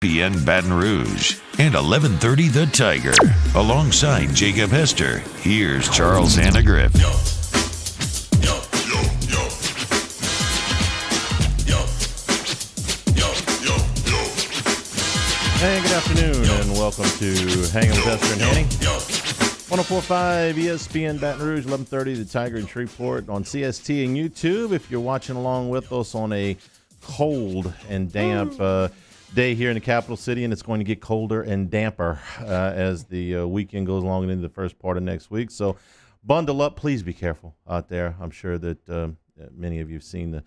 ESPN Baton Rouge and 1130 The Tiger. Alongside Jacob Hester, here's Charles Hanagriff. Hey, good afternoon, and welcome to Hangin with Hester and Hanny. 104.5 ESPN Baton Rouge, 1130 The Tiger in Shreveport on CST and YouTube. If you're watching along with us on a cold and damp day here in the capital city, and it's going to get colder and damper as the weekend goes along and into the first part of next week. So bundle up. Please be careful out there. I'm sure that many of you have seen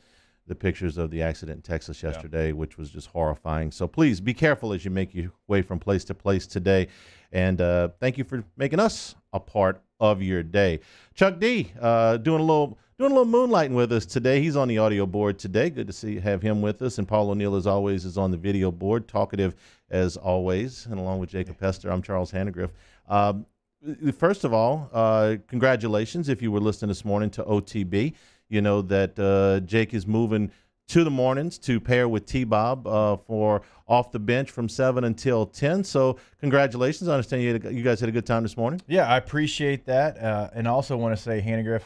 the pictures of the accident in Texas yesterday, which was just horrifying. So please be careful as you make your way from place to place today. And thank you for making us a part of your day. Chuck D, doing a little moonlighting with us today. He's on the audio board today. Good to have him with us. And Paul O'Neill, as always, is on the video board, talkative as always. And along with Jacob Hester, I'm Charles Hanagriff. First of all, congratulations if you were listening this morning to OTB. You know that Jake is moving to the mornings to pair with T-Bob for off the bench from 7 until 10. So congratulations. I understand you guys had a good time this morning. Yeah, I appreciate that. And I also want to say, Hanagriff,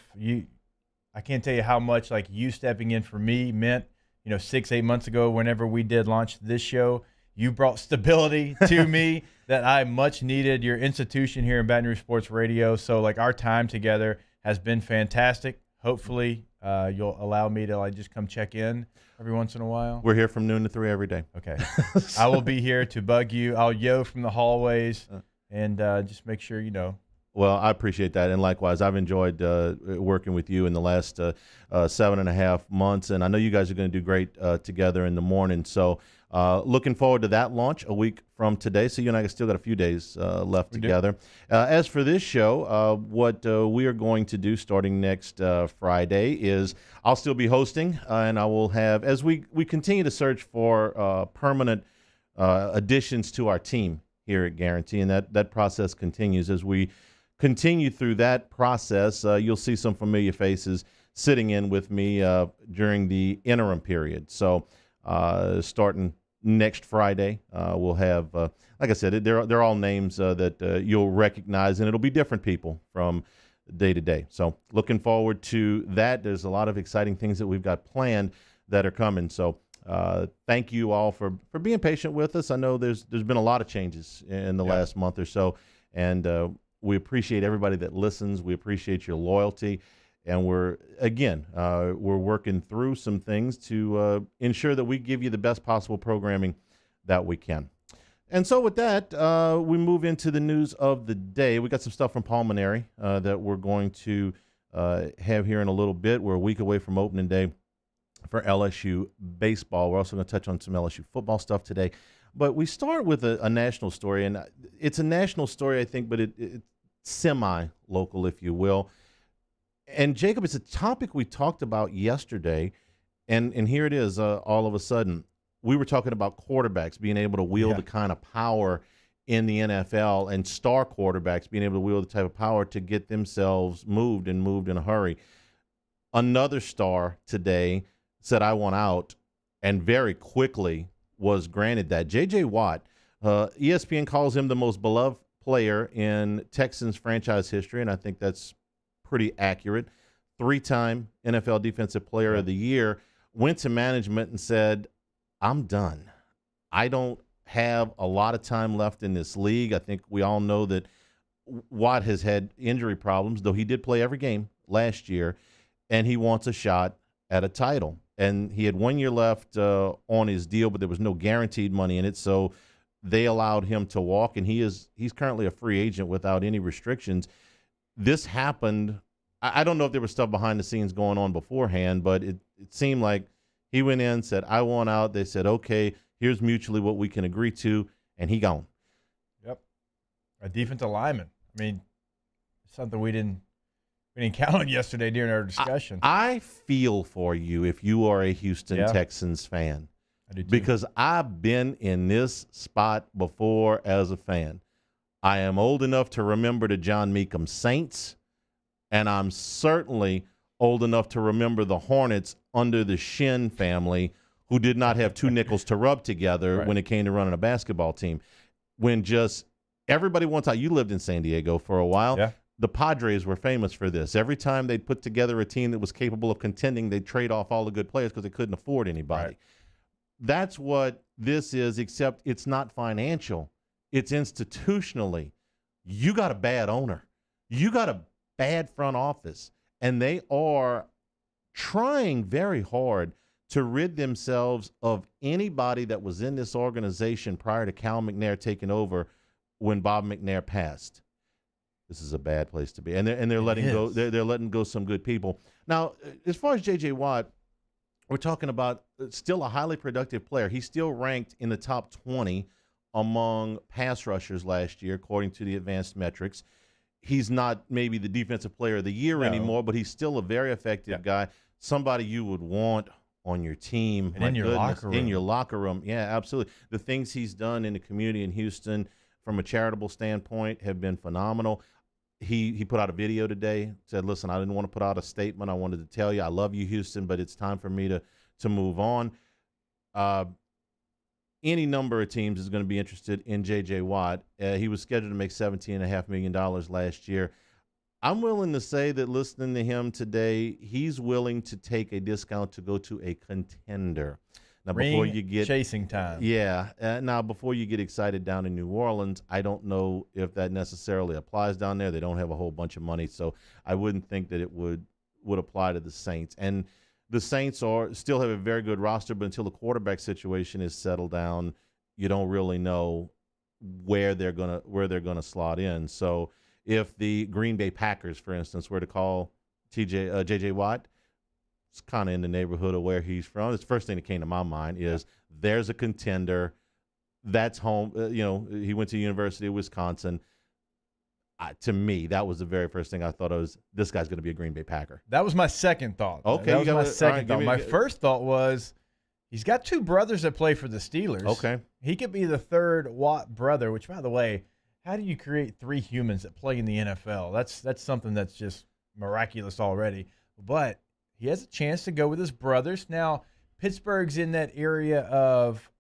I can't tell you how much like you stepping in for me meant, 6-8 months ago whenever we did launch this show. You brought stability to me that I much needed, your institution here in Baton Rouge Sports Radio. So like our time together has been fantastic. Hopefully you'll allow me to just come check in every once in a while. We're here from noon to 3 every day. Okay. I will be here to bug you. I'll yo from the hallways and just make sure you know. Well, I appreciate that. And likewise, I've enjoyed working with you in the last 7.5 months. And I know you guys are going to do great together in the morning. So looking forward to that launch a week from today. So you and I still got a few days left together. As for this show, what we are going to do starting next Friday is I'll still be hosting, and I will have, as we continue to search for permanent additions to our team here at Guarantee, and that process continues. As we continue through that process, you'll see some familiar faces sitting in with me during the interim period. So starting next Friday, we'll have, like I said, they're all names that you'll recognize, and it'll be different people from day to day. So looking forward to that. There's a lot of exciting things that we've got planned that are coming. So thank you all for being patient with us. I know there's been a lot of changes in the last month or so, and we appreciate everybody that listens. We appreciate your loyalty. And we're working through some things to ensure that we give you the best possible programming that we can. And so with that, we move into the news of the day. We got some stuff from Pulmonary that we're going to have here in a little bit. We're a week away from opening day for LSU baseball. We're also going to touch on some LSU football stuff today. But we start with a national story, and it's a national story, I think, but it's semi-local, if you will. And, Jacob, it's a topic we talked about yesterday, and here it is all of a sudden. We were talking about quarterbacks being able to wield the kind of power in the NFL, and star quarterbacks being able to wield the type of power to get themselves moved in a hurry. Another star today said, I want out, and very quickly was granted that. J.J. Watt, ESPN calls him the most beloved player in Texans franchise history, and I think that's pretty accurate. 3-time NFL Defensive Player of the Year, went to management and said, I'm done. I don't have a lot of time left in this league. I think we all know that Watt has had injury problems, though he did play every game last year, and he wants a shot at a title. And he had 1 year left on his deal, but there was no guaranteed money in it, so they allowed him to walk, and he's currently a free agent without any restrictions. This happened. I don't know if there was stuff behind the scenes going on beforehand, but it seemed like he went in, said, I want out. They said, okay, here's mutually what we can agree to, and he gone. Yep. A defensive lineman. I mean, something we didn't count on yesterday during our discussion. I feel for you if you are a Houston Texans fan. I do too. Because I've been in this spot before as a fan. I am old enough to remember the John Meekum Saints, and I'm certainly old enough to remember the Hornets under the Shin family, who did not have two nickels to rub together when it came to running a basketball team. When just everybody wants out. You lived in San Diego for a while. Yeah. The Padres were famous for this. Every time they'd put together a team that was capable of contending, they'd trade off all the good players because they couldn't afford anybody. Right. That's what this is, except it's not financial. It's institutionally. You got a bad owner. You got a bad front office. And they are trying very hard to rid themselves of anybody that was in this organization prior to Cal McNair taking over when Bob McNair passed. This is a bad place to be, and they're letting go. They're letting go some good people. Now, as far as J.J. Watt, we're talking about still a highly productive player. He's still ranked in the top 20 among pass rushers last year, according to the advanced metrics. He's not maybe the defensive player of the year anymore, but he's still a very effective guy. Somebody you would want on your team. And in your locker room. In your locker room. Yeah, absolutely. The things he's done in the community in Houston from a charitable standpoint have been phenomenal. He put out a video today, said, listen, I didn't want to put out a statement. I wanted to tell you I love you, Houston, but it's time for me to move on. Any number of teams is going to be interested in J.J. Watt. He was scheduled to make $17.5 million last year. I'm willing to say that listening to him today, he's willing to take a discount to go to a contender. Now, before you get chasing time. Yeah. Now, before you get excited down in New Orleans, I don't know if that necessarily applies down there. They don't have a whole bunch of money, so I wouldn't think that it would apply to the Saints. And the Saints still have a very good roster, but until the quarterback situation is settled down, you don't really know where they're gonna slot in. So, if the Green Bay Packers, for instance, were to call J.J. Watt, it's kind of in the neighborhood of where he's from. The first thing that came to my mind is there's a contender. That's home. He went to the University of Wisconsin. To me, that was the very first thing I thought of was this guy's going to be a Green Bay Packer. That was my second thought. Okay. That was my second thought. My first thought was he's got two brothers that play for the Steelers. Okay. He could be the third Watt brother, which, by the way, how do you create three humans that play in the NFL? That's something that's just miraculous already. But he has a chance to go with his brothers. Now, Pittsburgh's in that area of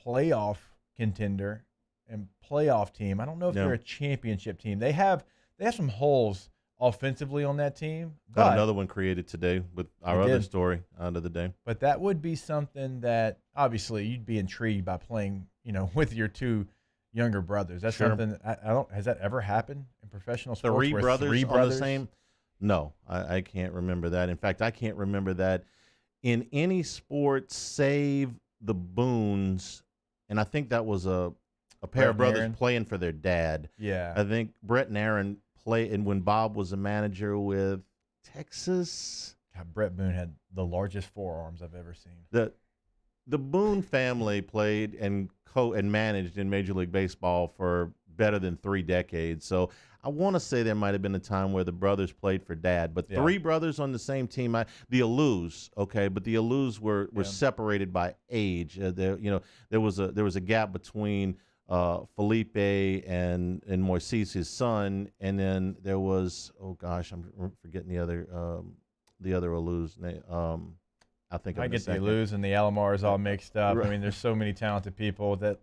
playoff contender and playoff team. I don't know if they're a championship team. They have some holes offensively on that team. Got another one created today with our other story out of the day. But that would be something that obviously you'd be intrigued by playing, with your two younger brothers. That's something I don't. Has that ever happened in professional sports? Three brothers on the same. No, I can't remember that. In fact, I can't remember that in any sport save the Boones, and I think that was a pair of brothers playing for their dad. Yeah. I think Brett and Aaron played, and when Bob was a manager with Texas. God, Brett Boone had the largest forearms I've ever seen. The Boone family played and managed in Major League Baseball for better than 3 decades. So I want to say there might have been a time where the brothers played for dad, but 3 brothers on the same team. The Alous, okay, but the Alous were separated by age. There was a gap between Felipe and Moises, his son, and then there was I'm forgetting the other Alous name. I think I get the Alous and the Alomars all mixed up. Right. I mean, there's so many talented people that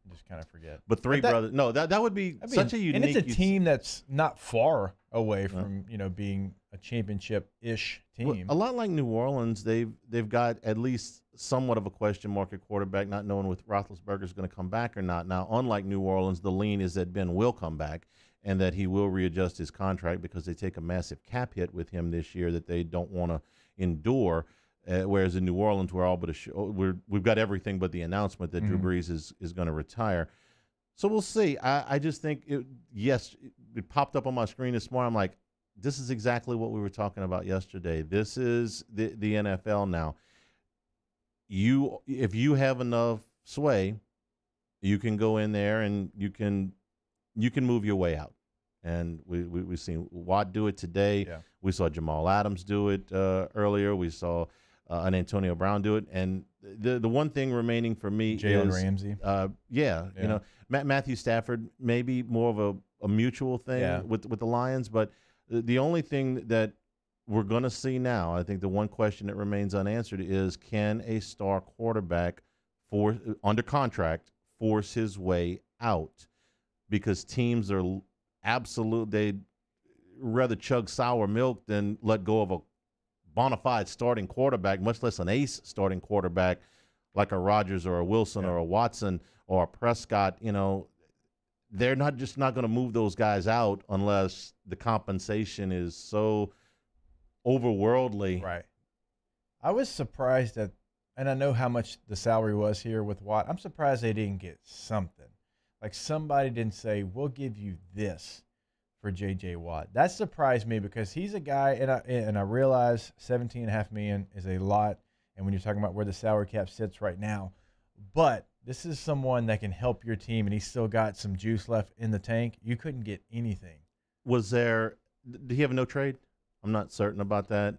I just kind of forget. But brothers. No, that would be such a unique. And it's a team that's not far away from being a championship-ish team. Well, a lot like New Orleans, they've got at least somewhat of a question mark at quarterback, not knowing if Roethlisberger is going to come back or not. Now, unlike New Orleans, the lean is that Ben will come back and that he will readjust his contract because they take a massive cap hit with him this year that they don't want to endure. Whereas in New Orleans, we're all but we've got everything but the announcement that Drew Brees is going to retire. So we'll see. I just think it popped up on my screen this morning. I'm like, this is exactly what we were talking about yesterday. This is the NFL now. If you have enough sway, you can go in there and you can move your way out. And we've seen Watt do it today. Yeah. We saw Jamal Adams do it earlier. We saw an Antonio Brown do it. And the one thing remaining for me Jalen is Ramsey. Matthew Stafford, maybe more of a mutual thing with the Lions. But the only thing that we're going to see now, I think the one question that remains unanswered is, can a star quarterback under contract force his way out? Because teams are they'd rather chug sour milk than let go of a bona fide starting quarterback, much less an ace starting quarterback like a Rodgers or a Wilson or a Watson or a Prescott. They're not going to move those guys out unless the compensation is so overworldly. Right. I was surprised and I know how much the salary was here with Watt. I'm surprised they didn't get something. Like somebody didn't say, we'll give you this for J.J. Watt. That surprised me because he's a guy, and I realize $17.5 million is a lot, and when you're talking about where the salary cap sits right now, but this is someone that can help your team, and he's still got some juice left in the tank. You couldn't get anything. Did he have a no trade? I'm not certain about that.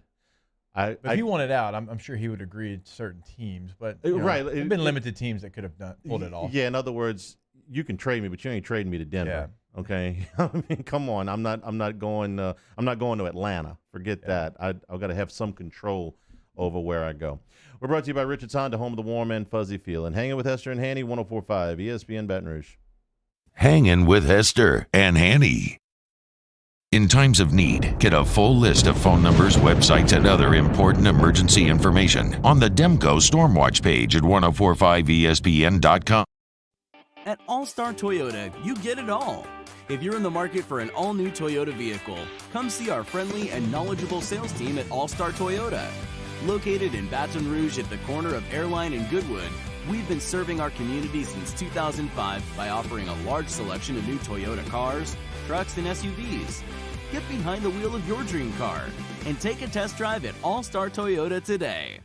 If he wanted out, I'm sure he would agree to certain teams, but right, there have been limited teams that could have pulled it off. Yeah, in other words, you can trade me, but you ain't trading me to Denver. Yeah. Okay, I mean, come on. I'm not going to Atlanta. Forget that. I've got to have some control over where I go. We're brought to you by Richard's Honda, home of the warm and fuzzy feel, and Hangin' with Hester and Hanny, 104.5 ESPN Baton Rouge. Hangin' with Hester and Hanny. In times of need, get a full list of phone numbers, websites, and other important emergency information on the Demco Stormwatch page at 1045ESPN.com. At All-Star Toyota, you get it all. If you're in the market for an all-new Toyota vehicle, come see our friendly and knowledgeable sales team at All-Star Toyota. Located in Baton Rouge at the corner of Airline and Goodwood, we've been serving our community since 2005 by offering a large selection of new Toyota cars, trucks, and SUVs. Get behind the wheel of your dream car and take a test drive at All-Star Toyota today.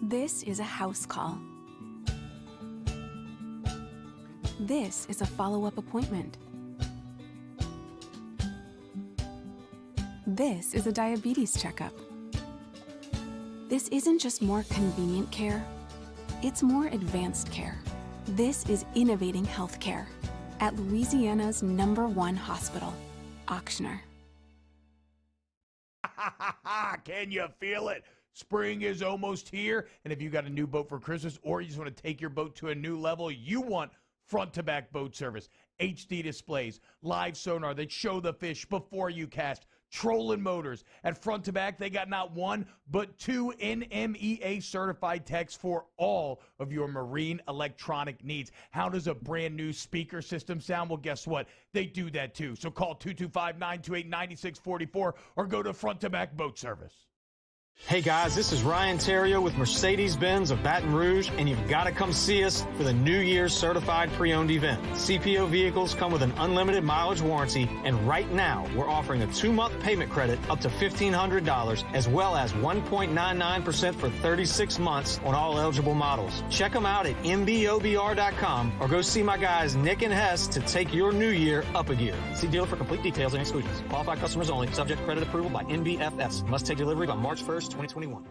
This is a house call. This is a follow-up appointment. This is a diabetes checkup. This isn't just more convenient care, it's more advanced care. This is innovating healthcare at Louisiana's #1 hospital, Auctioner. Can you feel it? Spring is almost here, and if you got a new boat for Christmas or you just want to take your boat to a new level, you want front-to-back boat service, HD displays, live sonar that show the fish before you cast, trolling motors. At Front to Back, they got not one, but 2 NMEA certified techs for all of your marine electronic needs. How does a brand new speaker system sound? Well, guess what? They do that too. So call 225-928-9644 or go to Front to Back Boat Service. Hey guys, this is Ryan Terrio with Mercedes-Benz of Baton Rouge, and you've got to come see us for the New Year's Certified Pre-Owned event. CPO vehicles come with an unlimited mileage warranty, and right now we're offering a 2-month payment credit up to $1,500, as well as 1.99% for 36 months on all eligible models. Check them out at mbobr.com or go see my guys Nick and Hess to take your new year up a gear. See dealer for complete details and exclusions. Qualified customers only. Subject to credit approval by NBFS. Must take delivery by March 1st. 2021.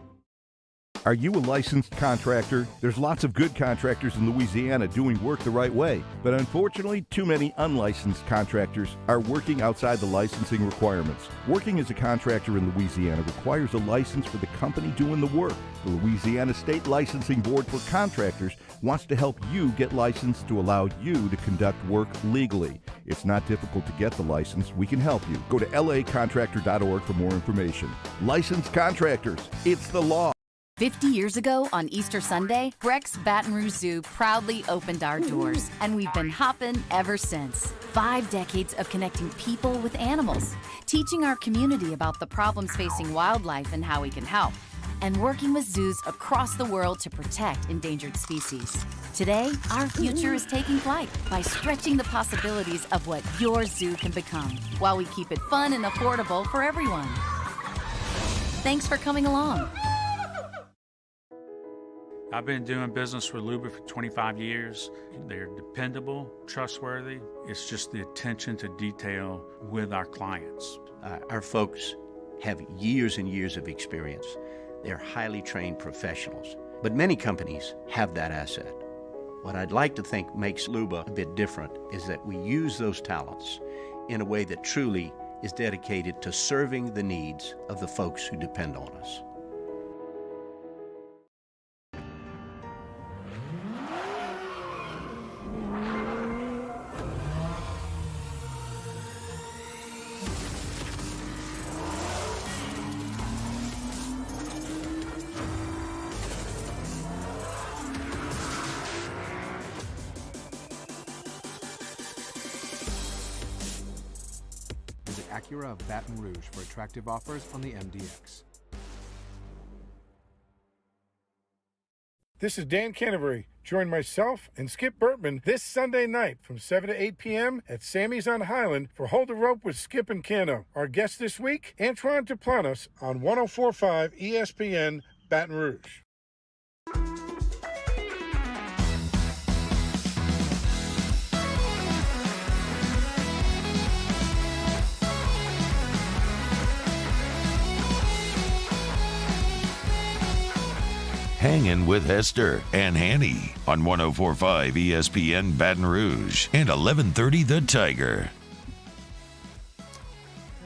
Are you a licensed contractor? There's lots of good contractors in Louisiana doing work the right way, but unfortunately, too many unlicensed contractors are working outside the licensing requirements. Working as a contractor in Louisiana requires a license for the company doing the work. The Louisiana State Licensing Board for Contractors wants to help you get licensed to allow you to conduct work legally. It's not difficult to get the license. We can help you. Go to lacontractor.org for more information. Licensed contractors, it's the law. 50 years ago on Easter Sunday, Breck's Baton Rouge Zoo proudly opened our doors, and we've been hopping ever since. 5 decades of connecting people with animals, teaching our community about the problems facing wildlife and how we can help, and working with zoos across the world to protect endangered species. Today, our future is taking flight by stretching the possibilities of what your zoo can become, while we keep it fun and affordable for everyone. Thanks for coming along. I've been doing business with Luba for 25 years. They're dependable, trustworthy. It's just the attention to detail with our clients. Our folks have years and years of experience. They're highly trained professionals. But many companies have that asset. What I'd like to think makes Luba a bit different is that we use those talents in a way that truly is dedicated to serving the needs of the folks who depend on us. Acura of Baton Rouge for attractive offers on the MDX. This is Dan Canterbury. Join myself and Skip Burtman this Sunday night from 7 to 8 p.m. at Sammy's on Highland for Hold the Rope with Skip and Cano. Our guest this week, Antoine Duplantis on 104.5 ESPN Baton Rouge. Hangin with Hester and Hanny on 104.5 ESPN Baton Rouge and 1130 The Tiger.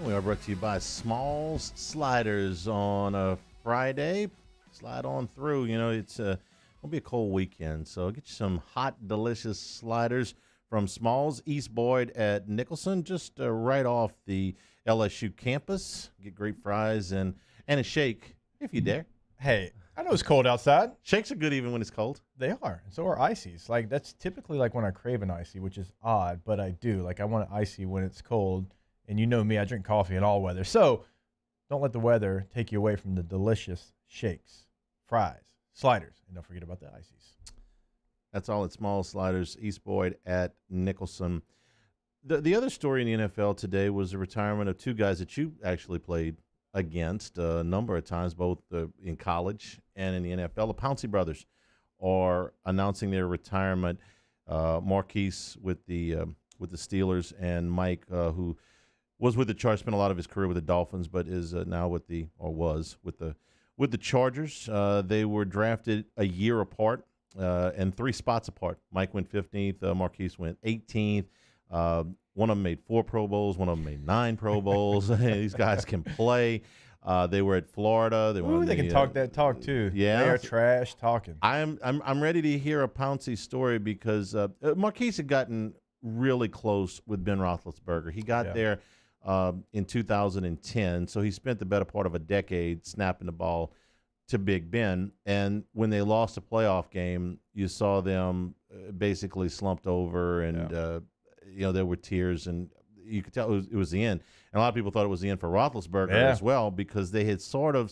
We are brought to you by Smalls Sliders on a Friday. Slide on through. You know, it's going to be a cold weekend, so get you some hot, delicious sliders from Smalls, East Boyd at Nicholson, just right off the LSU campus. Get great fries and a shake, if you dare. Hey, I know it's cold outside. Shakes are good even when it's cold. They are. And so are ices. Like, that's typically like when I crave an icy, which is odd, but I do. Like, I want an icy when it's cold. And you know me, I drink coffee in all weather. So don't let the weather take you away from the delicious shakes, fries, sliders, and don't forget about the ices. That's all at Small Sliders, East Boyd at Nicholson. The other story in the NFL today was the retirement of two guys that you actually played against a number of times, both in college and in the NFL. The Pouncey brothers are announcing their retirement. Marquise with the Steelers, and Mike, who was with the Chargers, spent a lot of his career with the Dolphins, but is now was with the Chargers. They were drafted a year apart and 3 spots apart. Mike went 15th. Marquise went 18th. One of them made 4 Pro Bowls. One of them made 9 Pro Bowls. These guys can play. They were at Florida. They can talk that talk too. Yeah, they are trash talking. I'm ready to hear a Pouncey story because Marquise had gotten really close with Ben Roethlisberger. He got there in 2010, so he spent the better part of a decade snapping the ball to Big Ben. And when they lost a playoff game, you saw them basically slumped over and. There were tears, and you could tell it was the end. And a lot of people thought it was the end for Roethlisberger as well, because they had sort of,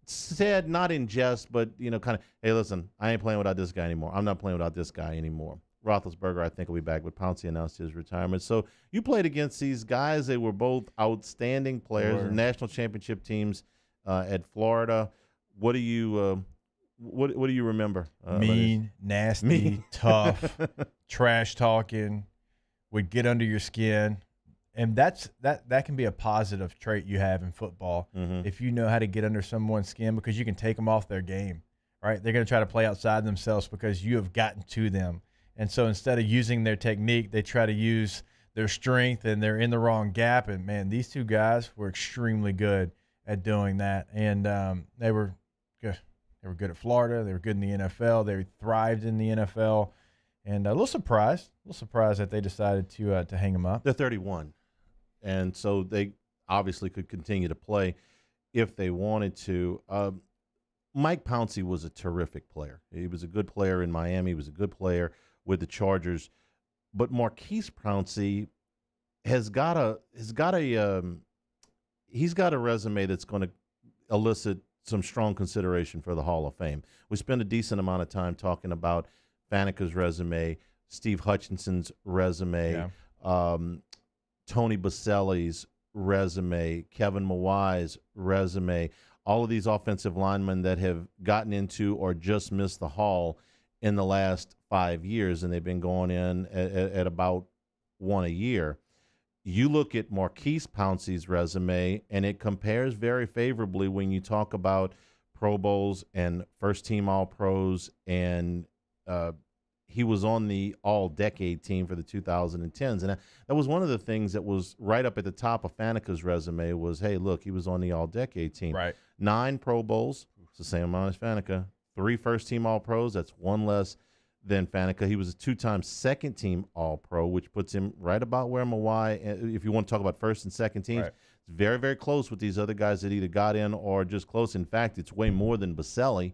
said, not in jest, but, kind of, hey, listen, I ain't playing without this guy anymore. I'm not playing without this guy anymore. Roethlisberger, I think, will be back, but Pouncey announced his retirement. So you played against these guys. They were both outstanding players, national championship teams at Florida. What do you remember? Mean, nasty, tough, trash talking, would get under your skin. And that can be a positive trait you have in football if you know how to get under someone's skin, because you can take them off their game, right? They're going to try to play outside themselves because you have gotten to them. And so instead of using their technique, they try to use their strength, and they're in the wrong gap. And, man, these two guys were extremely good at doing that. And they were good. They were good at Florida. They were good in the NFL. They thrived in the NFL. And a little surprised that they decided to hang him up. They're 31, and so they obviously could continue to play if they wanted to. Mike Pouncey was a terrific player. He was a good player in Miami. He was a good player with the Chargers. But Marquise Pouncey he's got a resume that's going to elicit some strong consideration for the Hall of Fame. We spent a decent amount of time talking about Faneca's resume, Steve Hutchinson's resume, Tony Baselli's resume, Kevin Mawai's resume, all of these offensive linemen that have gotten into or just missed the Hall in the last 5 years, and they've been going in at about one a year. You look at Marquise Pouncey's resume, and it compares very favorably when you talk about Pro Bowls and first-team All-Pros and he was on the all-decade team for the 2010s. And that was one of the things that was right up at the top of Faneca's resume was, hey, look, he was on the all-decade team. Right. 9 Pro Bowls. It's the same amount as Faneca. 3 first-team All-Pros. That's 1 less than Faneca. He was a 2-time second-team All-Pro, which puts him right about where Mawai, if you want to talk about first and second teams, Right. it's very, very close with these other guys that either got in or just close. In fact, it's way more than Baselli,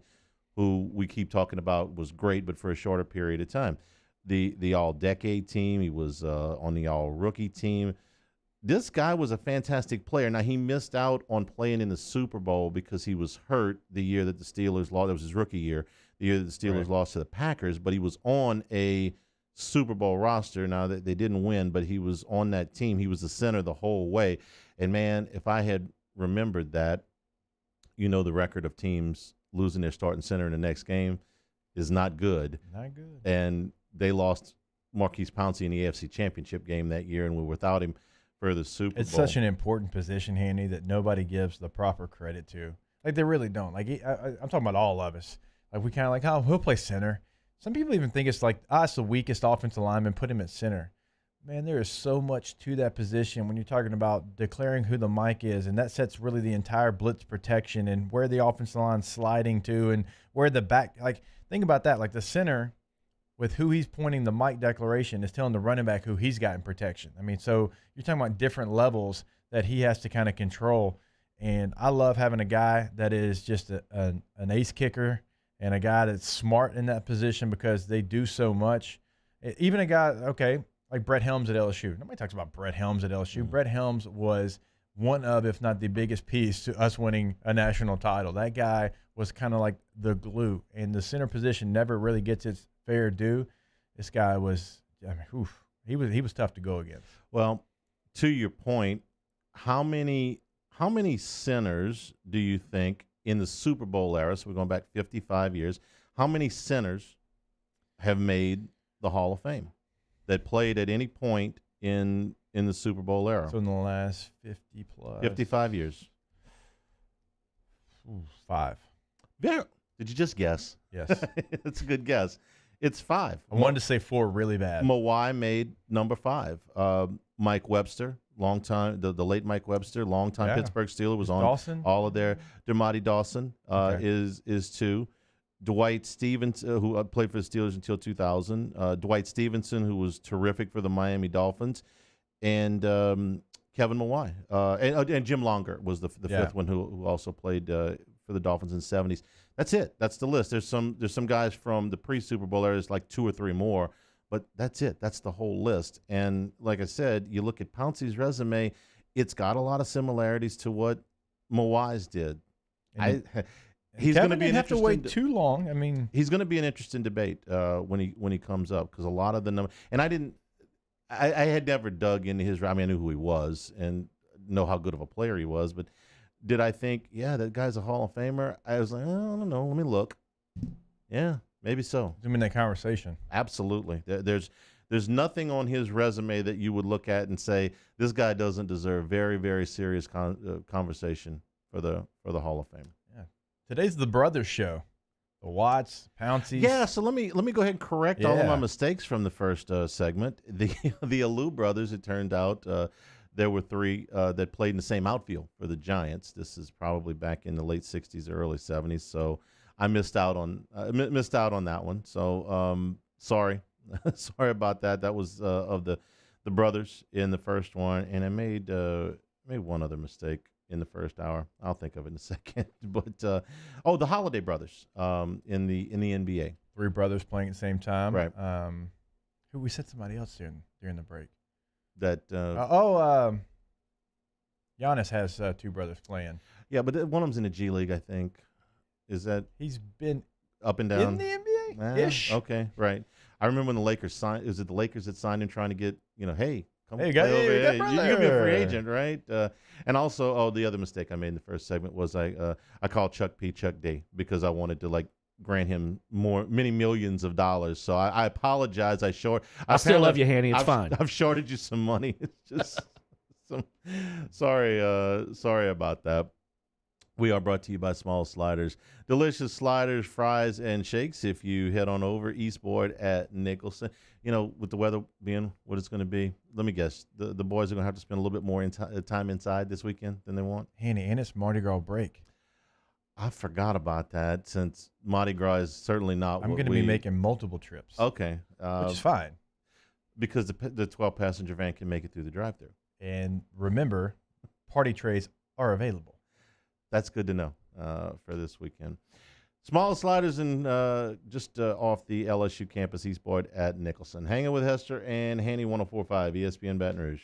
who we keep talking about was great, but for a shorter period of time. The all-decade team, he was on the all-rookie team. This guy was a fantastic player. Now, he missed out on playing in the Super Bowl because he was hurt the year that the Steelers lost. That was his rookie year, the year that the Steelers lost to the Packers, but he was on a Super Bowl roster. Now, they didn't win, but he was on that team. He was the center the whole way. And, man, if I had remembered that, the record of teams losing their starting center in the next game is not good. Not good. And they lost Marquise Pouncey in the AFC Championship game that year, and we're without him for the Super Bowl. It's such an important position, Hanny, that nobody gives the proper credit to. Like, they really don't. Like, I'm talking about all of us. Like, we kind of like, oh, he'll play center. Some people even think it's like, it's the weakest offensive lineman, put him at center. Man, there is so much to that position when you're talking about declaring who the mic is, and that sets really the entire blitz protection and where the offensive line's sliding to and where the back – like, think about that. Like, the center, with who he's pointing the mic declaration, is telling the running back who he's got in protection. I mean, so you're talking about different levels that he has to kind of control. And I love having a guy that is just an ace kicker and a guy that's smart in that position because they do so much. Even a guy, okay – like Brett Helms at LSU. Nobody talks about Brett Helms at LSU. Brett Helms was one of, if not the biggest piece to us winning a national title. That guy was kind of like the glue, and the center position never really gets its fair due. This guy was, he was tough to go against. Well, to your point, how many centers do you think in the Super Bowl era, so we're going back 55 years, how many centers have made the Hall of Fame that played at any point in the Super Bowl era? So in the last 55 years. 5. Did you just guess? Yes. That's a good guess. It's 5. I wanted to say 4 really bad. Mawai made number 5. Mike Webster, long time, the late Mike Webster, longtime Pittsburgh Steeler, was on Dawson? all of their. Dermody Dawson is 2. Dwight Stevenson, who played for the Steelers until 2000. Dwight Stevenson, who was terrific for the Miami Dolphins. And Kevin Mawai. And Jim Longer was the 5th one who also played for the Dolphins in the 70s. That's it. That's the list. There's some guys from the pre-Super Bowl era, like 2 or 3 more. But that's it. That's the whole list. And like I said, you look at Pouncey's resume, it's got a lot of similarities to what Mawai's did. He's going to be have to wait too long. I mean, he's going to be an interesting debate when he comes up, because a lot of the numbers. And I had never dug into his. I mean, I knew who he was and know how good of a player he was, but did I think, that guy's a Hall of Famer? I was like, I don't know. Let me look. Yeah, maybe so. I'm in that conversation. Absolutely. There's nothing on his resume that you would look at and say this guy doesn't deserve very, very serious conversation for the Hall of Fame. Today's the Brothers Show. The Watts, Pounceys. Yeah, so let me go ahead and correct all of my mistakes from the first segment. The Alou brothers, it turned out there were 3 that played in the same outfield for the Giants. This is probably back in the late 60s or early 70s, so I missed out on that one. So sorry. Sorry about that. That was of the brothers in the first one, and I made one other mistake in the first hour. I'll think of it in a second. But the Holiday brothers in the NBA. 3 brothers playing at the same time. Right. Who we said somebody else during the break. That Giannis has 2 brothers playing. Yeah, but one of them's in the G League, I think. Is that he's been up and down in the NBA? Ish. Okay, right. I remember when the Lakers signed. Is it the Lakers that signed him, trying to get hey, come hey, play over here. You're gonna be a free agent, right? And also, the other mistake I made in the first segment was I called Chuck P. Chuck D because I wanted to grant him many millions of dollars. So I apologize. I still love you, Hanny. It's fine. I've shorted you some money. It's just sorry about that. We are brought to you by Small Sliders. Delicious sliders, fries, and shakes. If you head on over Eastboard at Nicholson, with the weather being what it's going to be, let me guess, the boys are going to have to spend a little bit more time inside this weekend than they want. Hanny, and it's Mardi Gras break. I forgot about that since Mardi Gras is certainly not I'm going to be making multiple trips. Okay. Which is fine. Because the 12-passenger van can make it through the drive-thru. And remember, party trays are available. That's good to know for this weekend. Small Sliders and just off the LSU campus, Eastboard at Nicholson. Hanging with Hester and Hanny, 104.5 ESPN Baton Rouge.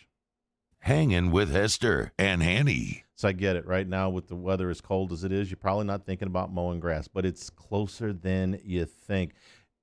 Hanging with Hester and Hanny. So I get it. Right now, with the weather as cold as it is, you're probably not thinking about mowing grass, but it's closer than you think.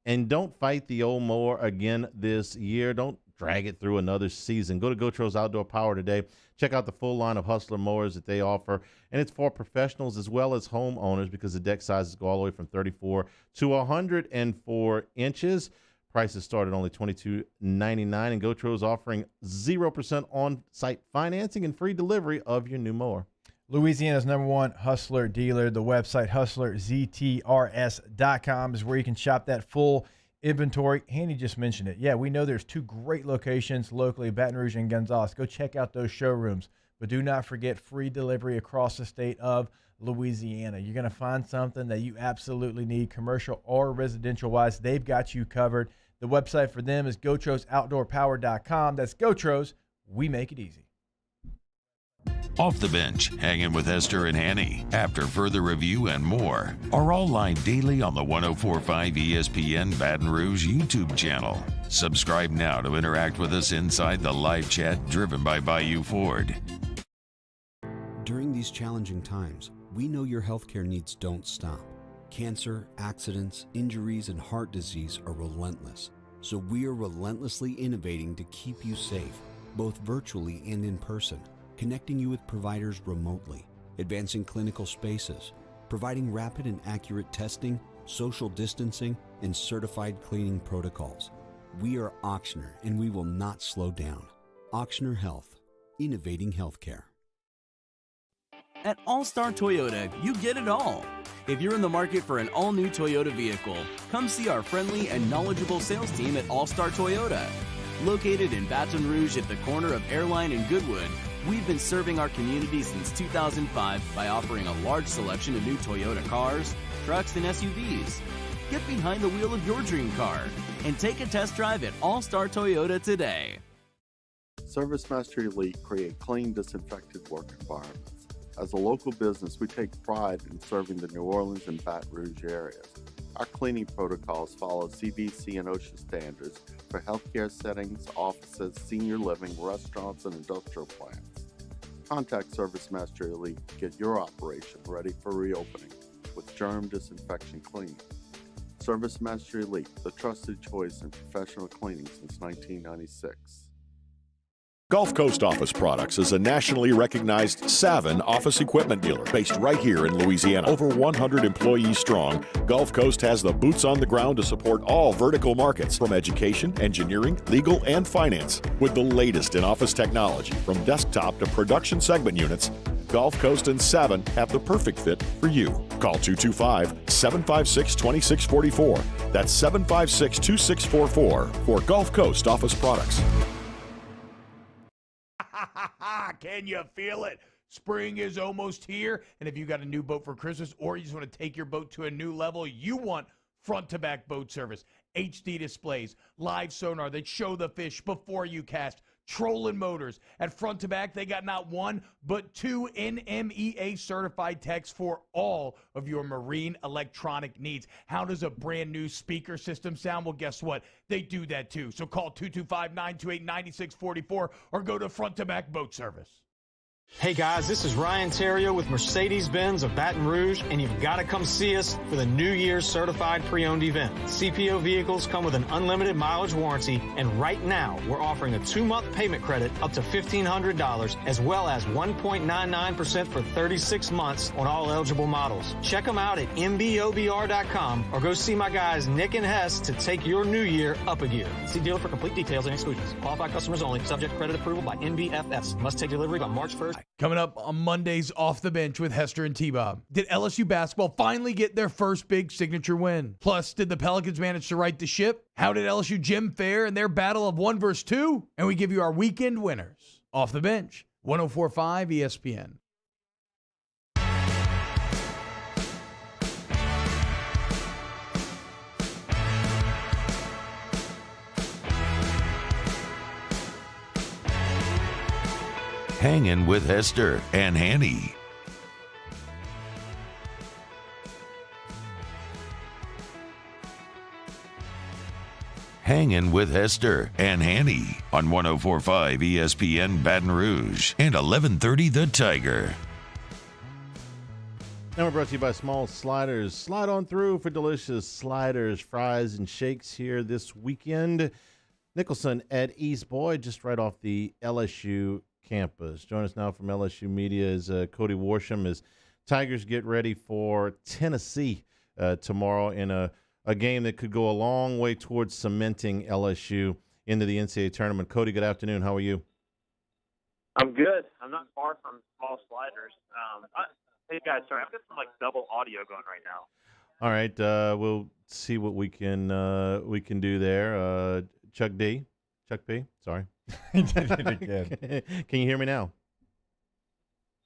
And don't fight the old mower again this year. Don't drag it through another season. Go to Gotro's Outdoor Power today. Check out the full line of Hustler mowers that they offer. And it's for professionals as well as homeowners because the deck sizes go all the way from 34 to 104 inches. Prices start at only $22.99. And Gotro's offering 0% on-site financing and free delivery of your new mower. Louisiana's #1 Hustler dealer. The website hustlerztrs.com is where you can shop that full inventory. Hanny just mentioned it. Yeah, we know there's 2 great locations locally, Baton Rouge and Gonzales. Go check out those showrooms. But do not forget free delivery across the state of Louisiana. You're going to find something that you absolutely need, commercial or residential-wise. They've got you covered. The website for them is GotrosOutdoorPower.com. That's Gotros. We make it easy. Off the Bench, Hanging with Hester and Hanny. After further review and more are all live daily on the 104.5 ESPN Baton Rouge YouTube channel. Subscribe now to interact with us inside the live chat driven by Bayou Ford. During these challenging times, we know your healthcare needs don't stop. Cancer, accidents, injuries, and heart disease are relentless. So we are relentlessly innovating to keep you safe, both virtually and in person. Connecting you with providers remotely, advancing clinical spaces, providing rapid and accurate testing, social distancing, and certified cleaning protocols. We are Auctioner, and we will not slow down. Auctioner Health, innovating healthcare. At All-Star Toyota, you get it all. If you're in the market for an all-new Toyota vehicle, come see our friendly and knowledgeable sales team at All-Star Toyota. Located in Baton Rouge at the corner of Airline and Goodwood, we've been serving our community since 2005 by offering a large selection of new Toyota cars, trucks, and SUVs. Get behind the wheel of your dream car and take a test drive at All-Star Toyota today. ServiceMaster Elite create clean, disinfected work environments. As a local business, we take pride in serving the New Orleans and Baton Rouge areas. Our cleaning protocols follow CDC and OSHA standards for healthcare settings, offices, senior living, restaurants, and industrial plants. Contact ServiceMaster Elite to get your operation ready for reopening with germ disinfection cleaning. ServiceMaster Elite, the trusted choice in professional cleaning since 1996. Gulf Coast Office Products is a nationally recognized Savin office equipment dealer based right here in Louisiana. Over 100 employees strong, Gulf Coast has the boots on the ground to support all vertical markets from education, engineering, legal, and finance. With the latest in office technology from desktop to production segment units, Gulf Coast and Savin have the perfect fit for you. Call 225-756-2644. That's 756-2644 for Gulf Coast Office Products. Can you feel it? Spring is almost here, and if you got a new boat for Christmas or you just want to take your boat to a new level, you want front-to-back boat service, HD displays, live sonar that show the fish before you cast, trolling motors. At front to back, they got not 1, but 2 NMEA certified techs for all of your marine electronic needs. How does a brand new speaker system sound? Well, guess what? They do that too. So call 225-928-9644 or go to front to back boat service. Hey guys, this is Ryan Terrio with Mercedes-Benz of Baton Rouge, and you've got to come see us for the New Year's Certified Pre-Owned event. CPO vehicles come with an unlimited mileage warranty, and right now we're offering a 2-month payment credit up to $1,500, as well as 1.99% for 36 months on all eligible models. Check them out at mbobr.com or go see my guys Nick and Hess to take your new year up a gear. See dealer for complete details and exclusions. Qualified customers only, subject to credit approval by NBFS. Must take delivery by March 1st. Coming up on Monday's Off the Bench with Hester and T-Bob. Did LSU basketball finally get their first big signature win? Plus, did the Pelicans manage to right the ship? How did LSU gym fare in their battle of 1 versus 2? And we give you our weekend winners. Off the Bench, 104.5 ESPN. Hangin with Hester and Hanny. Hangin with Hester and Hanny on 104.5 ESPN Baton Rouge and 1130 The Tiger. Now we're brought to you by Small Sliders. Slide on through for delicious sliders, fries, and shakes here this weekend. Nicholson at East Boyd, just right off the LSU campus. Join us now from LSU Media is Cody Worsham as Tigers get ready for Tennessee tomorrow in a game that could go a long way towards cementing LSU into the NCAA tournament. Cody, good afternoon. How are you? I'm good. I'm not far from Small Sliders. Hey, guys, sorry, I've got some, double audio going right now. All right, we'll see what we can do there. Chuck P, sorry. He did it again. Can you hear me now?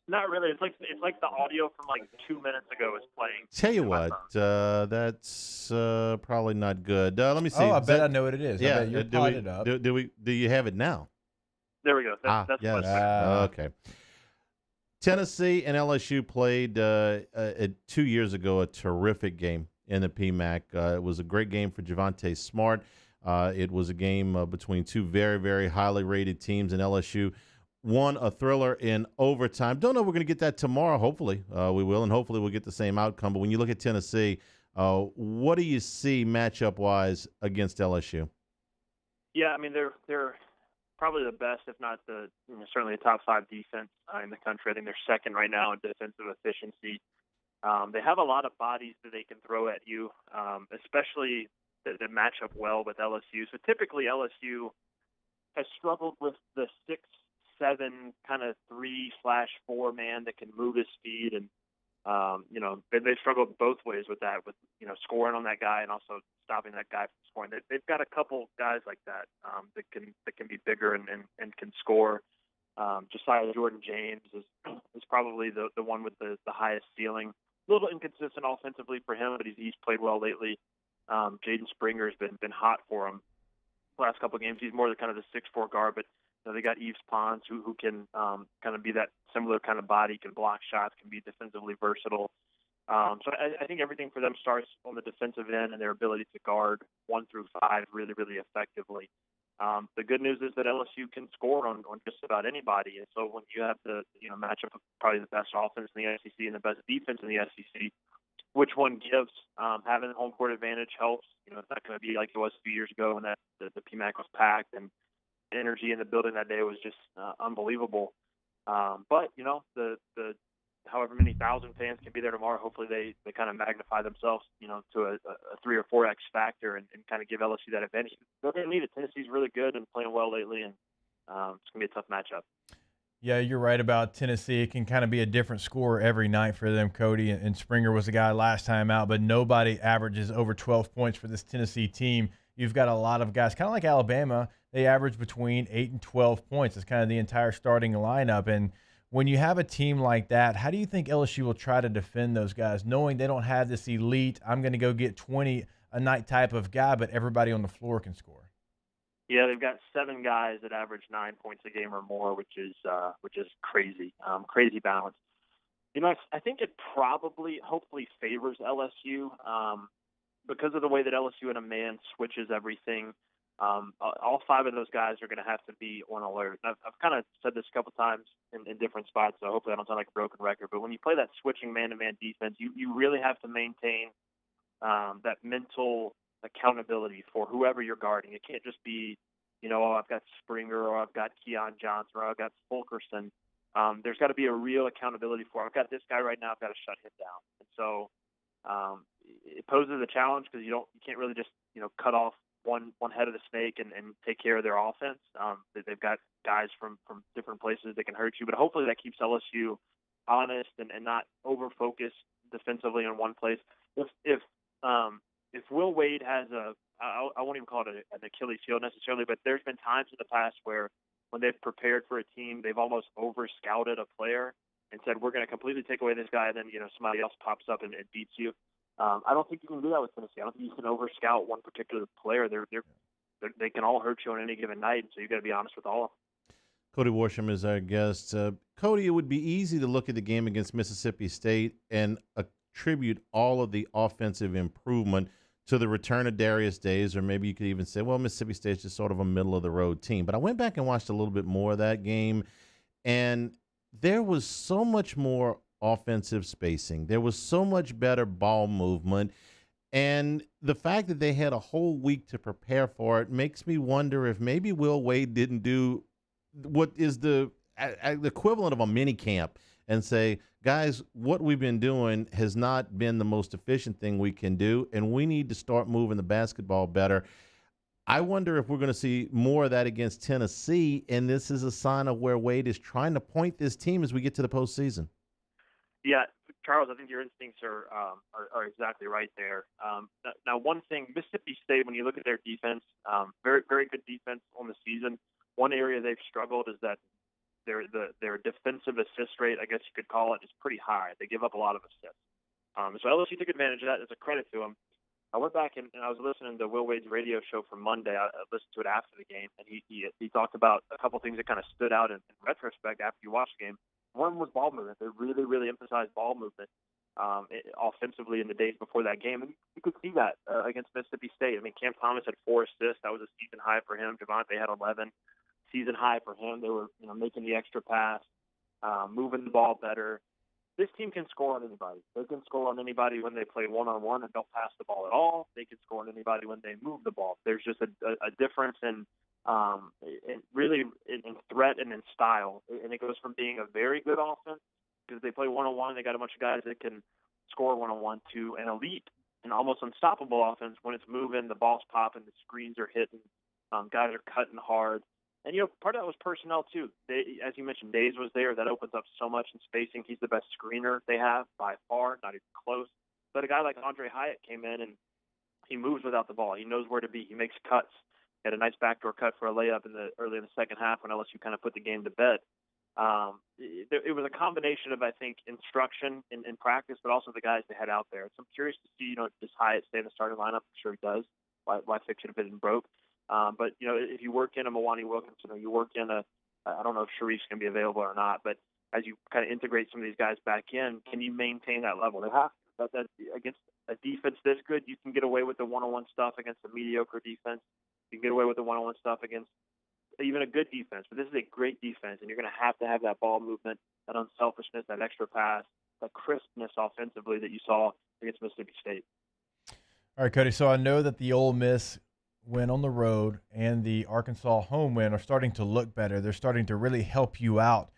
Not really. It's like the audio from 2 minutes ago is playing. Tell you what, that's probably not good. Let me see. Oh, I bet I know what it is. Yeah, I bet you're potted up. Do you have it now? There we go. That's yes. much Okay. Tennessee and LSU played 2 years ago a terrific game in the PMAC. It was a great game for Javonte Smart. It was a game between two very, very highly rated teams, and LSU won a thriller in overtime. Don't know if we're going to get that tomorrow. Hopefully we will, and hopefully we'll get the same outcome. But when you look at Tennessee, what do you see matchup-wise against LSU? Yeah, I mean, they're probably the best, if not certainly a top 5 defense in the country. I think they're second right now in defensive efficiency. They have a lot of bodies that they can throw at you, especially that match up well with LSU. So typically LSU has struggled with the 6-7 kind of 3/4 man that can move his speed, and they struggled both ways with that, with scoring on that guy and also stopping that guy from scoring. They've got a couple guys like that that can be bigger and can score. Josiah Jordan James is probably the one with the highest ceiling. A little inconsistent offensively for him, but he's played well lately. Jaden Springer's been hot for him the last couple of games. He's more the kind of the 6'4" guard, but they got Yves Pons who can kind of be that similar kind of body, can block shots, can be defensively versatile. So I think everything for them starts on the defensive end and their ability to guard 1 through 5 really, really effectively. The good news is that LSU can score on just about anybody, and so when you have the matchup of probably the best offense in the SEC and the best defense in the SEC, which one gives? Having home court advantage helps. It's not going to be like it was a few years ago when the PMAC was packed and the energy in the building that day was just unbelievable. But the however many thousand fans can be there tomorrow, hopefully they kind of magnify themselves, to a 3 or 4x factor and kind of give LSU that advantage. They're going to need it. Tennessee's really good and playing well lately, and it's going to be a tough matchup. Yeah, you're right about Tennessee. It can kind of be a different score every night for them, Cody. And Springer was the guy last time out, but nobody averages over 12 points for this Tennessee team. You've got a lot of guys, kind of like Alabama. They average between 8 and 12 points. It's kind of the entire starting lineup. And when you have a team like that, how do you think LSU will try to defend those guys, knowing they don't have this elite, I'm going to go get 20 a night type of guy, but everybody on the floor can score? Yeah, they've got 7 guys that average 9 points a game or more, which is crazy, crazy balance. I think it hopefully favors LSU because of the way that LSU in a man switches everything. All 5 of those guys are going to have to be on alert. I've kind of said this a couple times in different spots, so hopefully I don't sound like a broken record. But when you play that switching man-to-man defense, you really have to maintain that mental accountability for whoever you're guarding. It can't just be, I've got Springer or I've got Keon Johnson or I've got Fulkerson. There's got to be a real accountability for, I've got this guy right now, I've got to shut him down. And so it poses a challenge because you can't really just cut off one head of the snake and take care of their offense. They've got guys from different places that can hurt you, but hopefully that keeps LSU honest and not over-focused defensively in one place. If Will Wade has I won't even call it an Achilles heel necessarily, but there's been times in the past where when they've prepared for a team, they've almost over-scouted a player and said, we're going to completely take away this guy, and then somebody else pops up and beats you. I don't think you can do that with Tennessee. I don't think you can over-scout one particular player. They can all hurt you on any given night, so you've got to be honest with all of them. Cody Worsham is our guest. Cody, it would be easy to look at the game against Mississippi State and attribute all of the offensive improvement to the return of Darius Days, or maybe you could even say, well, Mississippi State's just sort of a middle-of-the-road team. But I went back and watched a little bit more of that game, and there was so much more offensive spacing. There was so much better ball movement. And the fact that they had a whole week to prepare for it makes me wonder if maybe Will Wade didn't do what is the equivalent of a mini camp and say, guys, what we've been doing has not been the most efficient thing we can do, and we need to start moving the basketball better. I wonder if we're going to see more of that against Tennessee, and this is a sign of where Wade is trying to point this team as we get to the postseason. Yeah, Charles, I think your instincts are exactly right there. Now, one thing, Mississippi State, when you look at their defense, very, very good defense on the season. One area they've struggled is that their defensive assist rate, I guess you could call it, is pretty high. They give up a lot of assists. So LSU took advantage of that. It's a credit to them. I went back and I was listening to Will Wade's radio show from Monday. I listened to it after the game, and he talked about a couple things that kind of stood out in retrospect after you watched the game. One was ball movement. They really, really emphasized ball movement offensively in the days before that game. And you could see that against Mississippi State. I mean, Cam Thomas had 4 assists. That was a season high for him. Javonte had 11. Season high for him. They were making the extra pass, moving the ball better. This team can score on anybody. They can score on anybody when they play one-on-one and don't pass the ball at all. They can score on anybody when they move the ball. There's just a difference in threat and in style. And it goes from being a very good offense, because they play one-on-one, they got a bunch of guys that can score one-on-one, to an elite and almost unstoppable offense when it's moving, the ball's popping, the screens are hitting, guys are cutting hard. And, part of that was personnel, too. As you mentioned, Days was there. That opens up so much in spacing. He's the best screener they have by far, not even close. But a guy like Andre Hyatt came in, and he moves without the ball. He knows where to be. He makes cuts. He had a nice backdoor cut for a layup early in the second half when LSU kind of put the game to bed. It was a combination of, I think, instruction in practice, but also the guys they had out there. So I'm curious to see, does Hyatt stay in the starting lineup? I'm sure he does. Why fix it if it isn't broke? But, if you work in a Milwaukee Wilkinson, or you work in I don't know if Sharif's going to be available or not, but as you kind of integrate some of these guys back in, can you maintain that level? They have to. That against a defense this good, you can get away with the one-on-one stuff against a mediocre defense. You can get away with the one-on-one stuff against even a good defense. But this is a great defense, and you're going to have that ball movement, that unselfishness, that extra pass, that crispness offensively that you saw against Mississippi State. All right, Cody, so I know that the Ole Miss win on the road and the Arkansas home win are starting to look better. They're starting to really help you out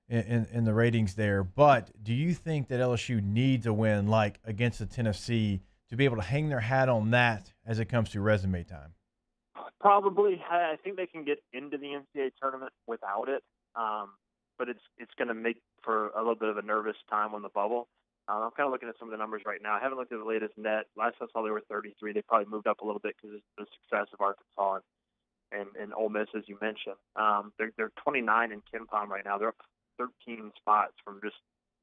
in the ratings there. But do you think that LSU needs a win like against the Tennessee to be able to hang their hat on that as it comes to resume time? Probably. I think they can get into the NCAA tournament without it, but it's going to make for a little bit of a nervous time on the bubble. I'm kind of looking at some of the numbers right now. I haven't looked at the latest net. Last I saw, they were 33. They probably moved up a little bit because of the success of Arkansas and Ole Miss, as you mentioned. They're 29 in KenPom right now. They're up 13 spots from just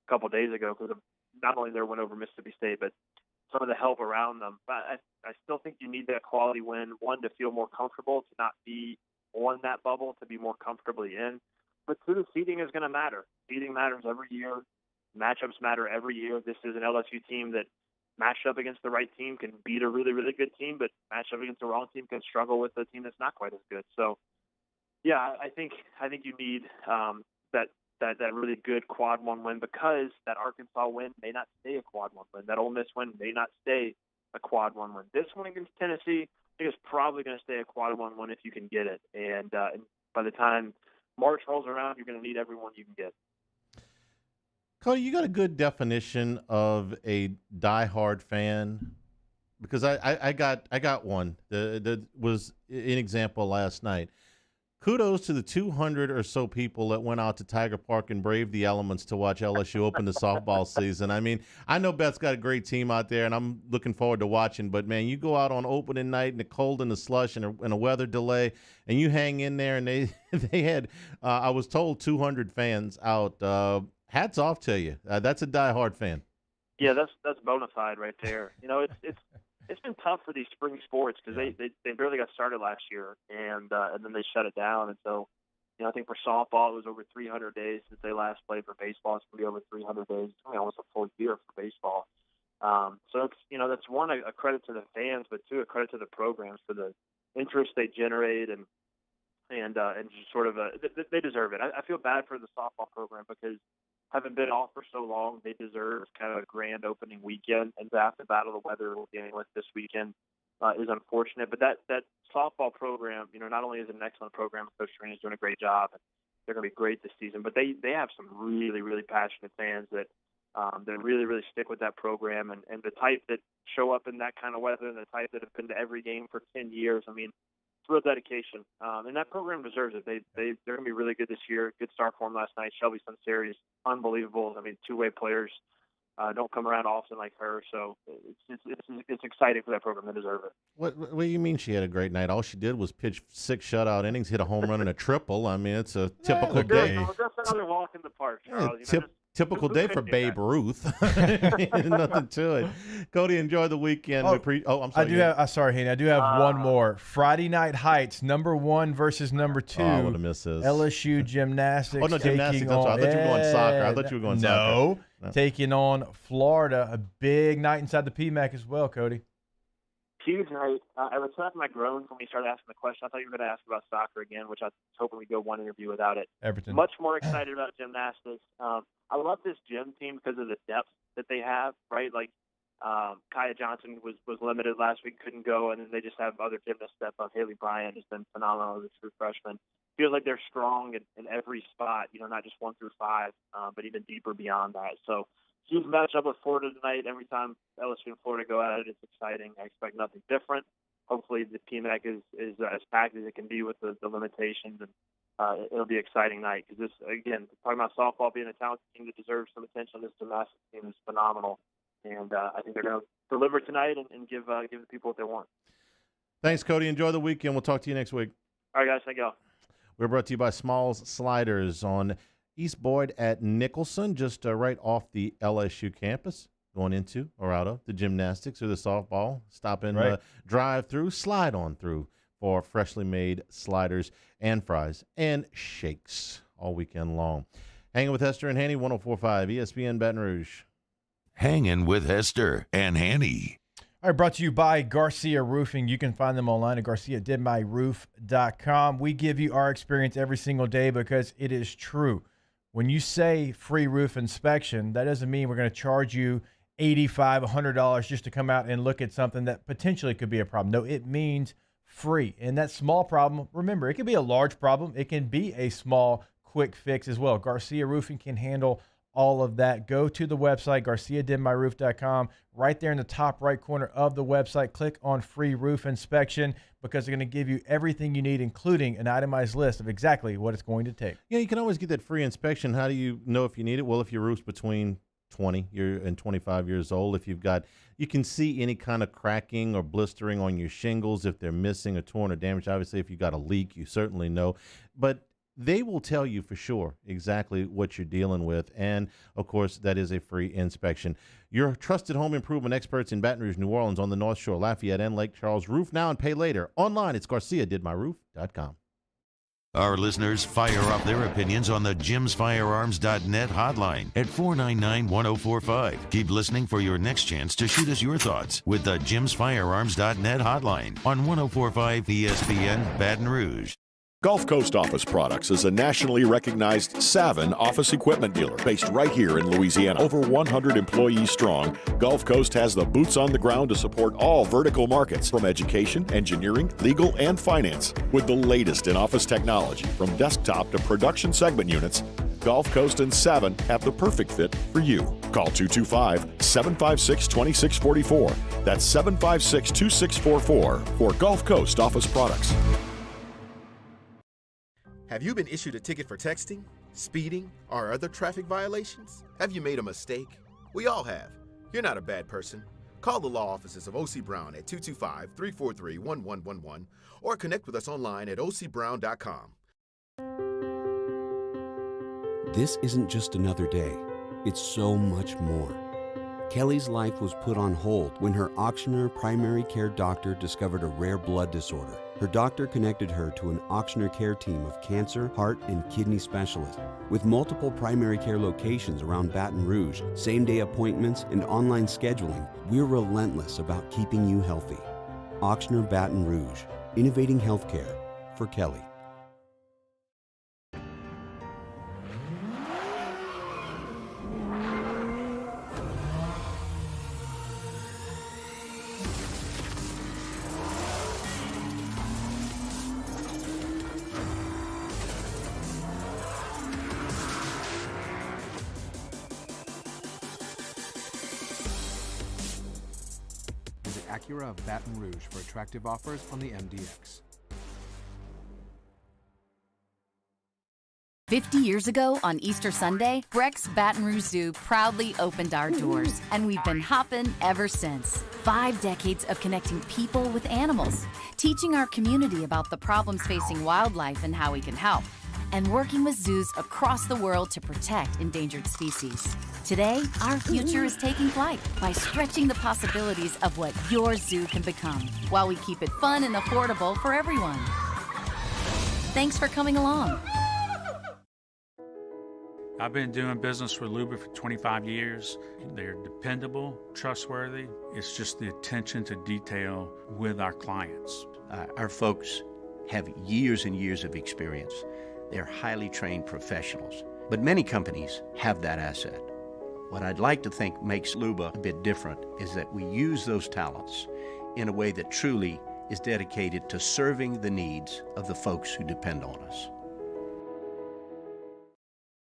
a couple of days ago because of not only their win over Mississippi State, but some of the help around them. But I still think you need that quality win, one, to feel more comfortable, to not be on that bubble, to be more comfortably in. But two, the seeding is going to matter. Seeding matters every year. Matchups matter every year. This is an LSU team that matched up against the right team can beat a really, really good team, but matched up against the wrong team can struggle with a team that's not quite as good. So, yeah, I think you need that really good quad one win, because that Arkansas win may not stay a quad one win. That Ole Miss win may not stay a quad one win. This one against Tennessee, I think, is probably going to stay a quad one win if you can get it. And by the time March rolls around, you're going to need every one you can get. Cody, you got a good definition of a diehard fan, because I got one. There was an example last night. Kudos to the 200 or so people that went out to Tiger Park and braved the elements to watch LSU open the softball season. I mean, I know Beth's got a great team out there, and I'm looking forward to watching. But, man, you go out on opening night in the cold and the slush and a weather delay, and you hang in there. And they had, I was told, 200 fans out. Hats off to you. That's a diehard fan. Yeah, that's bona fide right there. You know, it's been tough for these spring sports because they barely got started last year, and then they shut it down. And so, you know, I think for softball it was over 300 days since they last played. For baseball, it's going to be over 300 days. It's almost a full year for baseball. So it's, you know, that's one, a credit to the fans, but two, a credit to the programs for the interest they generate and just sort of they deserve it. I feel bad for the softball program because having been off for so long, they deserve kind of a grand opening weekend. And to have to battle the weather we're dealing with this weekend is unfortunate. But that softball program, you know, not only is it an excellent program, Coach Crain is doing a great job, and they're going to be great this season, but they have some really, really passionate fans that really, really stick with that program, and the type that show up in that kind of weather and the type that have been to every game for 10 years. I mean, it's real dedication, and that program deserves it. They're going to be really good this year. Good start for them last night. Shelby Sunseri is unbelievable. I mean, two-way players don't come around often like her, so it's exciting for that program. They deserve it. What do you mean she had a great night? All she did was pitch 6 shutout innings, hit a home run and a triple. I mean, it's a typical day. Just another walk in the park, Charles. Typical day for Babe Ruth. Nothing to it. Cody, enjoy the weekend. I'm sorry. Sorry, Hanny. I do have one more. Friday Night Heights, number 1 versus number 2. I would have missed this. LSU gymnastics. Oh, no, gymnastics. I thought you were going soccer. I thought you were going soccer. No, taking on Florida. A big night inside the PMAC as well, Cody. Huge night. I was laughing my groans when we started asking the question. I thought you were going to ask about soccer again, which I was hoping we'd go one interview without it. Everton. Much more excited about gymnastics. I love this gym team because of the depth that they have, right? Like Kaya Johnson was limited last week, couldn't go, and then they just have other gymnasts step up. Haley Bryant has been phenomenal as a true freshman. Feels like they're strong in every spot, you know, not just 1 through 5, but even deeper beyond that. So huge matchup with Florida tonight. Every time LSU and Florida go at it, it's exciting. I expect nothing different. Hopefully the PMAC is as packed as it can be with the limitations, and it'll be an exciting night because this, again, talking about softball being a talented team that deserves some attention, this gymnastics team is phenomenal, and I think they're going to deliver tonight and give the people what they want. Thanks, Cody. Enjoy the weekend. We'll talk to you next week. All right, guys. Thank you all. We're brought to you by Smalls Sliders on East Boyd at Nicholson, just right off the LSU campus, going into or out of the gymnastics or the softball. Stop in, drive through, slide on through for freshly made sliders and fries and shakes all weekend long. Hanging with Hester and Hanny, 104.5 ESPN Baton Rouge. Hanging with Hester and Hanny. All right, brought to you by Garcia Roofing. You can find them online at garciadidmyroof.com. We give you our experience every single day because it is true. When you say free roof inspection, that doesn't mean we're going to charge you $85, $100 just to come out and look at something that potentially could be a problem. No, it means free. And that small problem, remember, it can be a large problem. It can be a small, quick fix as well. Garcia Roofing can handle all of that. Go to the website, garciadidmyroof.com. Right there in the top right corner of the website, click on free roof inspection because they're going to give you everything you need, including an itemized list of exactly what it's going to take. Yeah, you can always get that free inspection. How do you know if you need it? Well, if your roof's between 20 and 25 years old, if you can see any kind of cracking or blistering on your shingles, if they're missing or torn or damaged. Obviously, if you got a leak, you certainly know. But they will tell you for sure exactly what you're dealing with. And, of course, that is a free inspection. Your trusted home improvement experts in Baton Rouge, New Orleans, on the North Shore, Lafayette, and Lake Charles. Roof now and pay later. Online, it's garciadidmyroof.com. Our listeners fire off their opinions on the jimsfirearms.net hotline at 499-1045. Keep listening for your next chance to shoot us your thoughts with the jimsfirearms.net hotline on 104.5 ESPN Baton Rouge. Gulf Coast Office Products is a nationally recognized Savin office equipment dealer based right here in Louisiana. Over 100 employees strong, Gulf Coast has the boots on the ground to support all vertical markets, from education, engineering, legal, and finance. With the latest in office technology, from desktop to production segment units, Gulf Coast and Savin have the perfect fit for you. Call 225-756-2644. That's 756-2644 for Gulf Coast office products. Have you been issued a ticket for texting, speeding, or other traffic violations? Have you made a mistake? We all have. You're not a bad person. Call the law offices of O.C. Brown at 225-343-1111 or connect with us online at ocbrown.com. This isn't just another day. It's so much more. Kelly's life was put on hold when her auctioneer primary care doctor discovered a rare blood disorder. Her doctor connected her to an auctioneer care team of cancer, heart, and kidney specialists. With multiple primary care locations around Baton Rouge, same-day appointments, and online scheduling, we're relentless about keeping you healthy. Auctioneer Baton Rouge, innovating healthcare for Kelly. Acura of Baton Rouge for attractive offers on the MDX. 50 years ago on Easter Sunday, Breck's Baton Rouge Zoo proudly opened our doors, and we've been hopping ever since. 5 decades of connecting people with animals, teaching our community about the problems facing wildlife and how we can help, and working with zoos across the world to protect endangered species. Today, our future is taking flight by stretching the possibilities of what your zoo can become, while we keep it fun and affordable for everyone. Thanks for coming along. I've been doing business with Luba for 25 years. They're dependable, trustworthy. It's just the attention to detail with our clients. Our folks have years and years of experience. They're highly trained professionals, but many companies have that asset. What I'd like to think makes Luba a bit different is that we use those talents in a way that truly is dedicated to serving the needs of the folks who depend on us.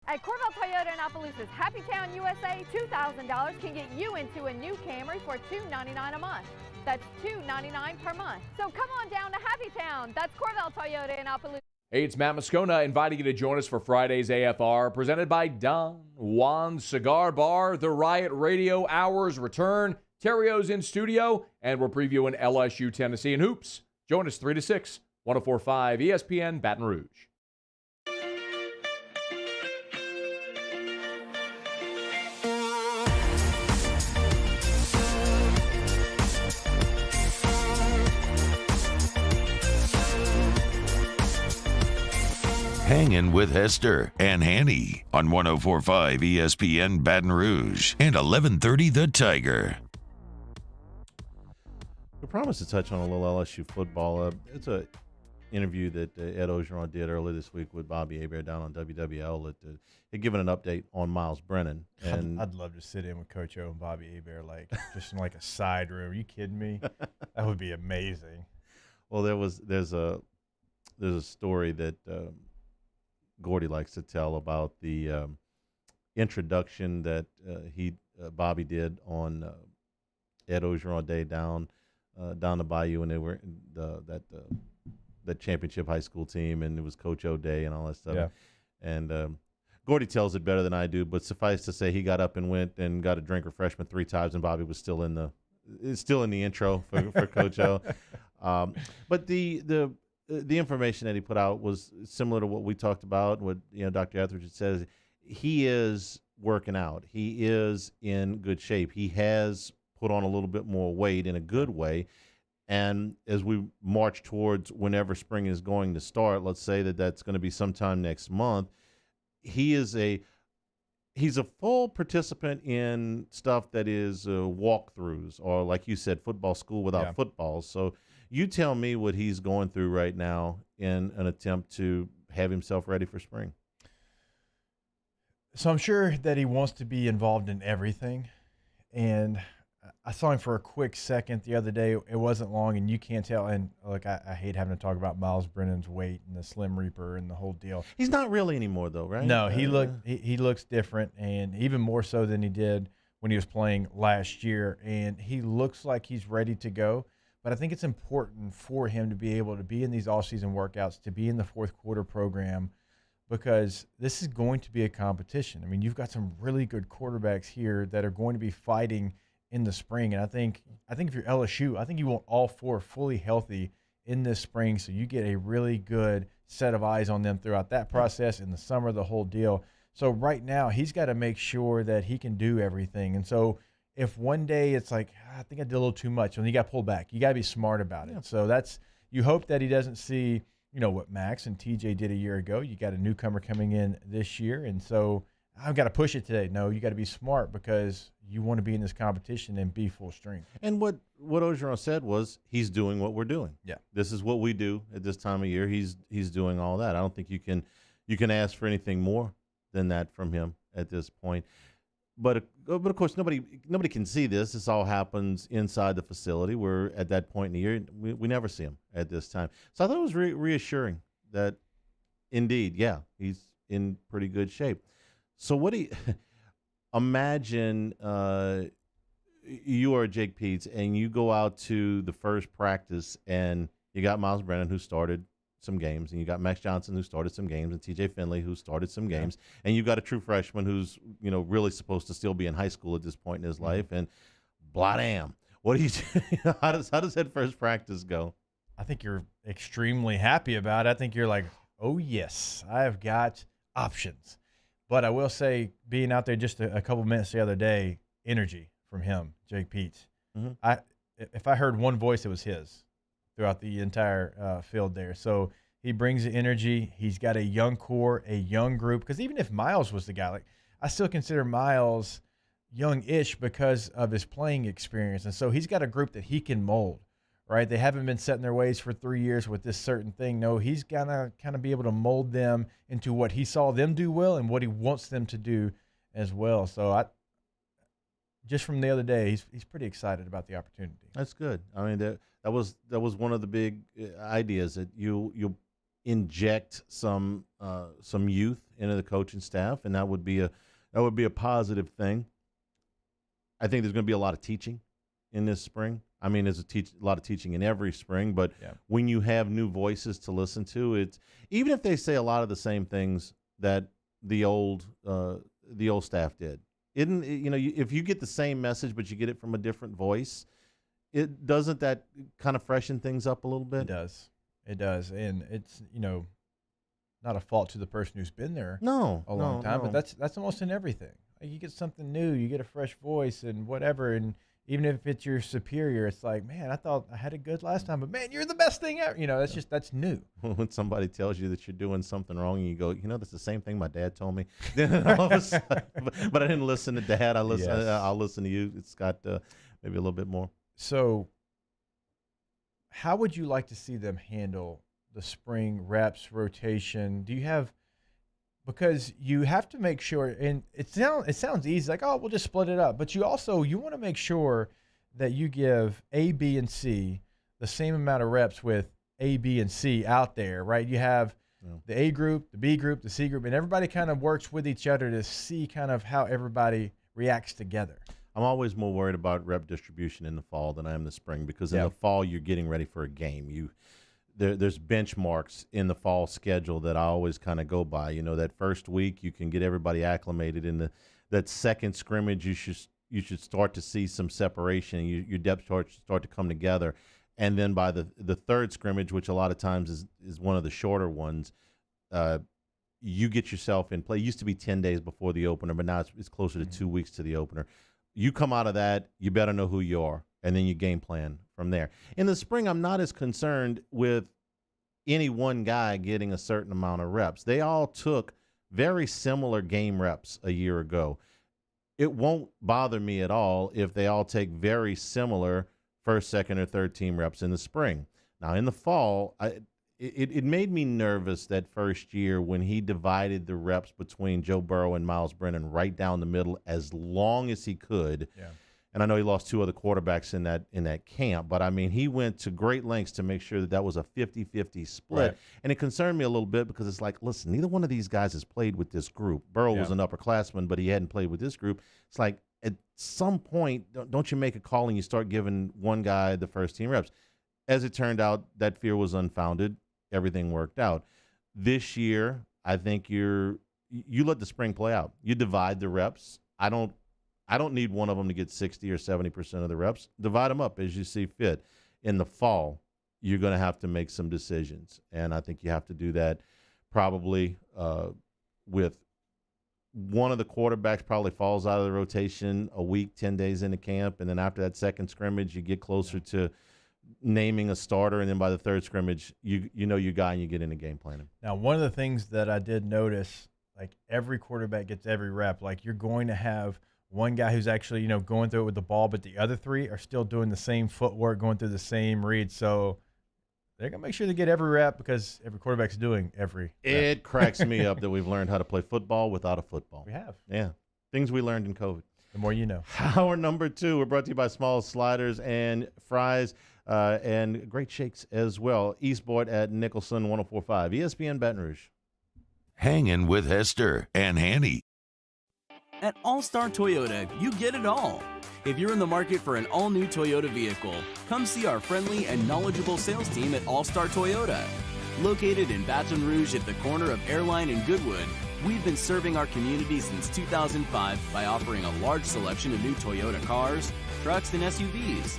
At Corvell Toyota in Opelousas, Happy Town USA, $2,000 can get you into a new Camry for $299 a month. That's $299 per month. So come on down to Happy Town. That's Corvell Toyota in Opelousas. Hey, it's Matt Moscona inviting you to join us for Friday's AFR, presented by Don Juan's Cigar Bar. The Riot Radio Hours return. Terrio's in studio, and we're previewing LSU, Tennessee, and hoops. Join us 3 to 6, 104.5 ESPN Baton Rouge. Hangin with Hester and Hanny on 104.5 ESPN Baton Rouge and 1130 The Tiger. We promised to touch on a little LSU football. It's a interview that Ed Ogeron did earlier this week with Bobby Hebert down on WWL. They're giving an update on Miles Brennan. And I'd love to sit in with Coach O and Bobby Hebert, just in like a side room. Are you kidding me? That would be amazing. Well, there's a story that Gordy likes to tell about the introduction that Bobby did on Ed Ogeron Day down the Bayou when they were that championship high school team, and it was Coach O Day and all that stuff. Yeah. And Gordy tells it better than I do, but suffice to say, he got up and went and got a drink refreshment 3 times, and Bobby was still in the intro for Coach O. But the information that he put out was similar to what we talked about. What Dr. Etheridge says, he is working out. He is in good shape. He has put on a little bit more weight in a good way. And as we march towards whenever spring is going to start, let's say that's going to be sometime next month, he's a full participant in stuff that is walkthroughs, or like you said, football school without football. So you tell me what he's going through right now in an attempt to have himself ready for spring. So I'm sure that he wants to be involved in everything. And I saw him for a quick second the other day. It wasn't long, and you can't tell. And look, I hate having to talk about Miles Brennan's weight and the Slim Reaper and the whole deal. He's not really anymore, though, right? No, he looks different, and even more so than he did when he was playing last year. And he looks like he's ready to go. But I think it's important for him to be able to be in these off-season workouts, to be in the fourth quarter program, because this is going to be a competition. I mean, you've got some really good quarterbacks here that are going to be fighting in the spring. And I think if you're LSU, I think you want all four fully healthy in this spring, so you get a really good set of eyes on them throughout that process, in the summer, the whole deal. So right now, he's got to make sure that he can do everything. And so if one day it's like, I think I did a little too much, and you got pulled back, you got to be smart about it. So you hope that he doesn't see, what Max and TJ did a year ago. You got a newcomer coming in this year, and so I've got to push it today. No, you got to be smart, because you want to be in this competition and be full strength. And what Orgeron said was, he's doing what we're doing. Yeah, this is what we do at this time of year. He's doing all that. I don't think you can ask for anything more than that from him at this point. But of course, nobody can see this. This all happens inside the facility. We're at that point in the year. We never see him at this time. So I thought it was reassuring that, indeed, yeah, he's in pretty good shape. So what do you imagine? You are Jake Peets, and you go out to the first practice, and you got Miles Brennan, who started some games, and you got Max Johnson, who started some games, and TJ Finley, who started some games, and you got a true freshman who's really supposed to still be in high school at this point in his life, and blah damn. What do you do? How does that first practice go? I think you're extremely happy about it. I think you're like, oh yes, I've got options. But I will say, being out there just a couple minutes the other day, energy from him, Jake Peets. Mm-hmm. If I heard one voice, it was his throughout the entire field there. So he brings the energy. He's got a young core, a young group. Because even if Miles was the guy, I still consider Miles young-ish because of his playing experience. And so he's got a group that he can mold, right? They haven't been set in their ways for 3 years with this certain thing. No, he's going to kind of be able to mold them into what he saw them do well and what he wants them to do as well. So just from the other day, he's pretty excited about the opportunity. That's good. I mean, that was one of the big ideas, that you inject some youth into the coaching staff, and that would be a positive thing. I think there's going to be a lot of teaching in this spring. I mean, there's a lot of teaching in every spring, but when you have new voices to listen to, it's even if they say a lot of the same things that the old staff did. If you get the same message but you get it from a different voice, it doesn't that kind of freshen things up a little bit? It does, and it's not a fault to the person who's been there a long time, but that's almost in everything. Like, you get something new, you get a fresh voice and whatever, and even if it's your superior, it's like, man, I thought I had it good last time, but man, you're the best thing ever. That's new. When somebody tells you that you're doing something wrong, and you go, that's the same thing my dad told me. Then all of a sudden, but I didn't listen to Dad. I'll listen to you. It's got maybe a little bit more. So, how would you like to see them handle the spring reps, rotation? Do you have? Because you have to make sure, and it sounds easy, like, oh, we'll just split it up. But you want to make sure that you give A, B, and C the same amount of reps with A, B, and C out there, right? You have the A group, the B group, the C group, and everybody kind of works with each other to see kind of how everybody reacts together. I'm always more worried about rep distribution in the fall than I am the spring, because in the fall you're getting ready for a game. There's benchmarks in the fall schedule that I always kind of go by. That first week you can get everybody acclimated. In that second scrimmage, you should start to see some separation. Your depth charts start to come together, and then by the third scrimmage, which a lot of times is one of the shorter ones, you get yourself in play. It used to be 10 days before the opener, but now it's closer to 2 weeks to the opener. You come out of that, you better know who you are, and then you game plan from there. In the spring, I'm not as concerned with any one guy getting a certain amount of reps. They all took very similar game reps a year ago. It won't bother me at all if they all take very similar first, second, or third team reps in the spring. Now, in the fall, it made me nervous that first year when he divided the reps between Joe Burrow and Miles Brennan right down the middle as long as he could. Yeah. And I know he lost 2 other quarterbacks in that camp, but I mean, he went to great lengths to make sure that was a 50-50 split. Right. And it concerned me a little bit because it's like, listen, neither one of these guys has played with this group. Burrow was an upperclassman, but he hadn't played with this group. It's like, at some point, don't you make a call and you start giving one guy the first team reps? As it turned out, that fear was unfounded. Everything worked out. This year, I think you let the spring play out. You divide the reps. I don't need one of them to get 60 or 70% of the reps. Divide them up as you see fit. In the fall, you're going to have to make some decisions, and I think you have to do that probably with one of the quarterbacks probably falls out of the rotation a week, 10 days into camp, and then after that second scrimmage, you get closer to naming a starter, and then by the third scrimmage, you know your guy and you get into game planning. Now, one of the things that I did notice, like every quarterback gets every rep. Like you're going to have one guy who's actually, going through it with the ball, but the other 3 are still doing the same footwork, going through the same reads. So they're going to make sure they get every rep because every quarterback's doing every rep. It cracks me up that we've learned how to play football without a football. We have. Yeah. Things we learned in COVID. The more you know. Hour number 2, we're brought to you by Small Sliders and Fries and great shakes as well. Eastboard at Nicholson 104.5. ESPN Baton Rouge. Hangin with Hester and Hanny. At All-Star Toyota, you get it all. If you're in the market for an all-new Toyota vehicle, come see our friendly and knowledgeable sales team at All-Star Toyota. Located in Baton Rouge at the corner of Airline and Goodwood, we've been serving our community since 2005 by offering a large selection of new Toyota cars, trucks, and SUVs.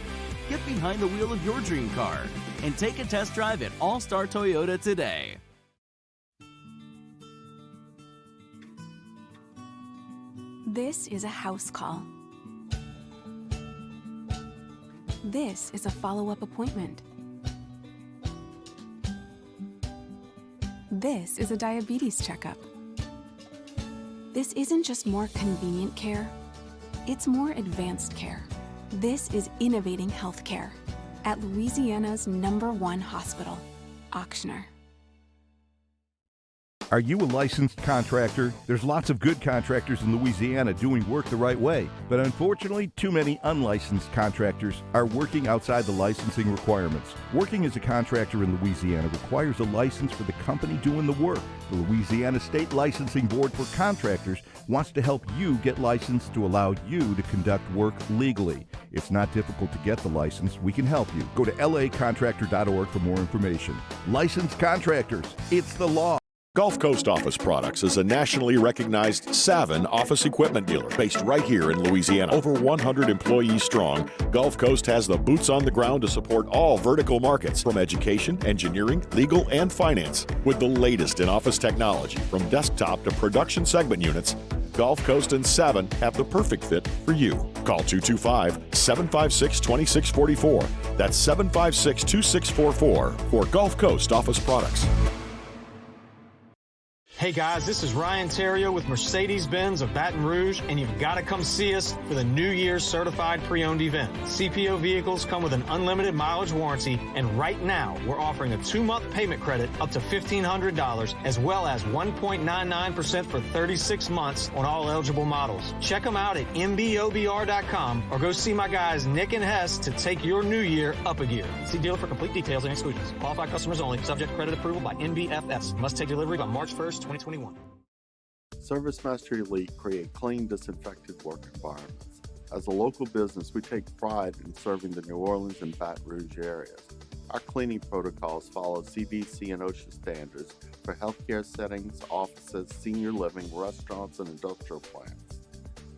Get behind the wheel of your dream car and take a test drive at All-Star Toyota today. This is a house call. This is a follow-up appointment. This is a diabetes checkup. This isn't just more convenient care, it's more advanced care. This is innovating healthcare at Louisiana's #1 hospital, Auctioner. Are you a licensed contractor? There's lots of good contractors in Louisiana doing work the right way, but unfortunately, too many unlicensed contractors are working outside the licensing requirements. Working as a contractor in Louisiana requires a license for the company doing the work. The Louisiana State Licensing Board for Contractors wants to help you get licensed to allow you to conduct work legally. It's not difficult to get the license. We can help you. Go to lacontractor.org for more information. Licensed contractors, it's the law. Gulf Coast Office Products is a nationally recognized Savin office equipment dealer based right here in Louisiana. Over 100 employees strong, Gulf Coast has the boots on the ground to support all vertical markets, from education, engineering, legal, and finance. With the latest in office technology, from desktop to production segment units, Gulf Coast and Savin have the perfect fit for you. Call 225-756-2644. That's 756-2644 for Gulf Coast Office Products. Hey guys, this is Ryan Terrio with Mercedes-Benz of Baton Rouge, and you've got to come see us for the New Year's Certified Pre-Owned event. CPO vehicles come with an unlimited mileage warranty, and right now we're offering a 2-month payment credit up to $1,500, as well as 1.99% for 36 months on all eligible models. Check them out at mbobr.com or go see my guys Nick and Hess to take your new year up a gear. See dealer for complete details and exclusions. Qualified customers only, subject to credit approval by NBFS. Must take delivery by March 1st, 2021. ServiceMaster Elite create clean, disinfected work environments. As a local business, we take pride in serving the New Orleans and Baton Rouge areas. Our cleaning protocols follow CDC and OSHA standards for healthcare settings, offices, senior living, restaurants, and industrial plants.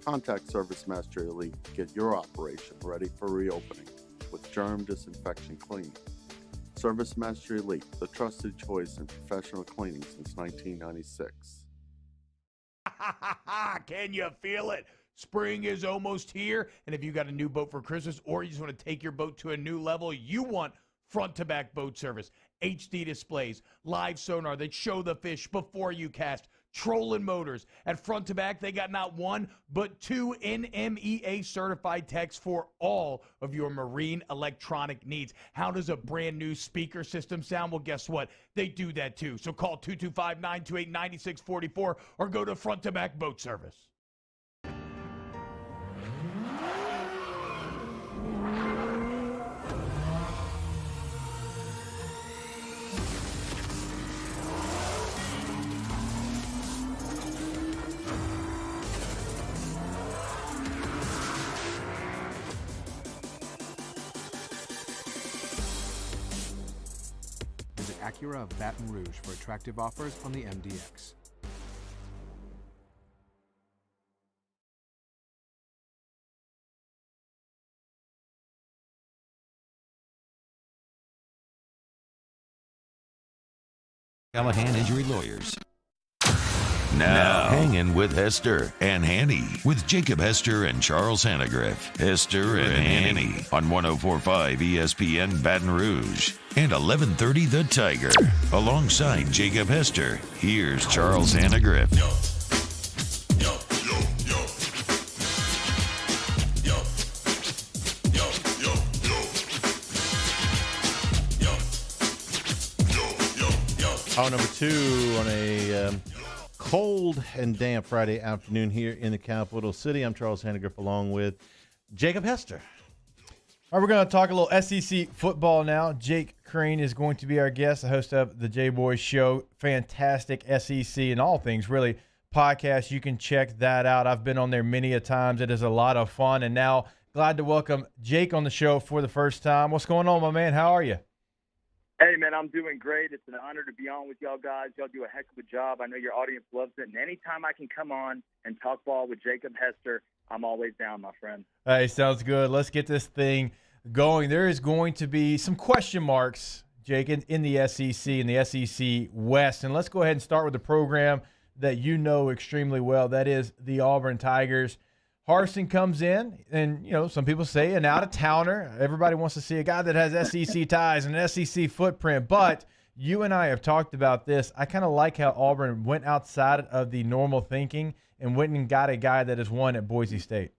Contact ServiceMaster Elite to get your operation ready for reopening with germ disinfection cleaning. ServiceMaster Elite, the trusted choice in professional cleaning since 1996. Can you feel it? Spring is almost here, and if you got a new boat for Christmas or you just want to take your boat to a new level, you want front-to-back boat service, HD displays, live sonar that show the fish before you cast, trolling motors. At front to back, they got not one, but 2 NMEA certified techs for all of your marine electronic needs. How does a brand new speaker system sound? Well, guess what? They do that too. So call 225-928-9644 or go to front to back boat service. Acura of Baton Rouge for attractive offers on the MDX. Callahan Injury Lawyers. Now, Hangin with Hester and Hanny with Jacob Hester and Charles Hanagriff. Hester and Hanny on 104.5 ESPN Baton Rouge and 1130 The Tiger. Alongside Jacob Hester, here's Charles Hanagriff. Hour number 2 on a cold and damp Friday afternoon here in the capital city. I'm Charles Hanagriff along with Jacob Hester. All right, we're going to talk a little SEC football now. Jake Crain is going to be our guest, the host of the J-Boys Show. Fantastic SEC and all things, really, podcast. You can check that out. I've been on there many a times. It is a lot of fun. And now, glad to welcome Jake on the show for the first time. What's going on, my man? How are you? Hey, man, I'm doing great. It's an honor to be on with y'all guys. Y'all do a heck of a job. I know your audience loves it. And anytime I can come on and talk ball with Jacob Hester, I'm always down, my friend. Hey, sounds good. Let's get this thing going. There is going to be some question marks, Jake, in the SEC, in the SEC West. And let's go ahead and start with the program that you know extremely well. That is the Auburn Tigers. Harsin comes in, and, you know, some people say an out-of-towner. Everybody wants to see a guy that has SEC ties and an SEC footprint. But you and I have talked about this. I kind of like how Auburn went outside of the normal thinking and went and got a guy that has won at Boise State.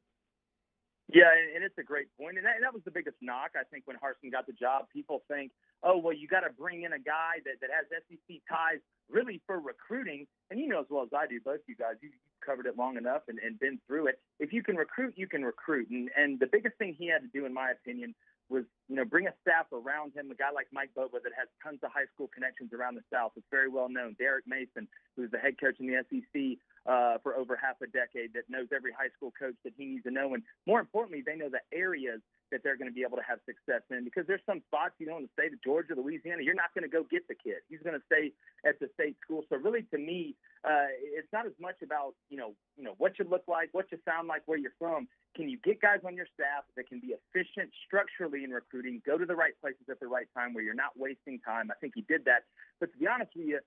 Yeah, and it's a great point. And that was the biggest knock, I think, when Harsin got the job. People think, oh, well, you got to bring in a guy that has SEC ties really for recruiting. And you know as well as I do, both you guys, you've covered it long enough and been through it. If you can recruit, you can recruit. And the biggest thing he had to do, in my opinion, was, you know, bring a staff around him, a guy like Mike Bobo that has tons of high school connections around the South. It's very well known. Derek Mason, who's the head coach in the SEC for over half a decade, that knows every high school coach that he needs to know. And more importantly, they know the areas that they're going to be able to have success in, because there's some spots, you know, in the state of Georgia, Louisiana, you're not going to go get the kid. He's going to stay at the state school. So really, to me, it's not as much about, you know, what you look like, what you sound like, where you're from. Can you get guys on your staff that can be efficient structurally in recruiting, go to the right places at the right time where you're not wasting time? I think he did that. But to be honest with you,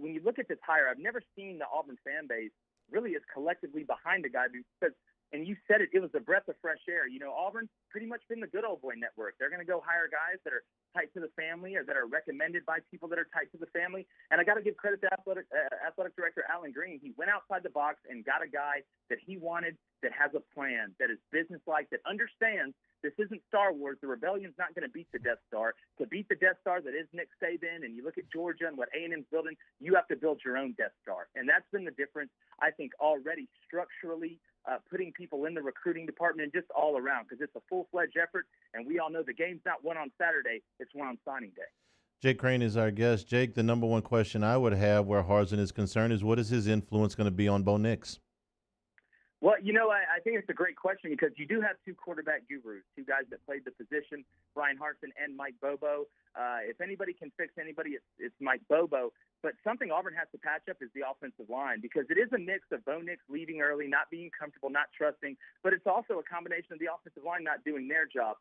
when you look at this hire, I've never seen the Auburn fan base really as collectively behind the guy, because, and you said it, it was a breath of fresh air. You know, Auburn's pretty much been the good old boy network. They're going to go hire guys that are tight to the family or that are recommended by people that are tight to the family. And I got to give credit to athletic director Alan Green. He went outside the box and got a guy that he wanted, that has a plan, that is businesslike, that understands this isn't Star Wars. The rebellion's not going to beat the Death Star. To beat the Death Star that is Nick Saban, and you look at Georgia and what A&M's building, you have to build your own Death Star. And that's been the difference, I think, already structurally, putting people in the recruiting department and just all around, because it's a full-fledged effort. And we all know the game's not won on Saturday, it's won on signing day. Jake Crain is our guest. Jake, the number one question I would have where Harsin is concerned is, what is his influence going to be on Bo Nix? Well, you know, I think it's a great question, because you do have two quarterback gurus, two guys that played the position, Brian Harsin and Mike Bobo. If anybody can fix anybody, it's Mike Bobo. But something Auburn has to patch up is the offensive line, because it is a mix of Bo Nix leaving early, not being comfortable, not trusting, but it's also a combination of the offensive line not doing their job.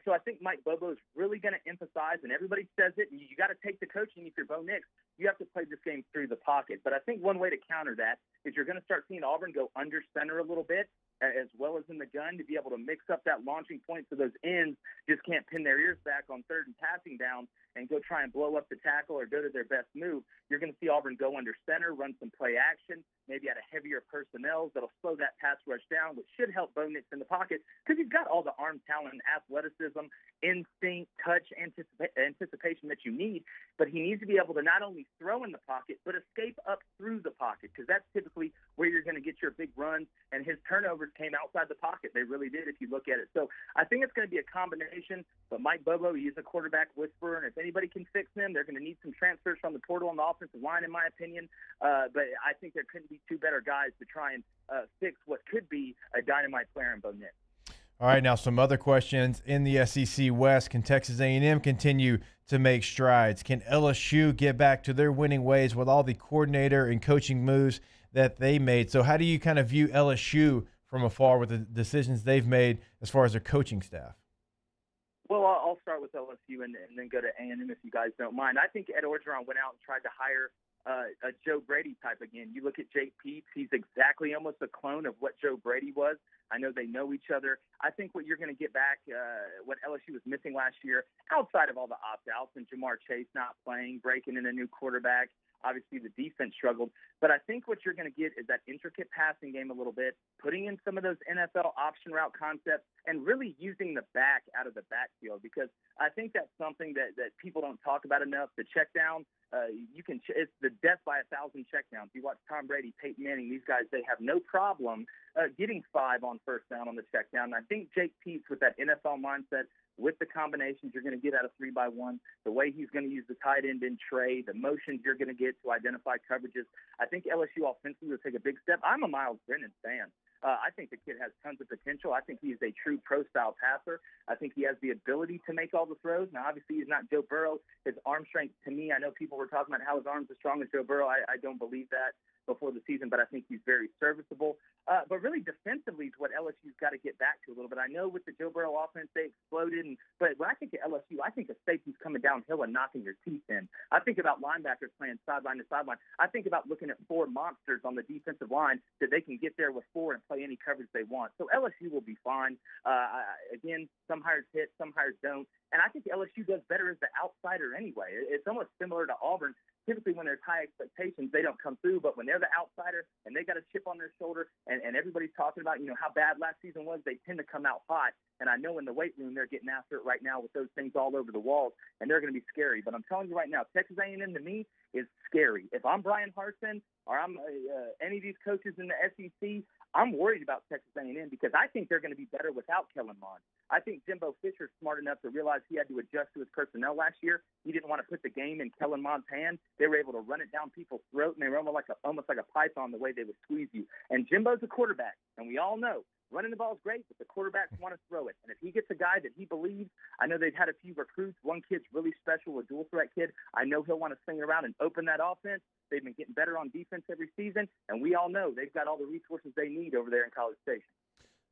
So I think Mike Bobo is really going to emphasize, and everybody says it, and you got to take the coaching. If you're Bo Nix, you have to play this game through the pocket. But I think one way to counter that is you're going to start seeing Auburn go under center a little bit, as well as in the gun, to be able to mix up that launching point so those ends just can't pin their ears back on third and passing down and go try and blow up the tackle or go to their best move. You're going to see Auburn go under center, run some play action, maybe at a heavier personnel that'll slow that pass rush down, which should help Bo Nix in the pocket, because he's got all the arm talent, athleticism, instinct, touch, anticipation that you need. But he needs to be able to not only throw in the pocket, but escape up through the pocket, because that's typically where you're going to get your big runs. And his turnovers came outside the pocket. They really did, if you look at it. So I think it's going to be a combination. But Mike Bobo, he's a quarterback whisperer, and if anybody can fix him, they're going to need some transfers from the portal on the offensive line, in my opinion. But I think there couldn't be two better guys to try and fix what could be a dynamite player in Bo Nix. All right, now some other questions in the SEC West. Can Texas A&M continue to make strides? Can LSU get back to their winning ways with all the coordinator and coaching moves that they made? So how do you kind of view LSU from afar with the decisions they've made as far as their coaching staff? Well, I'll start with LSU and then go to A&M if you guys don't mind. I think Ed Orgeron went out and tried to hire a Joe Brady type again. You look at Jake Peets, he's exactly almost a clone of what Joe Brady was. I know they know each other. I think what you're going to get back, what LSU was missing last year, outside of all the opt-outs and Jamar Chase not playing, breaking in a new quarterback, obviously the defense struggled. But I think what you're going to get is that intricate passing game a little bit, putting in some of those NFL option route concepts, and really using the back out of the backfield, because I think that's something that people don't talk about enough. The check down, it's the death by 1,000 checkdowns. You watch Tom Brady, Peyton Manning, these guys, they have no problem getting 5 on first down on the check down. And I think Jake Peets, with that NFL mindset, with the combinations you're going to get out of 3-by-1, the way he's going to use the tight end in Trey, the motions you're going to get to identify coverages, I think LSU offensively will take a big step. I'm a Miles Brennan fan. I think the kid has tons of potential. I think he is a true pro-style passer. I think he has the ability to make all the throws. Now, obviously, he's not Joe Burrow. His arm strength, to me, I know people were talking about how his arms are strong as Joe Burrow. I don't believe that before the season, but I think he's very serviceable. But really defensively is what LSU's got to get back to a little bit. I know with the Joe Burrow offense, they exploded. But when I think of LSU, I think of safeties coming downhill and knocking your teeth in. I think about linebackers playing sideline to sideline. I think about looking at 4 monsters on the defensive line that they can get there with 4 and play any coverage they want. So LSU will be fine. Again, some hires hit, some hires don't. And I think LSU does better as the outsider anyway. It's almost similar to Auburn. Typically, when there's high expectations, they don't come through. But when they're the outsider and they got a chip on their shoulder and everybody's talking about, how bad last season was, they tend to come out hot. And I know in the weight room they're getting after it right now with those things all over the walls, and they're going to be scary. But I'm telling you right now, Texas A&M to me is scary. If I'm Brian Harsin or I'm any of these coaches in the SEC, I'm worried about Texas A&M because I think they're going to be better without Kellen Mond. I think Jimbo Fisher's smart enough to realize he had to adjust to his personnel last year. He didn't want to put the game in Kellen Mond's hand. They were able to run it down people's throat, and they were almost like a python the way they would squeeze you. And Jimbo's a quarterback, and we all know running the ball is great, but the quarterbacks want to throw it. And if he gets a guy that he believes, I know they've had a few recruits. One kid's really special, a dual threat kid. I know he'll want to swing around and open that offense. They've been getting better on defense every season, and we all know they've got all the resources they need over there in College Station.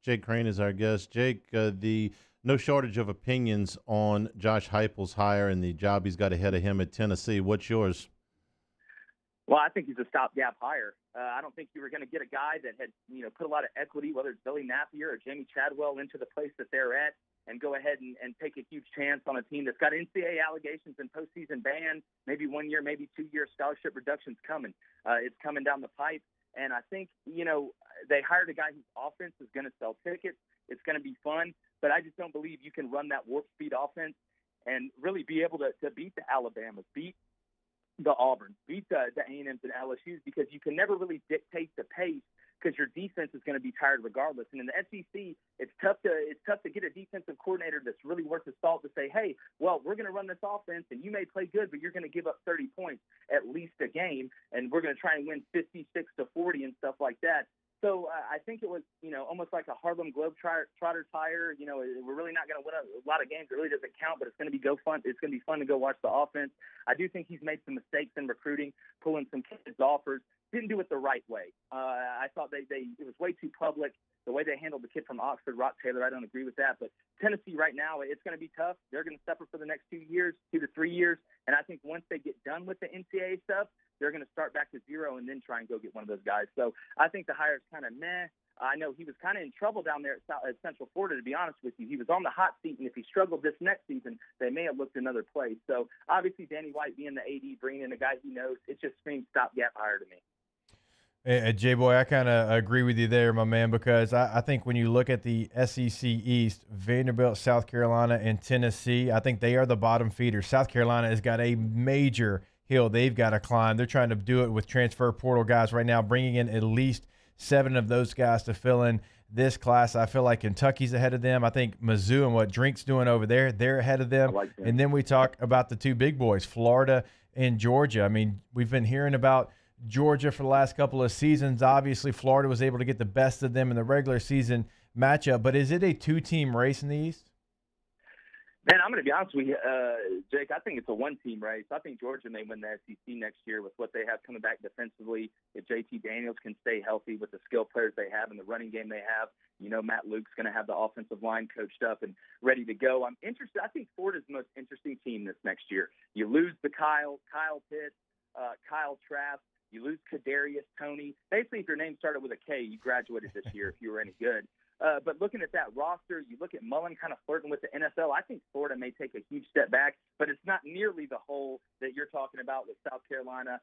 Jake Crain is our guest. Jake, the no shortage of opinions on Josh Heupel's hire and the job he's got ahead of him at Tennessee. What's yours? Well, I think he's a stopgap hire. I don't think you were going to get a guy that had, put a lot of equity, whether it's Billy Napier or Jamie Chadwell, into the place that they're at and go ahead and take a huge chance on a team that's got NCAA allegations and postseason ban, maybe 1 year, maybe 2 year scholarship reductions coming. It's coming down the pipe. And I think, they hired a guy whose offense is going to sell tickets. It's going to be fun. But I just don't believe you can run that warp speed offense and really be able to beat the Alabamas, beat the Auburn, beat the A&Ms and LSUs, because you can never really dictate the pace because your defense is going to be tired regardless. And in the SEC, it's tough to get a defensive coordinator that's really worth the salt to say, hey, well, we're going to run this offense, and you may play good, but you're going to give up 30 points at least a game, and we're going to try and win 56-40 and stuff like that. So I think it was, almost like a Harlem Globetrotter tire. We're really not going to win a lot of games. It really doesn't count, but it's going to be fun. It's going to be fun to go watch the offense. I do think he's made some mistakes in recruiting, pulling some kids' offers. Didn't do it the right way. I thought it was way too public. The way they handled the kid from Oxford, Rock Taylor, I don't agree with that. But Tennessee right now, it's going to be tough. They're going to suffer for the next 2 to 3 years. And I think once they get done with the NCAA stuff, they're going to start back to zero and then try and go get one of those guys. So I think the hire's kind of meh. I know he was kind of in trouble down there at Central Florida, to be honest with you. He was on the hot seat, and if he struggled this next season, they may have looked another place. So obviously Danny White being the AD, bringing in a guy he knows, it just screams stopgap hire to me. Hey, J-Boy, I kind of agree with you there, my man, because I think when you look at the SEC East, Vanderbilt, South Carolina, and Tennessee, I think they are the bottom feeders. South Carolina has got a major hill they've got to climb. They're trying to do it with transfer portal guys right now, bringing in at least 7 of those guys to fill in this class. I feel like Kentucky's ahead of them. I think Mizzou and what Drink's doing over there, they're ahead of them. And then we talk about the 2 big boys, Florida and Georgia. I mean, we've been hearing about Georgia for the last couple of seasons. Obviously, Florida was able to get the best of them in the regular season. matchup, but is it a two-team race in the East? Man, I'm going to be honest with you, Jake. I think it's a one-team race. I think Georgia may win the SEC next year with what they have coming back defensively. If JT Daniels can stay healthy with the skill players they have and the running game they have, Matt Luke's going to have the offensive line coached up and ready to go. I'm interested. I think Florida's the most interesting team this next year. You lose the Kyle Pitts, Kyle Trask. You lose Kadarius Toney. Basically, if your name started with a K, you graduated this year if you were any good. But looking at that roster, you look at Mullen kind of flirting with the NFL. I think Florida may take a huge step back, but it's not nearly the hole that you're talking about with South Carolina,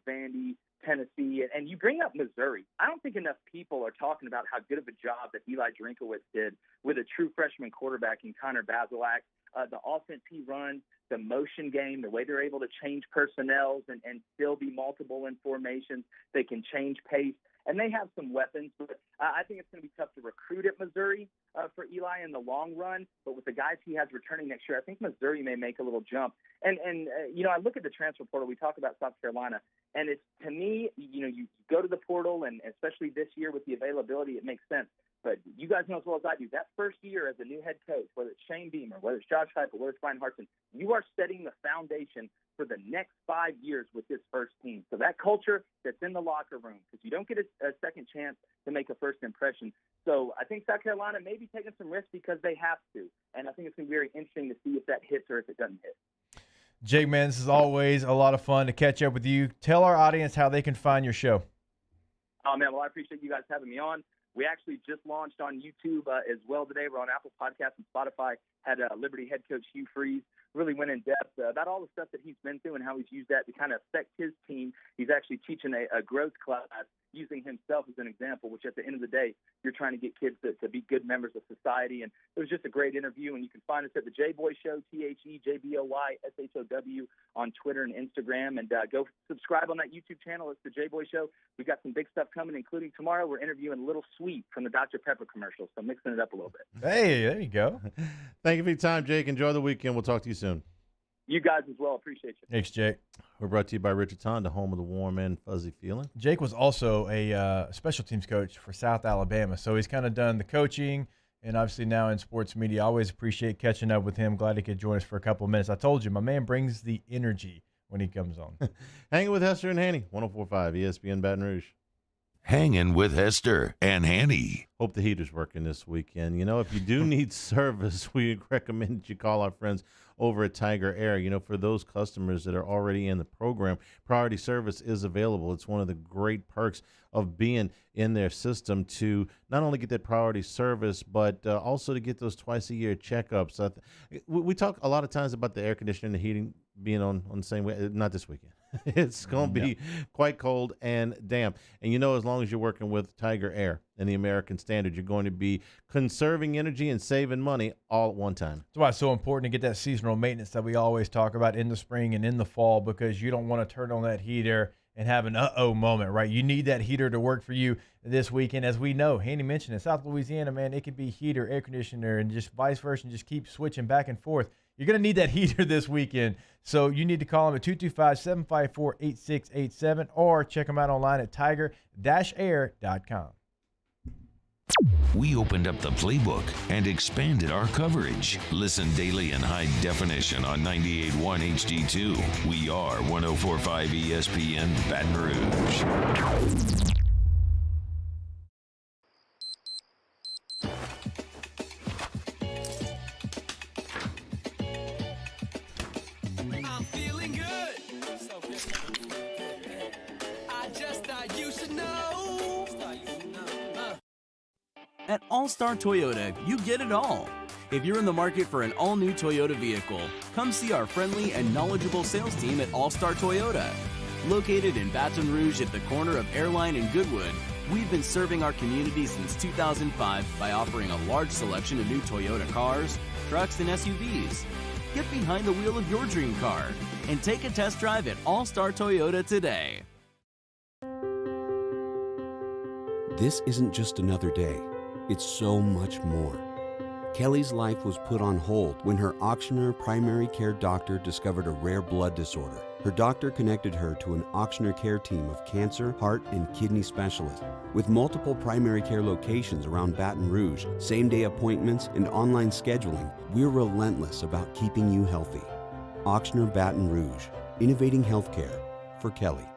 Vandy, Tennessee, and you bring up Missouri. I don't think enough people are talking about how good of a job that Eli Drinkowitz did with a true freshman quarterback in Connor Bazelak. The offense he runs, the motion game, the way they're able to change personnels and still be multiple in formations. They can change pace, and they have some weapons. But I think it's going to be tough to recruit at Missouri for Eli in the long run. But with the guys he has returning next year, I think Missouri may make a little jump. And I look at the transfer portal. We talk about South Carolina, and it's, to me, you go to the portal, and especially this year with the availability, it makes sense. But you guys know as well as I do, that first year as a new head coach, whether it's Shane Beamer, whether it's Josh Heupel, whether it's Brian Hartson, you are setting the foundation for the next 5 years with this first team. So that culture that's in the locker room, because you don't get a second chance to make a first impression. So I think South Carolina may be taking some risks because they have to. And I think it's going to be very interesting to see if that hits or if it doesn't hit. Jake, man, this is always a lot of fun to catch up with you. Tell our audience how they can find your show. Oh, man, well, I appreciate you guys having me on. We actually just launched on YouTube as well today. We're on Apple Podcasts and Spotify. Had Liberty head coach Hugh Freeze really went in depth about all the stuff that he's been through and how he's used that to kind of affect his team. He's actually teaching a growth class using himself as an example, which at the end of the day, you're trying to get kids to be good members of society. And it was just a great interview. And you can find us at the J-Boy Show, TheJBoyShow on Twitter and Instagram. And go subscribe on that YouTube channel. It's the J-Boy Show. We've got some big stuff coming, including tomorrow we're interviewing Little Sweet from the Dr. Pepper commercial. So mixing it up a little bit. Hey, there you go. Thank you for your time, Jake. Enjoy the weekend. We'll talk to you soon. You guys as well. Appreciate you. Thanks, Jake. We're brought to you by Richardson, the home of the warm and fuzzy feeling. Jake was also a special teams coach for South Alabama, so he's kind of done the coaching and obviously now in sports media. I always appreciate catching up with him. Glad he could join us for a couple of minutes. I told you, my man brings the energy when he comes on. Hanging with Hester and Hanny, 104.5 ESPN Baton Rouge. Hangin' with Hester and Hanny. Hope the heater's working this weekend. If you do need service, we recommend that you call our friends over at Tiger Air. For those customers that are already in the program, priority service is available. It's one of the great perks of being in their system to not only get that priority service, but also to get those twice-a-year checkups. We talk a lot of times about the air conditioning and the heating being on the same way. Not this weekend. It's going to be quite cold and damp. And as long as you're working with Tiger Air and the American Standard, you're going to be conserving energy and saving money all at one time. That's why it's so important to get that seasonal maintenance that we always talk about in the spring and in the fall, because you don't want to turn on that heater and have an uh-oh moment, right? You need that heater to work for you this weekend. As we know, Hanny mentioned in South Louisiana, man, it could be heater, air conditioner, and just vice versa, and just keep switching back and forth. You're going to need that heater this weekend. So you need to call them at 225-754-8687 or check them out online at tiger-air.com. We opened up the playbook and expanded our coverage. Listen daily in high definition on 98.1 HD2. We are 104.5 ESPN Baton Rouge. I'm feeling good. So good. I just thought you should know. At All-Star Toyota, you get it all. If you're in the market for an all-new Toyota vehicle, come see our friendly and knowledgeable sales team at All-Star Toyota. Located in Baton Rouge at the corner of Airline and Goodwood, we've been serving our community since 2005 by offering a large selection of new Toyota cars, trucks, and SUVs. Get behind the wheel of your dream car and take a test drive at All-Star Toyota today. This isn't just another day. It's so much more. Kelly's life was put on hold when her auctioneer primary care doctor discovered a rare blood disorder, Her doctor connected her to an Auctioner care team of cancer, heart, and kidney specialists. With multiple primary care locations around Baton Rouge, same-day appointments, and online scheduling, we're relentless about keeping you healthy. Auctioner Baton Rouge, innovating healthcare for Kelly.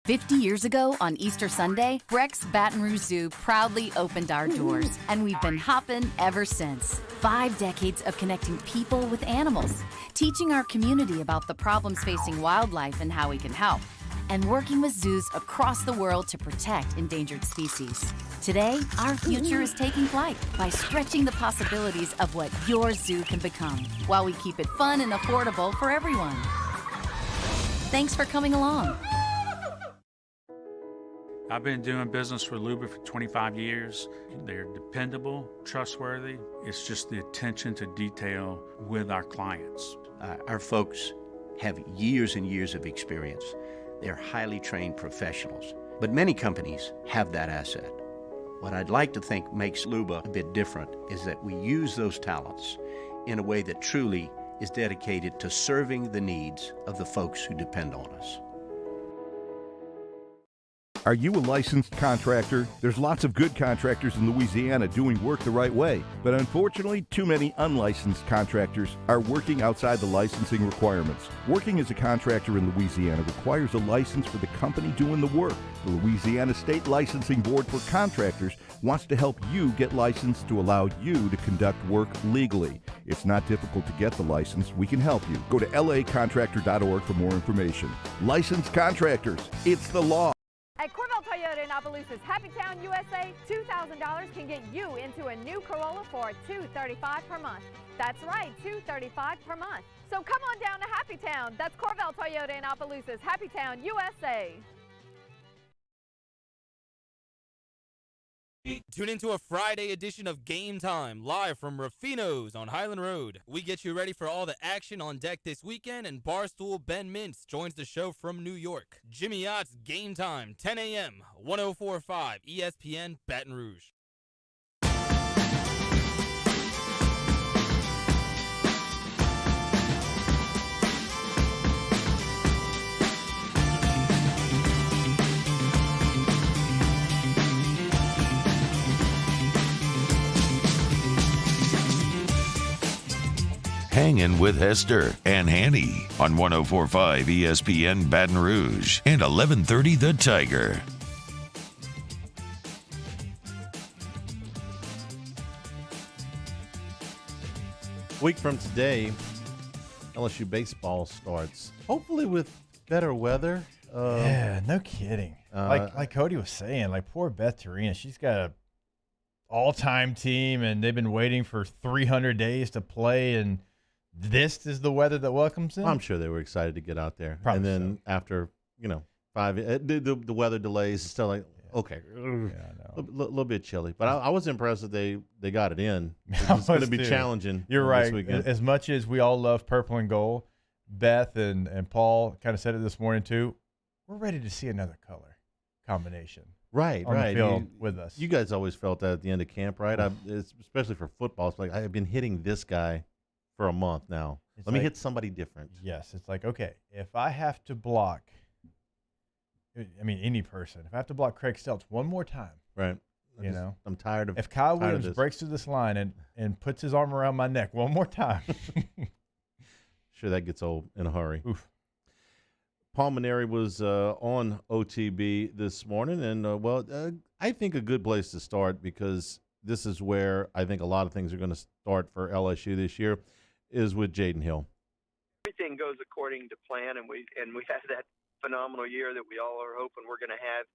50 years ago on Easter Sunday, Breck's Baton Rouge Zoo proudly opened our doors, and we've been hopping ever since. 5 decades of connecting people with animals, teaching our community about the problems facing wildlife and how we can help, and working with zoos across the world to protect endangered species. Today, our future is taking flight by stretching the possibilities of what your zoo can become, while we keep it fun and affordable for everyone. Thanks for coming along. I've been doing business with Luba for 25 years. They're dependable, trustworthy. It's just the attention to detail with our clients. Our folks have years and years of experience. They're highly trained professionals. But many companies have that asset. What I'd like to think makes Luba a bit different is that we use those talents in a way that truly is dedicated to serving the needs of the folks who depend on us. Are you a licensed contractor? There's lots of good contractors in Louisiana doing work the right way, but unfortunately, too many unlicensed contractors are working outside the licensing requirements. Working as a contractor in Louisiana requires a license for the company doing the work. The Louisiana State Licensing Board for Contractors wants to help you get licensed to allow you to conduct work legally. It's not difficult to get the license. We can help you. Go to lacontractor.org for more information. Licensed contractors, it's the law. At Corvell Toyota in Opelousas, Happy Town, USA, $2,000 can get you into a new Corolla for $235 per month. That's right, $235 per month. So come on down to Happy Town. That's Corvell Toyota in Opelousas, Happy Town, USA. Tune into a Friday edition of Game Time, live from Ruffino's on Highland Road. We get you ready for all the action on deck this weekend, and Barstool Ben Mintz joins the show from New York. Jimmy Yacht's Game Time, 10 a.m., 104.5 ESPN Baton Rouge. Hangin with Hester and Hanny on 104.5 ESPN Baton Rouge and 1130 The Tiger. A week from today, LSU baseball starts. Hopefully with better weather. Yeah, no kidding. Like Cody was saying, like poor Beth Tarina, she's got a all-time team, and they've been waiting for 300 days to play, and this is the weather that welcomes them. I'm sure they were excited to get out there. Probably and then after, 5, the weather delays, it's still like, okay, a little bit chilly. But I was impressed that they got it in. It's going to be challenging. You're this right. weekend. As much as we all love purple and gold, Beth and Paul kind of said it this morning too, we're ready to see another color combination. Right. The field with us. You guys always felt that at the end of camp, right? Especially for football. It's like, I've been hitting this guy for a month now. Let me hit somebody different. Yes. It's like, okay, if I have to block, any person, if I have to block Craig Stelz one more time. Right. I'm tired of if Kyle Williams breaks through this line and puts his arm around my neck one more time. Sure, that gets old in a hurry. Oof. Paul Maneri was on OTB this morning, and I think a good place to start, because this is where I think a lot of things are going to start for LSU this year, is with Jaden Hill. Everything goes according to plan, and we had that phenomenal year that we all are hoping we're going to have.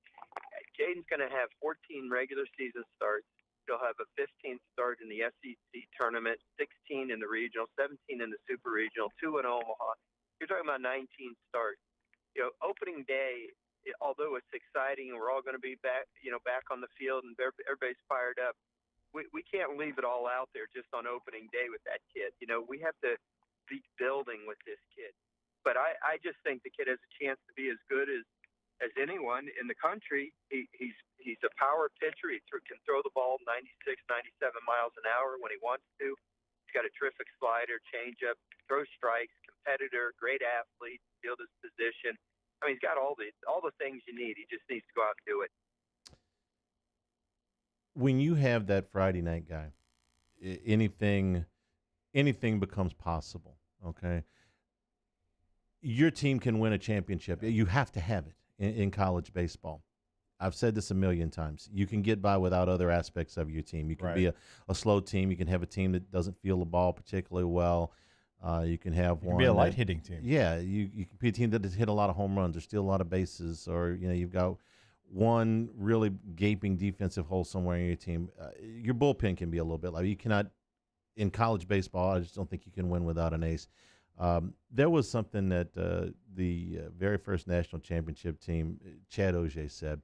Jaden's going to have 14 regular season starts. He'll have a 15th start in the SEC tournament, 16 in the regional, 17 in the super regional, 2 in Omaha. You're talking about 19 starts. Opening day, although it's exciting and we're all going to be back on the field and everybody's fired up, we can't leave it all out there just on opening day with that kid. We have to be building with this kid. But I just think the kid has a chance to be as good as anyone in the country. He's a power pitcher. He can throw the ball 96, 97 miles an hour when he wants to. He's got a terrific slider, changeup, throws strikes, competitor, great athlete, field his position. I mean, he's got all the things you need. He just needs to go out and do it. When you have that Friday night guy, anything becomes possible, okay? Your team can win a championship. You have to have it in college baseball. I've said this a million times. You can get by without other aspects of your team. You can be a slow team. You can have a team that doesn't feel the ball particularly well. You can have one. Be a light hitting team. Yeah, you can be a team that has hit a lot of home runs or steal a lot of bases, or you've got one really gaping defensive hole somewhere in your team. Your bullpen can be a little bit like you cannot in college baseball. I just don't think you can win without an ace. There was something that the very first national championship team, Chad Auger, said,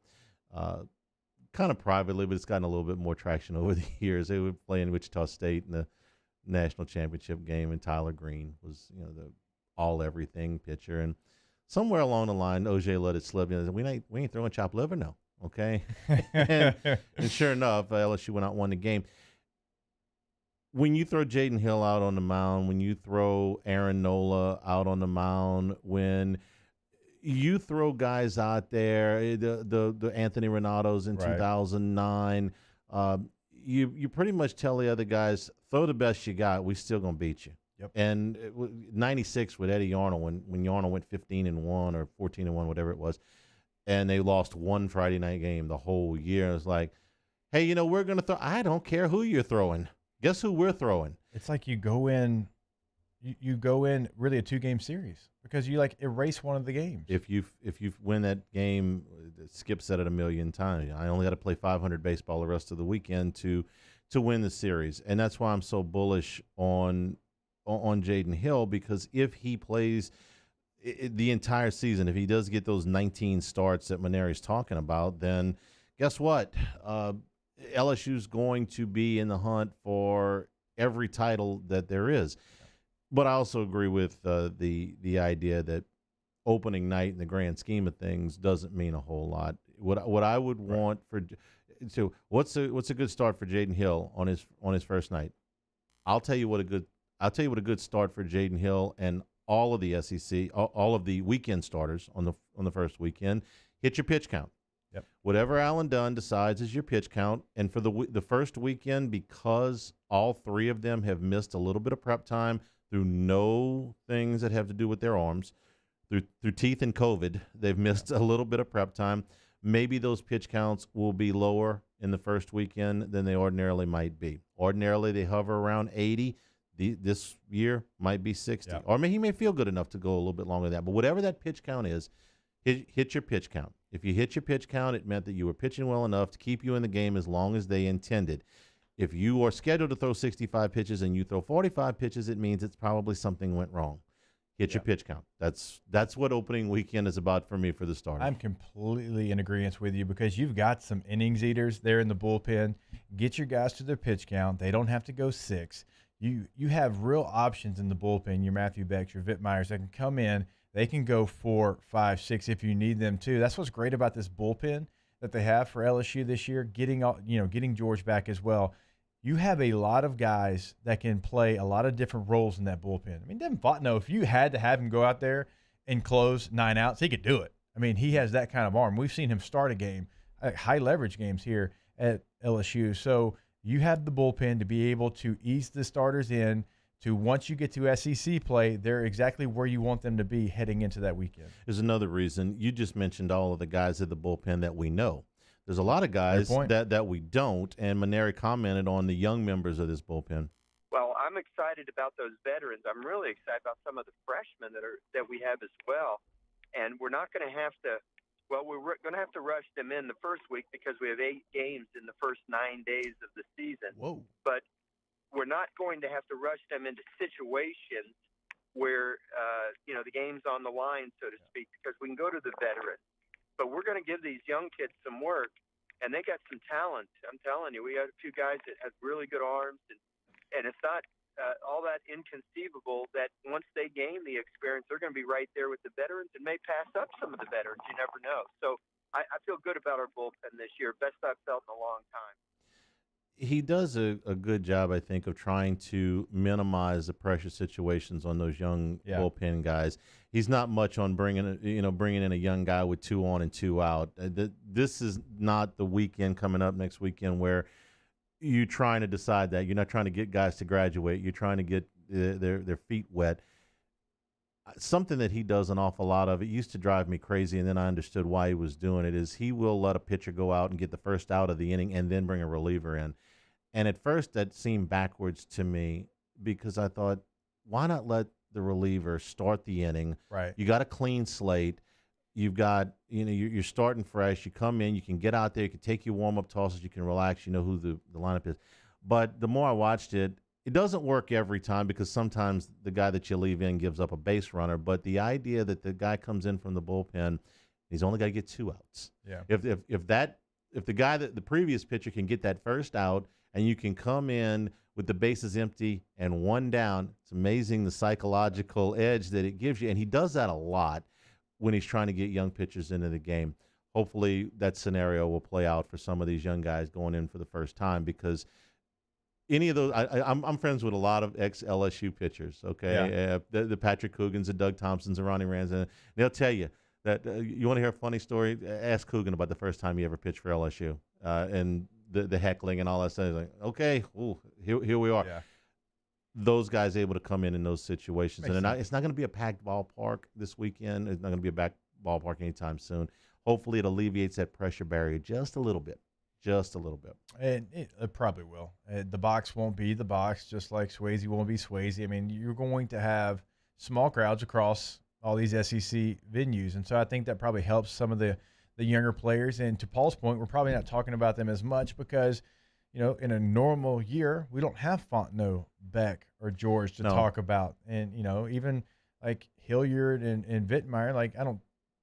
kind of privately, but it's gotten a little bit more traction over the years. They were playing Wichita State in the national championship game, and Tyler Green was, the all-everything pitcher. And somewhere along the line, Auger let it slip. We ain't throwing chopped liver now, okay? and sure enough, LSU went out and won the game. When you throw Jaden Hill out on the mound, when you throw Aaron Nola out on the mound, when you throw guys out there, the Anthony Renatos in 2009, you pretty much tell the other guys, throw the best you got. We still gonna beat you. Yep. And 96 with Eddie Yarnell, when Yarnell went 15-1 or 14-1, whatever it was, and they lost one Friday night game the whole year. It's like, hey, we're gonna throw. I don't care who you're throwing. Guess who we're throwing? It's like you go in really a 2-game series because you erase one of the games. If you win that game, Skip said it a million times. I only got to play 500 baseball the rest of the weekend to win the series, and that's why I'm so bullish on Jaden Hill, because if he plays the entire season, if he does get those 19 starts that Maneri's talking about, then guess what? LSU's going to be in the hunt for every title that there is. But I also agree with the idea that opening night in the grand scheme of things doesn't mean a whole lot. What I would want what's a good start for Jaden Hill on his first night? I'll tell you what a good start for Jaden Hill and all of the SEC, all of the weekend starters on the first weekend. Hit your pitch count. Yep. Whatever Alan Dunn decides is your pitch count, and for the first weekend, because all three of them have missed a little bit of prep time through no things that have to do with their arms, through teeth and COVID, they've missed a little bit of prep time. Maybe those pitch counts will be lower in the first weekend than they ordinarily might be. Ordinarily, they hover around 80. This year might be 60. Yep. Or he may feel good enough to go a little bit longer than that. But whatever that pitch count is, hit your pitch count. If you hit your pitch count, it meant that you were pitching well enough to keep you in the game as long as they intended. If you are scheduled to throw 65 pitches and you throw 45 pitches, it means it's probably something went wrong. Hit your pitch count. That's what opening weekend is about for me for the starters. I'm completely in agreement with you because you've got some innings eaters there in the bullpen. Get your guys to their pitch count. They don't have to go 6. You have real options in the bullpen. Your Matthew Becks, your Vitt Myers, that can come in. They can go 4, 5, 6 if you need them to. That's what's great about this bullpen that they have for LSU this year. Getting George back as well. You have a lot of guys that can play a lot of different roles in that bullpen. I mean, Devin Fontenot, if you had to have him go out there and close 9 outs, he could do it. I mean, he has that kind of arm. We've seen him start a game, high leverage games here at LSU. So you have the bullpen to be able to ease the starters in to, once you get to SEC play, they're exactly where you want them to be heading into that weekend. There's another reason. You just mentioned all of the guys at the bullpen that we know. There's a lot of guys that we don't, and Maneri commented on the young members of this bullpen. Well, I'm excited about those veterans. I'm really excited about some of the freshmen that we have as well. And we're not going to have to – well, we're going to have to rush them in the first week because we have 8 games in the first 9 days of the season. Whoa. But we're not going to have to rush them into situations where, the game's on the line, so to speak, because we can go to the veterans. But we're going to give these young kids some work, and they got some talent. I'm telling you, we got a few guys that have really good arms, and it's not all that inconceivable that once they gain the experience, they're going to be right there with the veterans and may pass up some of the veterans. You never know. So I feel good about our bullpen this year, best I've felt in a long time. he does a good job, I think, of trying to minimize the pressure situations on those young bullpen guys. He's not much on bringing in a young guy with 2 on and 2 out. This is not the weekend coming up next weekend where you're trying to decide that. You're not trying to get guys to graduate. You're trying to get their feet wet. Something that he does an awful lot of, it used to drive me crazy, and then I understood why he was doing it, is he will let a pitcher go out and get the first out of the inning and then bring a reliever in. And at first that seemed backwards to me because I thought, why not let the reliever start the inning? Right. You got a clean slate. You've got, you're starting fresh. You come in, you can get out there, you can take your warm-up tosses, you can relax, you know who the lineup is. But the more I watched it, it doesn't work every time because sometimes the guy that you leave in gives up a base runner. But the idea that the guy comes in from the bullpen, he's only got to get 2 outs. Yeah. If the guy the previous pitcher can get that first out and you can come in with the bases empty and 1 down, it's amazing the psychological edge that it gives you. And he does that a lot when he's trying to get young pitchers into the game. Hopefully that scenario will play out for some of these young guys going in for the first time because any of those, I'm friends with a lot of ex-LSU pitchers, okay? Yeah. The Patrick Coogans, the Doug Thompsons, the Ronnie Rans, and they'll tell you that you want to hear a funny story? Ask Coogan about the first time he ever pitched for LSU and the heckling and all that stuff. He's like, okay, here we are. Yeah. Those guys able to come in those situations. And it's not going to be a packed ballpark this weekend. It's not going to be a packed ballpark anytime soon. Hopefully it alleviates that pressure barrier just a little bit. Just a little bit. And it probably will. The box won't be the box, just like Swayze won't be Swayze. I mean, you're going to have small crowds across all these SEC venues. And so I think that probably helps some of the younger players. And to Paul's point, we're probably not talking about them as much because, in a normal year, we don't have Fontenot, Beck, or George to talk about. And, even like Hilliard and Vittmeyer, like I don't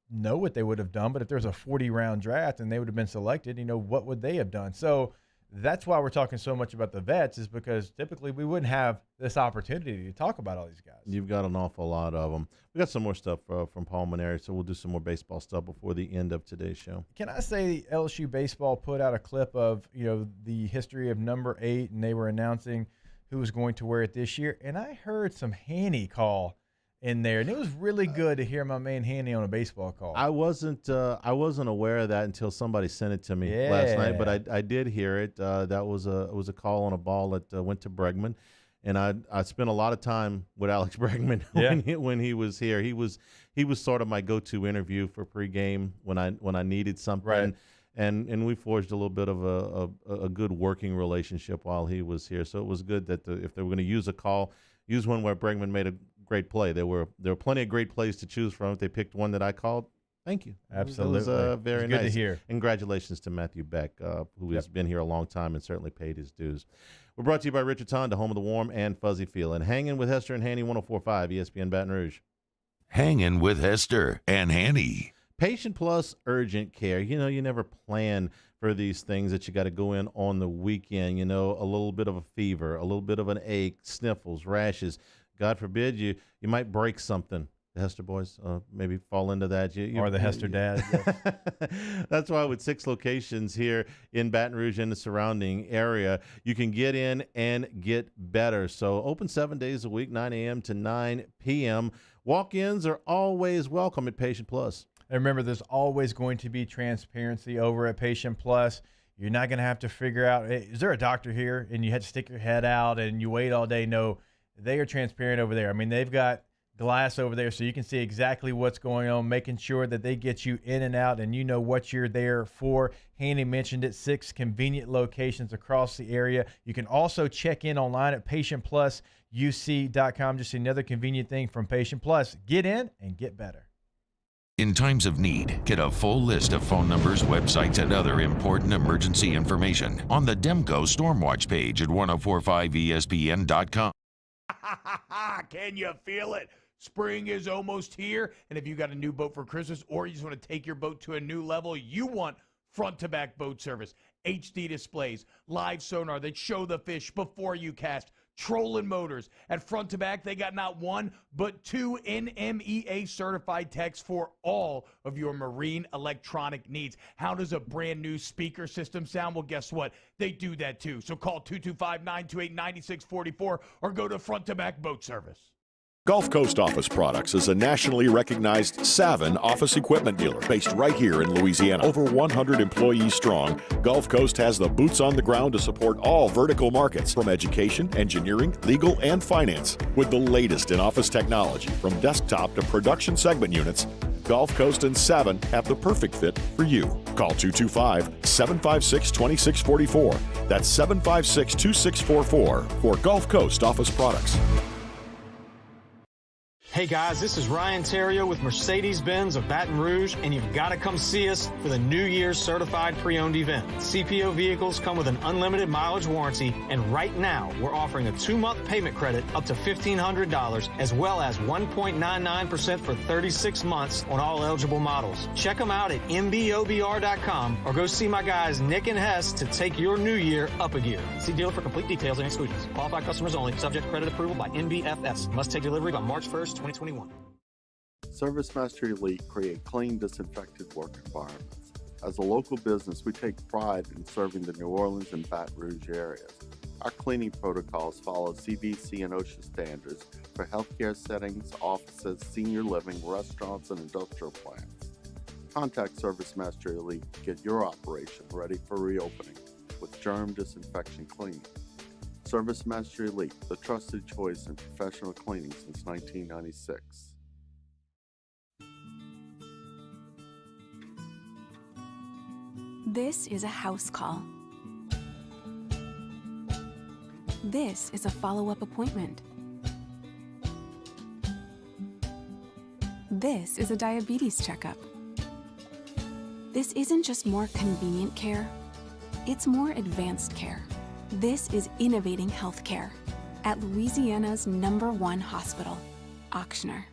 know what they would have done, but if there's a 40-round draft and they would have been selected, what would they have done? So that's why we're talking so much about the vets, is because typically we wouldn't have this opportunity to talk about all these guys. You've got an awful lot of them. We got some more stuff from Paul Maneri, so we'll do some more baseball stuff before the end of today's show. Can I say LSU baseball put out a clip of the history of number 8, and they were announcing who was going to wear it this year, and I heard some Hanny call in there, and it was really good to hear my man Hanny on a baseball call. I wasn't aware of that until somebody sent it to me last night, but I did hear it. That was a call on a ball that went to Bregman, and I spent a lot of time with Alex Bregman when he was here. He was sort of my go-to interview for pregame when I needed something. Right. And we forged a little bit of a good working relationship while he was here. So it was good that if they were going to use a call, use one where Bregman made a great play. There were plenty of great plays to choose from. If they picked one that I called, thank you. Absolutely. It was very good nice. to hear. Congratulations to Matthew Beck, who has been here a long time and certainly paid his dues. We're brought to you by Richard's Honda, home of the warm and fuzzy feel. And Hangin with Hester and Hanny, 104.5 ESPN Baton Rouge. Hangin with Hester and Hanny. Patient Plus Urgent Care. You never plan for these things that you got to go in on the weekend. A little bit of a fever, a little bit of an ache, sniffles, rashes. God forbid you might break something. The Hester boys maybe fall into that. Or the Hester dad. That's why with 6 locations here in Baton Rouge and the surrounding area, you can get in and get better. So open 7 days a week, 9 a.m. to 9 p.m. Walk-ins are always welcome at Patient Plus. And remember, there's always going to be transparency over at Patient Plus. You're not going to have to figure out, hey, is there a doctor here? And you had to stick your head out and you wait all day. No, they are transparent over there. I mean, they've got glass over there so you can see exactly what's going on, making sure that they get you in and out and you know what you're there for. Hanny mentioned it, 6 convenient locations across the area. You can also check in online at patientplusuc.com. Just another convenient thing from Patient Plus. Get in and get better. In times of need, get a full list of phone numbers, websites, and other important emergency information on the Demco Stormwatch page at 1045ESPN.com. Can you feel it? Spring is almost here, and if you got a new boat for Christmas or you just want to take your boat to a new level, you want front-to-back boat service, HD displays, live sonar that show the fish before you cast, Trolling Motors. At front to back, they got not one, but two NMEA certified techs for all of your marine electronic needs. How does a brand new speaker system sound? Well, guess what? They do that too. So call 225-928-9644 or go to Front to Back Boat Service. Gulf Coast Office Products is a nationally recognized Savin office equipment dealer based right here in Louisiana. Over 100 employees strong, Gulf Coast has the boots on the ground to support all vertical markets, from education, engineering, legal, and finance. With the latest in office technology, from desktop to production segment units, Gulf Coast and Savin have the perfect fit for you. Call 225-756-2644. That's 756-2644 for Gulf Coast Office Products. Hey guys, this is Ryan Terrio with Mercedes-Benz of Baton Rouge, and you've got to come see us for the New Year's Certified Pre-Owned event. CPO vehicles come with an unlimited mileage warranty, and right now we're offering a 2-month payment credit up to $1,500, as well as 1.99% for 36 months on all eligible models. Check them out at mbobr.com or go see my guys Nick and Hess to take your new year up a gear. See dealer for complete details and exclusions. Qualified customers only, subject to credit approval by NBFS. Must take delivery by March 1st, 2021. ServiceMaster Elite create clean, disinfected work environments. As a local business, we take pride in serving the New Orleans and Baton Rouge areas. Our cleaning protocols follow CDC and OSHA standards for healthcare settings, offices, senior living, restaurants, and industrial plants. Contact ServiceMaster Elite to get your operation ready for reopening with germ disinfection cleaning. ServiceMaster Elite, the trusted choice in professional cleaning since 1996. This is a house call. This is a follow-up appointment. This is a diabetes checkup. This isn't just more convenient care, it's more advanced care. This is innovating healthcare at Louisiana's #1 hospital, Ochsner.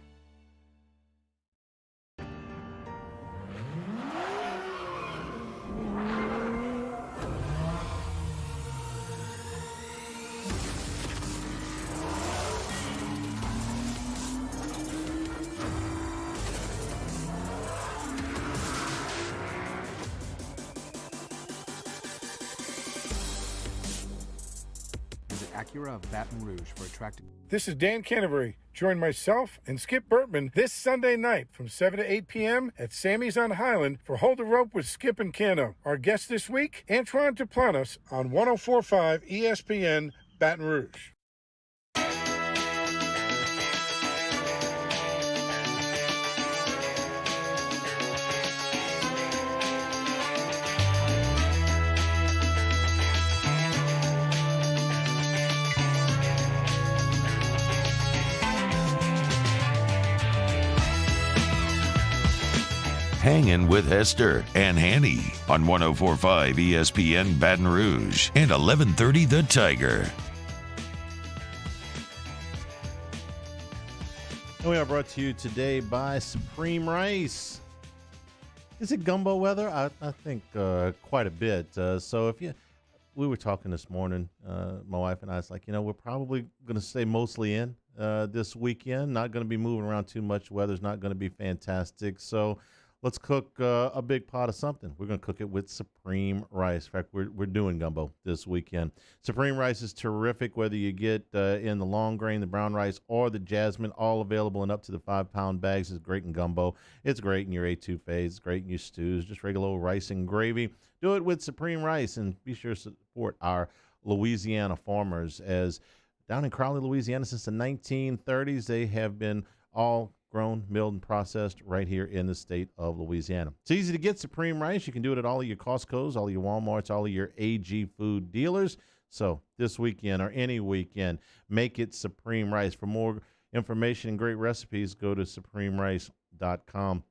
Acura of Baton Rouge for attractive. This is Dan Canterbury. Join myself and Skip Burtman this Sunday night from 7 to 8 p.m. at Sammy's on Highland for Hold the Rope with Skip and Cano. Our guest this week, Antoine Duplantis on 104.5 ESPN Baton Rouge. Hangin with Hester and Hanny on 104.5 ESPN Baton Rouge and 1130 The Tiger. And we are brought to you today by Supreme Rice. Is it gumbo weather? I think quite a bit. So we were talking this morning, my wife and I, it's like, we're probably going to stay mostly in this weekend. Not going to be moving around too much. Weather's not going to be fantastic. So let's cook a big pot of something. We're going to cook it with Supreme Rice. In fact, we're doing gumbo this weekend. Supreme Rice is terrific, whether you get in the long grain, the brown rice, or the jasmine, all available in up to the 5-pound bags. It's great in gumbo. It's great in your etouffees. It's great in your stews, just regular old rice and gravy. Do it with Supreme Rice, and be sure to support our Louisiana farmers, as down in Crowley, Louisiana, since the 1930s, they have been all grown, milled, and processed right here in the state of Louisiana. It's easy to get Supreme Rice. You can do it at all of your Costco's, all of your Walmarts, all of your AG food dealers. So this weekend or any weekend, make it Supreme Rice. For more information and great recipes, go to supremerice.com.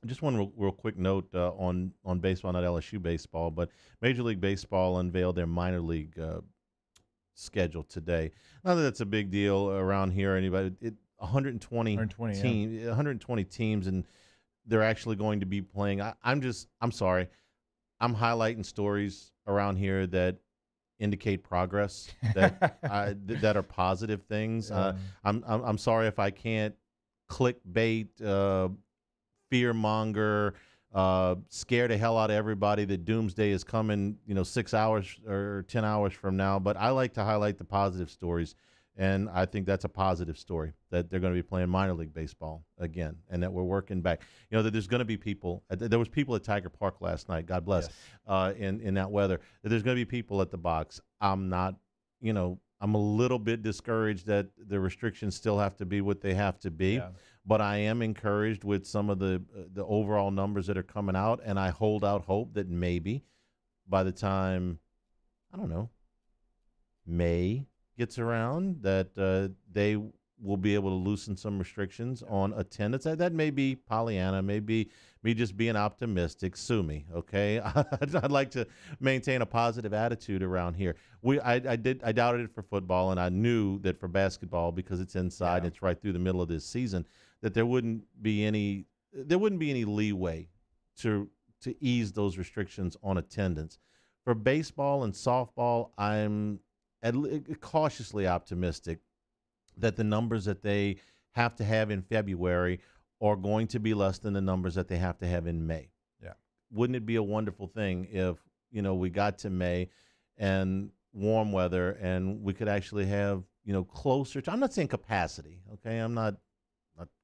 Just one real quick note on baseball, not LSU baseball, but Major League Baseball unveiled their minor league schedule today. Not that that's a big deal around here. 120 teams, and they're actually going to be playing. I'm sorry. I'm highlighting stories around here that indicate progress that that are positive things. I'm sorry if I can't clickbait, fear monger, scare the hell out of everybody that doomsday is coming, 6 hours or 10 hours from now. But I like to highlight the positive stories. And I think that's a positive story, that they're going to be playing minor league baseball again, and that we're working back. That there's going to be people. There was people at Tiger Park last night, God bless, in that weather. That there's going to be people at the box. I'm not, I'm a little bit discouraged that the restrictions still have to be what they have to be. Yeah. But I am encouraged with some of the overall numbers that are coming out, and I hold out hope that maybe by the time, I don't know, May gets around, that they will be able to loosen some restrictions on attendance. That may be Pollyanna, maybe me just being optimistic. Sue me, okay? I'd like to maintain a positive attitude around here. I doubted it for football, and I knew that for basketball, because it's inside and it's right through the middle of this season, that there wouldn't be any leeway to ease those restrictions on attendance. For baseball and softball, I'm cautiously optimistic that the numbers that they have to have in February are going to be less than the numbers that they have to have in May. Yeah. Wouldn't it be a wonderful thing if, we got to May and warm weather and we could actually have, closer to, I'm not saying capacity, okay? I'm not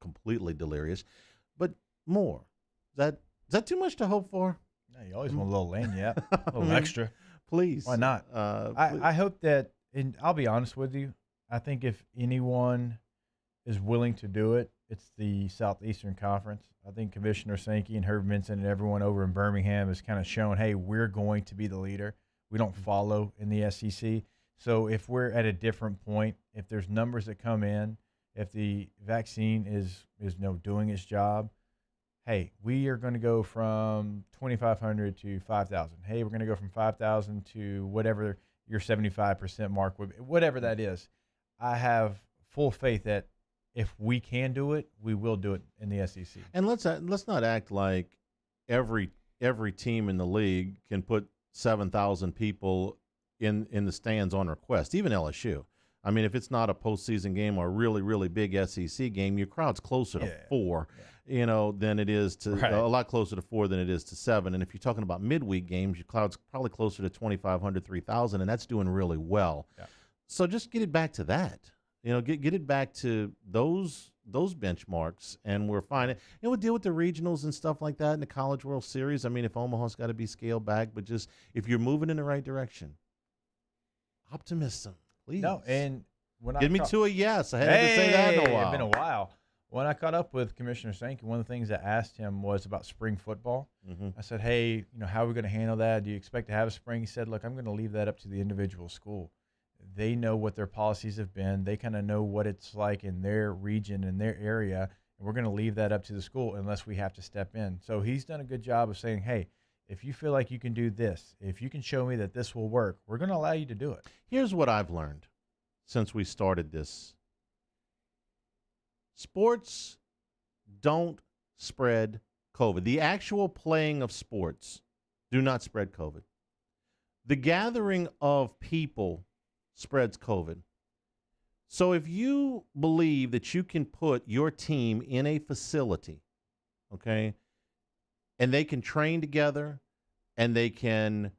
completely delirious, but more. Is that too much to hope for? No, you always want a little lagniappe, a little extra. Please. Why not? I hope that, and I'll be honest with you, I think if anyone is willing to do it, it's the Southeastern Conference. I think Commissioner Sankey and Herb Minson and everyone over in Birmingham has kind of shown, hey, we're going to be the leader. We don't follow in the SEC. So if we're at a different point, if there's numbers that come in, if the vaccine is doing its job, hey, we are going to go from 2,500 to 5,000. Hey, we're going to go from 5,000 to whatever your 75% mark would be, whatever that is. I have full faith that if we can do it, we will do it in the SEC. And let's not act like every team in the league can put 7,000 people in the stands on request, even LSU. I mean, if it's not a postseason game or a really, really big SEC game, your crowd's closer to 4, than it is to a lot closer to 4 than it is to 7. And if you're talking about midweek games, your crowd's probably closer to 2,500, 3,000, and that's doing really well. Yeah. So just get it back to that. Get it back to those benchmarks, and we're fine. And we'll deal with the regionals and stuff like that in the College World Series. I mean, if Omaha's got to be scaled back, but just if you're moving in the right direction, optimism. Please. No, and when Give me to a yes. I hadn't to say that in a while. It's been a while. When I caught up with Commissioner Sankey, one of the things I asked him was about spring football. Mm-hmm. I said, hey, how are we going to handle that? Do you expect to have a spring? He said, look, I'm going to leave that up to the individual school. They know what their policies have been. They kind of know what it's like in their region, in their area, and we're going to leave that up to the school unless we have to step in. So he's done a good job of saying, hey, if you feel like you can do this, if you can show me that this will work, we're going to allow you to do it. Here's what I've learned since we started this. Sports don't spread COVID. The actual playing of sports do not spread COVID. The gathering of people spreads COVID. So if you believe that you can put your team in a facility, okay, and they can train together and they can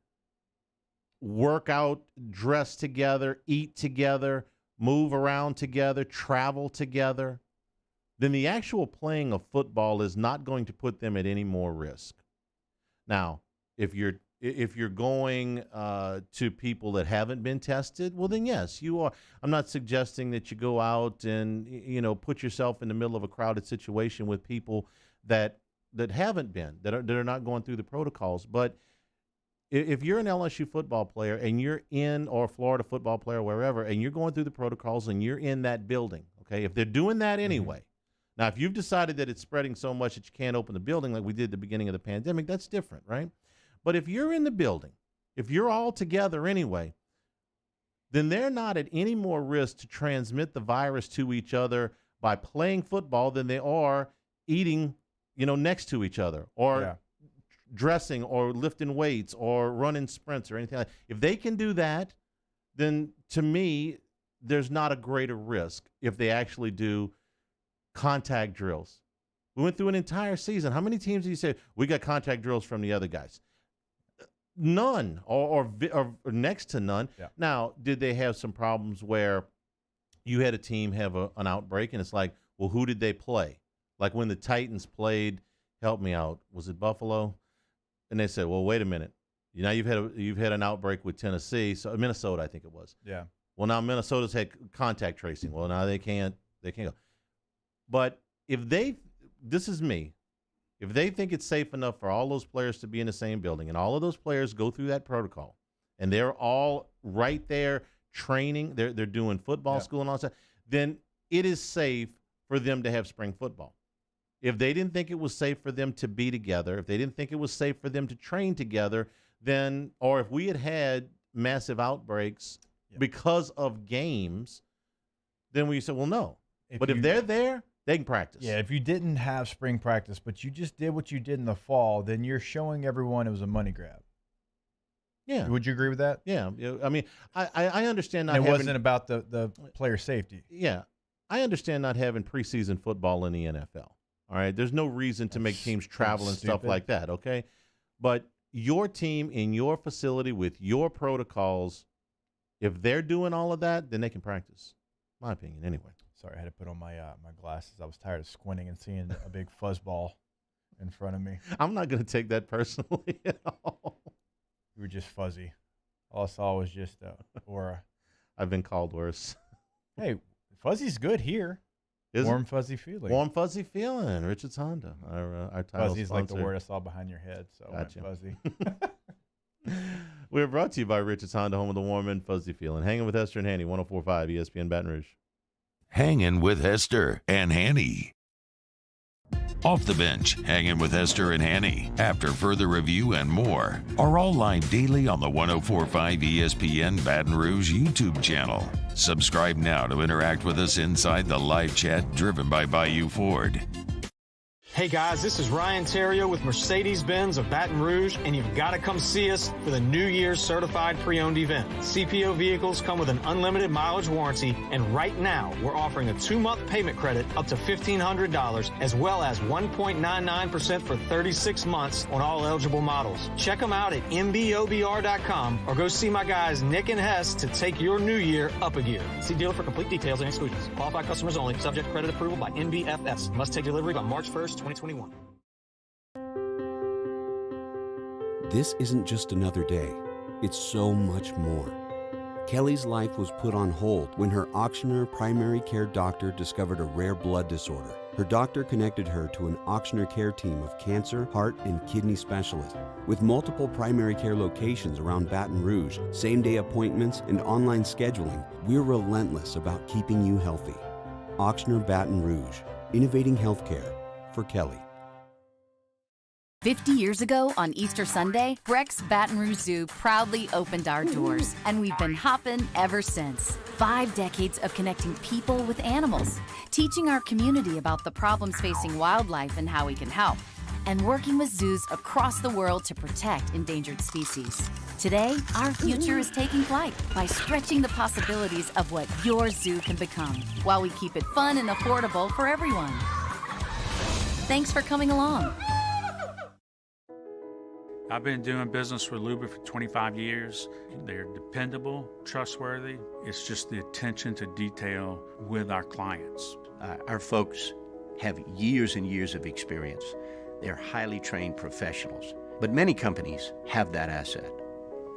work out, dress together, eat together, move around together, travel together, then the actual playing of football is not going to put them at any more risk. Now, if you're going to people that haven't been tested, well, then yes, you are. I'm not suggesting that you go out and put yourself in the middle of a crowded situation with people that haven't been, that are not going through the protocols. But if you're an LSU football player and you're in, or Florida football player, wherever, and you're going through the protocols and you're in that building, okay, if they're doing that anyway. Mm-hmm. Now, if you've decided that it's spreading so much that you can't open the building like we did at the beginning of the pandemic, that's different, right? But if you're in the building, if you're all together anyway, then they're not at any more risk to transmit the virus to each other by playing football than they are eating, next to each other, or dressing or lifting weights or running sprints or anything like that. If they can do that, then to me, there's not a greater risk if they actually do contact drills. We went through an entire season. How many teams do you say we got contact drills from the other guys? None, or next to none. Yeah. Now, did they have some problems where you had a team have an outbreak, and it's like, well, who did they play? Like when the Titans played, help me out, was it Buffalo? And they said, well, wait a minute. Now you've had an outbreak with Tennessee, so Minnesota, I think it was. Yeah. Well, now Minnesota's had contact tracing. Well, now they can't go. But this is me. If they think it's safe enough for all those players to be in the same building and all of those players go through that protocol and they're all right there training, they're doing football school and all that, then it is safe for them to have spring football. If they didn't think it was safe for them to be together, if they didn't think it was safe for them to train together, then, or if we had massive outbreaks because of games, then we said, well, no. But if they're there, they can practice. Yeah, if you didn't have spring practice, but you just did what you did in the fall, then you're showing everyone it was a money grab. Yeah. Would you agree with that? Yeah. I mean, I understand not it having, wasn't about the player safety. Yeah. I understand not having preseason football in the NFL. All right. There's no reason to make teams travel and stuff like that. Okay. But your team in your facility with your protocols, if they're doing all of that, then they can practice. My opinion, anyway. Sorry, I had to put on my my glasses. I was tired of squinting and seeing a big fuzzball in front of me. I'm not going to take that personally at all. You were just fuzzy. All I saw was just aura. I've been called worse. Hey, fuzzy's good here. Warm, fuzzy feeling. Warm, fuzzy feeling. Richard's Honda, our title fuzzy's sponsor. like the word I saw behind your head, so gotcha. Fuzzy. We're brought to you by Richard's Honda, home of the warm and fuzzy feeling. Hanging with Hester and Hanny, 104.5 ESPN Baton Rouge. Hangin' with Hester and Hanny. Off the Bench, Hangin' with Hester and Hanny, after further review and more, are all live daily on the 104.5 ESPN Baton Rouge YouTube channel. Subscribe now to interact with us inside the live chat driven by Bayou Ford. Hey guys, this is Ryan Terrio with Mercedes-Benz of Baton Rouge, and you've got to come see us for the New Year's Certified Pre-Owned event. CPO vehicles come with an unlimited mileage warranty, and right now we're offering a 2-month payment credit up to $1,500, as well as 1.99% for 36 months on all eligible models. Check them out at mbobr.com or go see my guys Nick and Hess to take your new year up a gear. See dealer for complete details and exclusions. Qualified customers only. Subject credit approval by NBFS. Must take delivery by March 1st, 2021. This isn't just another day. It's so much more. Kelly's life was put on hold when her auctioneer primary care doctor discovered a rare blood disorder. Her doctor connected her to an auctioneer care team of cancer, heart, and kidney specialists. With multiple primary care locations around Baton Rouge, same-day appointments, and online scheduling, we're relentless about keeping you healthy. Auctioneer Baton Rouge, innovating healthcare for Kelly. 50 years ago on Easter Sunday, Breck's Baton Rouge Zoo proudly opened our doors, and we've been hopping ever since. 5 decades of connecting people with animals, teaching our community about the problems facing wildlife and how we can help, and working with zoos across the world to protect endangered species. Today, our future is taking flight by stretching the possibilities of what your zoo can become, while we keep it fun and affordable for everyone. Thanks for coming along. I've been doing business with Luba for 25 years. They're dependable, trustworthy. It's just the attention to detail with our clients. Our folks have years and years of experience. They're highly trained professionals. But many companies have that asset.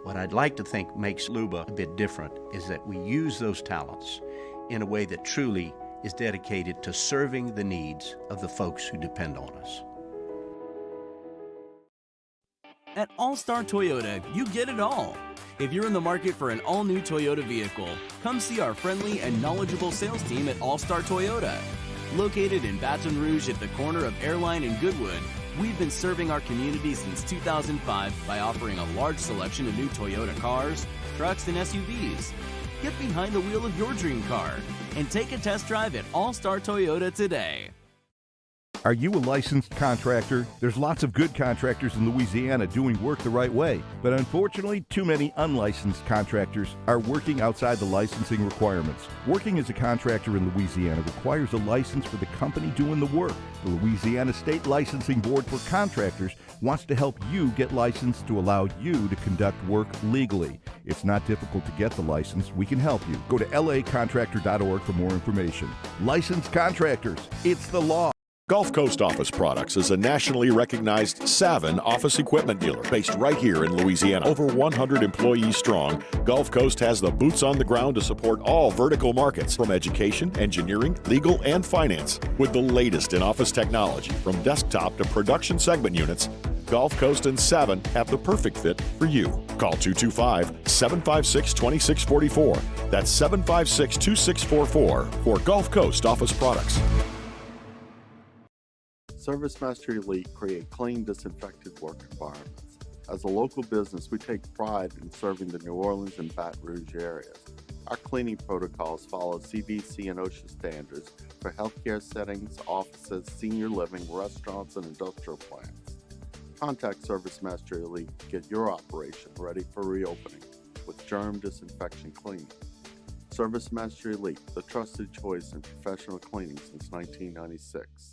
What I'd like to think makes Luba a bit different is that we use those talents in a way that truly is dedicated to serving the needs of the folks who depend on us. At All-Star Toyota, you get it all. If you're in the market for an all-new Toyota vehicle, come see our friendly and knowledgeable sales team at All-Star Toyota. Located in Baton Rouge at the corner of Airline and Goodwood, we've been serving our community since 2005 by offering a large selection of new Toyota cars, trucks, and SUVs. Get behind the wheel of your dream car and take a test drive at All-Star Toyota today. Are you a licensed contractor? There's lots of good contractors in Louisiana doing work the right way, but unfortunately, too many unlicensed contractors are working outside the licensing requirements. Working as a contractor in Louisiana requires a license for the company doing the work. The Louisiana State Licensing Board for Contractors wants to help you get licensed to allow you to conduct work legally. It's not difficult to get the license. We can help you. Go to lacontractor.org for more information. Licensed contractors, it's the law. Gulf Coast Office Products is a nationally recognized Savin office equipment dealer based right here in Louisiana. Over 100 employees strong, Gulf Coast has the boots on the ground to support all vertical markets, from education, engineering, legal, and finance. With the latest in office technology, from desktop to production segment units, Gulf Coast and Savin have the perfect fit for you. Call 225-756-2644. That's 756-2644 for Gulf Coast Office Products. ServiceMaster Elite create clean, disinfected work environments. As a local business, we take pride in serving the New Orleans and Baton Rouge areas. Our cleaning protocols follow CDC and OSHA standards for healthcare settings, offices, senior living, restaurants, and industrial plants. Contact ServiceMaster Elite to get your operation ready for reopening with germ disinfection cleaning. ServiceMaster Elite, the trusted choice in professional cleaning since 1996.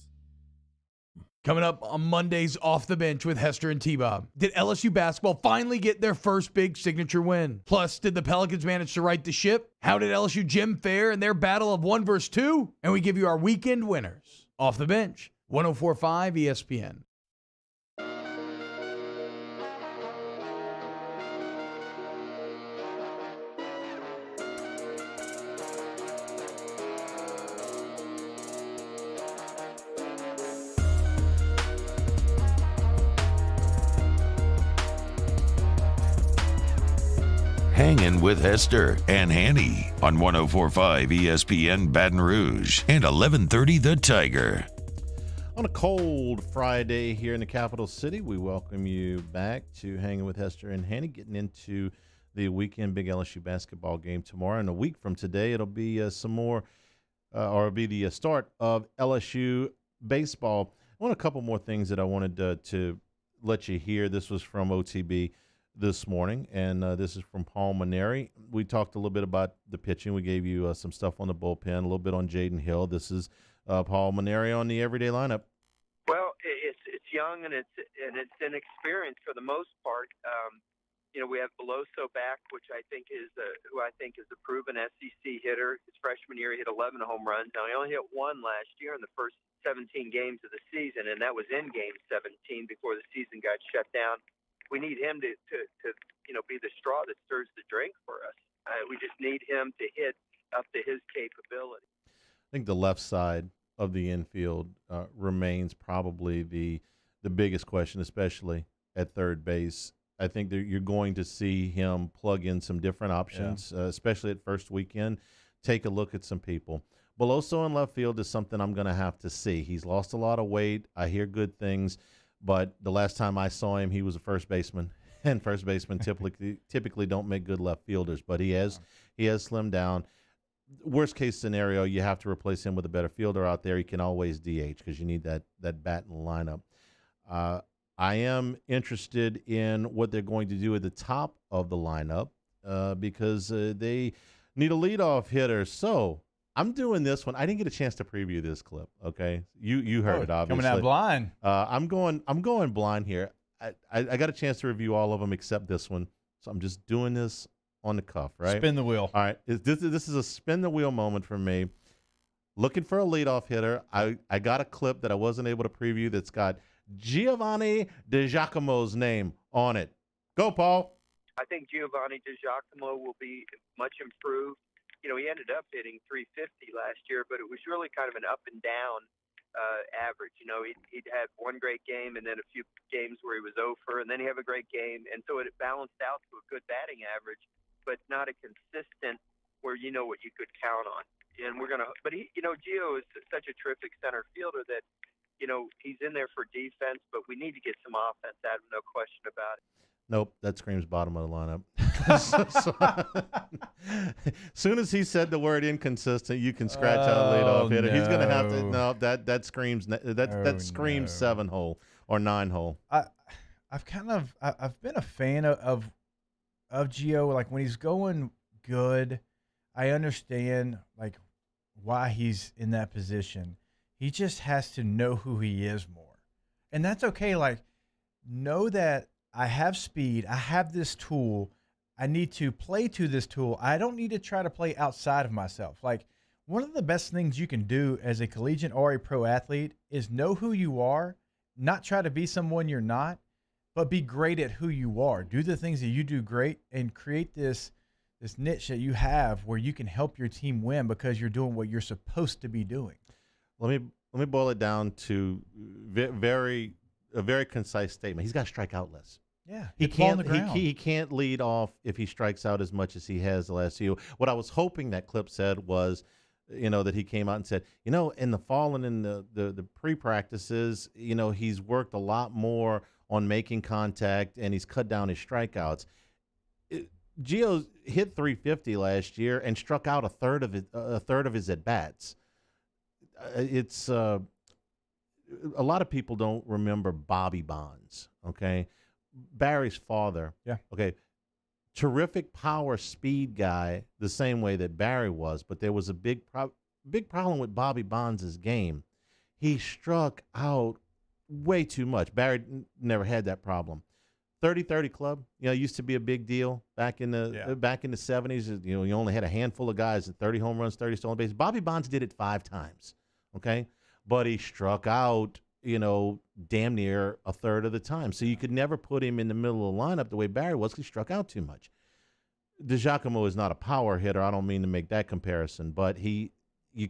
Coming up on Monday's Off the Bench with Hester and T-Bob. Did LSU basketball finally get their first big signature win? Plus, did the Pelicans manage to right the ship? How did LSU gym fare in their battle of 1 versus 2? And we give you our weekend winners. Off the Bench, 104.5 ESPN. Hangin with Hester and Hanny on 104.5 ESPN Baton Rouge and 1130 The Tiger. On a cold Friday here in the capital city, we welcome you back to Hangin with Hester and Hanny, getting into the weekend big LSU basketball game tomorrow. And a week from today, it'll be it'll be the start of LSU baseball. I want a couple more things that I wanted to let you hear. This was from OTB this morning, and this is from Paul Mainieri. We talked a little bit about the pitching. We gave you some stuff on the bullpen, a little bit on Jaden Hill. This is Paul Mainieri on the everyday lineup. Well, it's young and it's inexperienced for the most part. We have Beloso back, which I think is a proven SEC hitter. His freshman year, he hit 11 home runs. Now he only hit 1 last year in the first 17 games of the season, and that was in Game 17 before the season got shut down. We need him to be the straw that stirs the drink for us. We just need him to hit up to his capability. I think the left side of the infield remains probably the biggest question, especially at third base. I think that you're going to see him plug in some different options, especially at first weekend. Take a look at some people. Beloso in left field is something I'm going to have to see. He's lost a lot of weight. I hear good things. But the last time I saw him, he was a first baseman, and first basemen typically don't make good left fielders. But he has slimmed down. Worst case scenario, you have to replace him with a better fielder out there. He can always DH because you need that bat in the lineup. I am interested in what they're going to do at the top of the lineup because they need a leadoff hitter. So I'm doing this one. I didn't get a chance to preview this clip. Okay, you heard it obviously. Coming out blind. I'm going blind here. I got a chance to review all of them except this one, so I'm just doing this on the cuff. Right. Spin the wheel. All right. This is a spin the wheel moment for me. Looking for a leadoff hitter. I got a clip that I wasn't able to preview that's got Giovanni DiGiacomo's name on it. Go, Paul. I think Giovanni DiGiacomo will be much improved. He ended up hitting 350 last year, but it was really kind of an up and down average. He'd had one great game and then a few games where he was over, and then he had a great game, and so it balanced out to a good batting average, but not a consistent where what you could count on. And Gio is such a terrific center fielder that he's in there for defense, but we need to get some offense out of him, no question about it. Nope, that screams bottom of the lineup. Soon as he said the word inconsistent, you can scratch out a leadoff hitter. He's going to have to. No, that screams 7-hole or 9-hole. I've been a fan of Gio. Like when he's going good, I understand like why he's in that position. He just has to know who he is more, and that's okay. Like know that I have speed. I have this tool. I need to play to this tool. I don't need to try to play outside of myself. Like one of the best things you can do as a collegiate or a pro athlete is know who you are, not try to be someone you're not, but be great at who you are. Do the things that you do great and create this niche that you have where you can help your team win because you're doing what you're supposed to be doing. Let me boil it down to a very concise statement. He's got to strike out less. Yeah, he can't lead off if he strikes out as much as he has the last year. What I was hoping that clip said was, that he came out and said, in the fall and in the pre-practices, he's worked a lot more on making contact and he's cut down his strikeouts. Gio hit 350 last year and struck out a third of his at bats. It's a lot of people don't remember Bobby Bonds. Okay. Barry's father. Yeah. Okay. Terrific power speed guy, the same way that Barry was, but there was a big problem with Bobby Bonds' game. He struck out way too much. Barry never had that problem. 30-30 club, used to be a big deal back in the 70s. You only had a handful of guys at 30 home runs, 30 stolen bases. Bobby Bonds did it 5 times. Okay, but he struck out damn near a third of the time. So you could never put him in the middle of the lineup the way Barry was because he struck out too much. DiGiacomo is not a power hitter. I don't mean to make that comparison, but you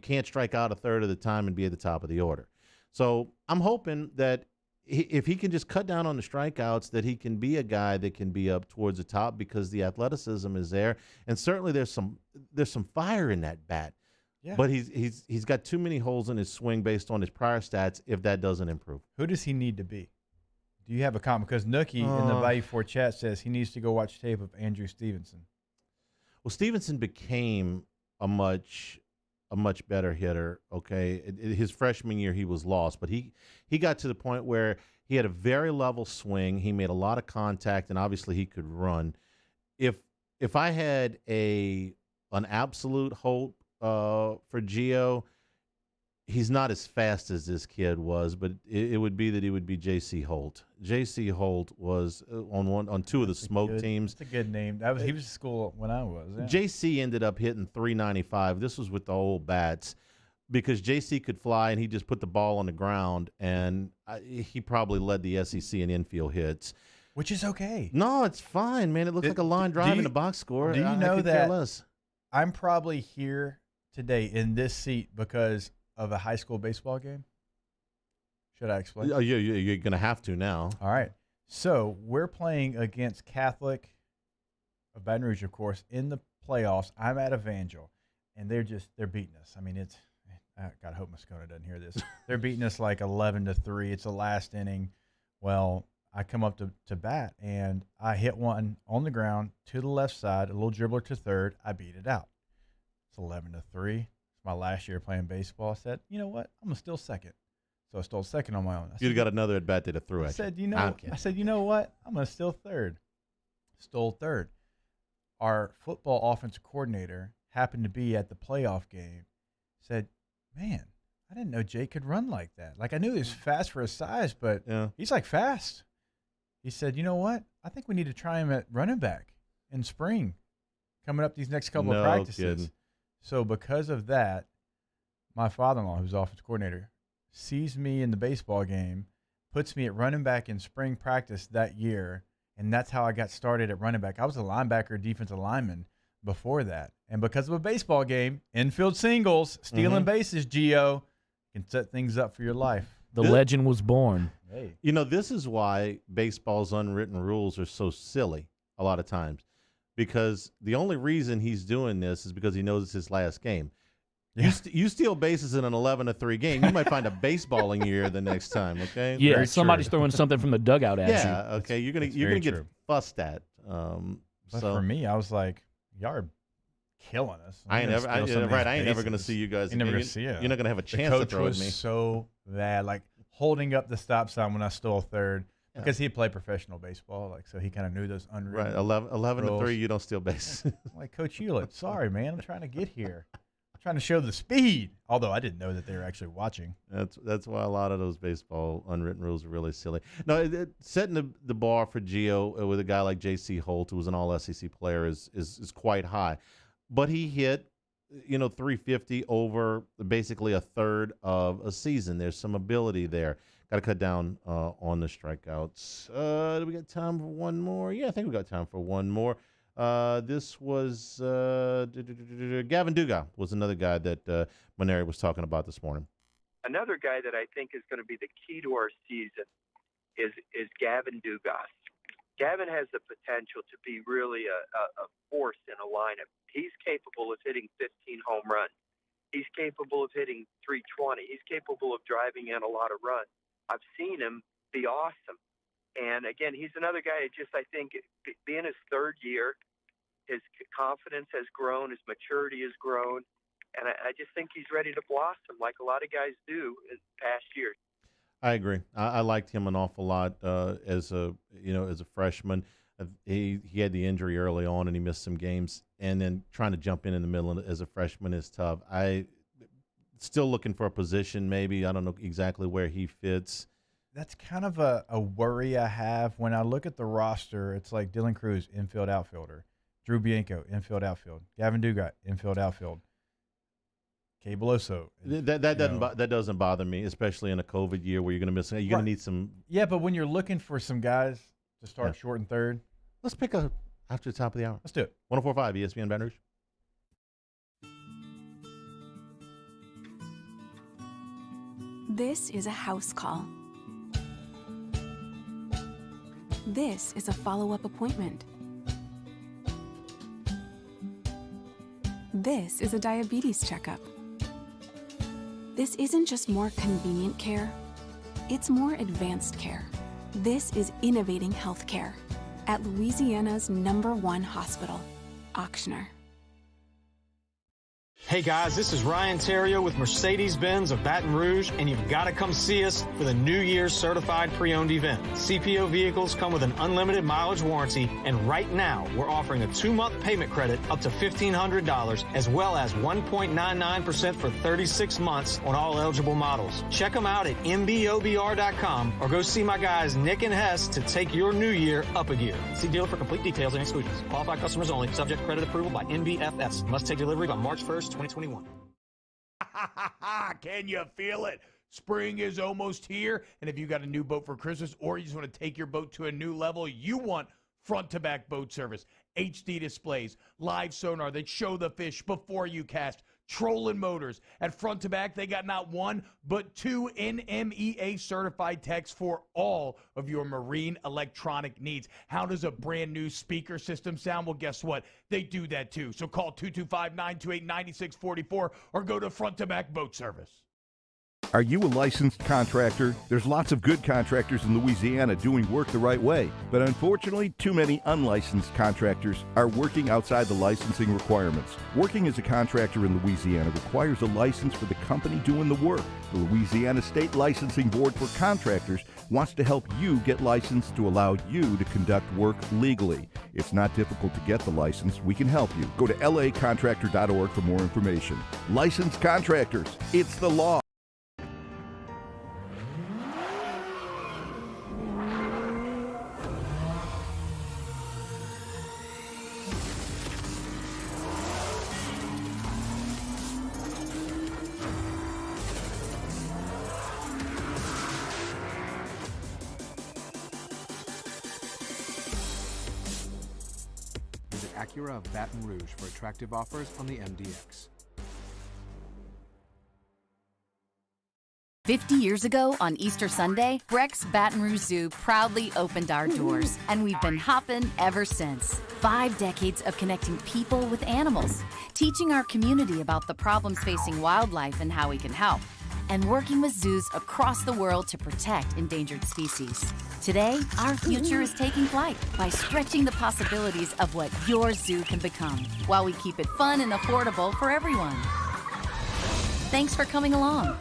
can't strike out a third of the time and be at the top of the order. So I'm hoping that if he can just cut down on the strikeouts, that he can be a guy that can be up towards the top because the athleticism is there. And certainly there's some fire in that bat. Yeah. But he's got too many holes in his swing based on his prior stats if that doesn't improve. Who does he need to be? Do you have a comment? Because Nookie in the Value 4 chat says he needs to go watch tape of Andrew Stevenson. Well, Stevenson became a much better hitter, okay? His freshman year he was lost, but he got to the point where he had a very level swing. He made a lot of contact, and obviously he could run. If I had an absolute hope for Gio, he's not as fast as this kid was, but it would be that he would be J.C. Holt. J.C. Holt was on 2 of the smoke teams. That's a good name. He was at school when I was. Yeah. J.C. ended up hitting 395. This was with the old bats because J.C. could fly and he just put the ball on the ground, and he probably led the SEC in infield hits. Which is okay. No, it's fine, man. It looks like a line drive in the box score. Do you know that less. I'm probably here today in this seat because of a high school baseball game? Should I explain? Oh, you're going to have to now. All right. So we're playing against Catholic of Baton Rouge, of course, in the playoffs. I'm at Evangel, and they're beating us. I mean, God, I hope Moscona doesn't hear this. They're beating us like 11-3. It's the last inning. Well, I come up to bat, and I hit one on the ground to the left side, a little dribbler to third. I beat it out. It's 11-3. It's my last year playing baseball. I said, you know what? I'm going to steal second. So I stole second on my own. You'd have got another at bat that threw at you. I said, you know what? I'm going to steal third. Stole third. Our football offensive coordinator happened to be at the playoff game. Said, man, I didn't know Jake could run like that. Like I knew he was fast for his size, but he's like fast. He said, you know what? I think we need to try him at running back in spring, coming up these next couple of practices. Kidding. So because of that, my father-in-law, who's offensive coordinator, sees me in the baseball game, puts me at running back in spring practice that year, and that's how I got started at running back. I was a linebacker, defensive lineman before that. And because of a baseball game, infield singles, stealing bases, Gio, can set things up for your life. The legend was born. Hey. This is why baseball's unwritten rules are so silly a lot of times. Because the only reason he's doing this is because he knows it's his last game. You steal bases in an 11-3 game, you might find a baseball in your ear the next time. Okay. Yeah, Very somebody's true. throwing something from the dugout at you. Yeah. Okay. You're gonna get true. fussed at. But So for me, I was like, y'all are killing us. I ain't never. I ain't never gonna see you guys. You're never again. gonna see it. You're not gonna have a The chance to coach throw was at me. so bad, like holding up the stop sign when I stole third because he had played professional baseball, like so he kind of knew those unwritten. Right. 11 to rules. 3. You don't steal bases. I'm like, Coach Hewlett, sorry, man, I'm trying to get here. I'm trying to show the speed. Although I didn't know that they were actually watching. That's why a lot of those baseball unwritten rules are really silly. No, setting the bar for Gio with a guy like J.C. Holt, who was an All-SEC player, is quite high. But he hit, 350 over basically a third of a season. There's some ability there. Got to cut down on the strikeouts. Do we got time for one more? Yeah, I think we got time for one more. This was Gavin Dugas was another guy that Maneri was talking about this morning. Another guy that I think is going to be the key to our season is Gavin Dugas. Gavin has the potential to be really a force in a lineup. He's capable of hitting 15 home runs. He's capable of hitting 320. He's capable of driving in a lot of runs. I've seen him be awesome. And again, he's another guy I think, being his third year, his confidence has grown, his maturity has grown, and I just think he's ready to blossom like a lot of guys do in past years. I agree. I liked him an awful lot as a freshman. He had the injury early on and he missed some games, and then trying to jump in the middle as a freshman is tough. I still looking for a position. Maybe I don't know exactly where he fits. That's kind of a worry I have when I look at the roster. It's like Dylan Cruz, infield outfielder. Drew Bianco, infield outfield. Gavin Dugas, infield outfield. Kay Beloso. That doesn't bother me, especially in a COVID year where you're going to miss. You're going to need some. Yeah, but when you're looking for some guys to start short and third, let's pick up after the top of the hour. Let's do it. 104.5 ESPN Baton Rouge. This is a house call. This is a follow-up appointment. This is a diabetes checkup. This isn't just more convenient care, it's more advanced care. This is innovating healthcare at Louisiana's #1 hospital, Auctioner. Hey guys, this is Ryan Terrio with Mercedes-Benz of Baton Rouge, and you've got to come see us for the New Year's Certified Pre-Owned event. CPO vehicles come with an unlimited mileage warranty, and right now we're offering a 2-month payment credit up to $1,500, as well as 1.99% for 36 months on all eligible models. Check them out at mbobr.com or go see my guys Nick and Hess to take your new year up a gear. See dealer for complete details and exclusions. Qualified customers only. Subject to credit approval by NBFS. Must take delivery by March 1st, 2021. Can you feel it? Spring is almost here, and if you got a new boat for Christmas or you just want to take your boat to a new level, you want front-to-back boat service, HD displays, live sonar that show the fish before you cast, trolling motors. At front to back, they got not one, but 2 NMEA certified techs for all of your marine electronic needs. How does a brand new speaker system sound? Well, guess what? They do that too. So call 225-928-9644 or go to front to back boat service. Are you a licensed contractor? There's lots of good contractors in Louisiana doing work the right way, but unfortunately, too many unlicensed contractors are working outside the licensing requirements. Working as a contractor in Louisiana requires a license for the company doing the work. The Louisiana State Licensing Board for Contractors wants to help you get licensed to allow you to conduct work legally. It's not difficult to get the license. We can help you. Go to lacontractor.org for more information. Licensed contractors, it's the law. Acura of Baton Rouge for attractive offers on the MDX. 50 years ago on Easter Sunday, Breck's Baton Rouge Zoo proudly opened our doors, and we've been hopping ever since. 5 decades of connecting people with animals, teaching our community about the problems facing wildlife and how we can help, and working with zoos across the world to protect endangered species. Today, our future is taking flight by stretching the possibilities of what your zoo can become, while we keep it fun and affordable for everyone. Thanks for coming along.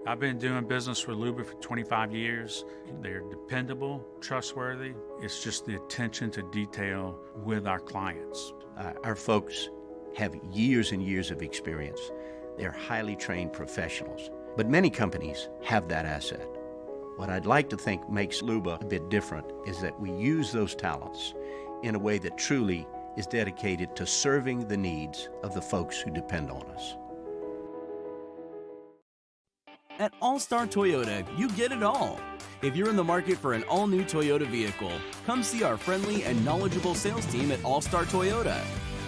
I've been doing business with Luba for 25 years. They're dependable, trustworthy. It's just the attention to detail with our clients. Our folks have years and years of experience. They're highly trained professionals, but many companies have that asset. What I'd like to think makes Luba a bit different is that we use those talents in a way that truly is dedicated to serving the needs of the folks who depend on us. At All-Star Toyota, you get it all. If you're in the market for an all-new Toyota vehicle, come see our friendly and knowledgeable sales team at All-Star Toyota.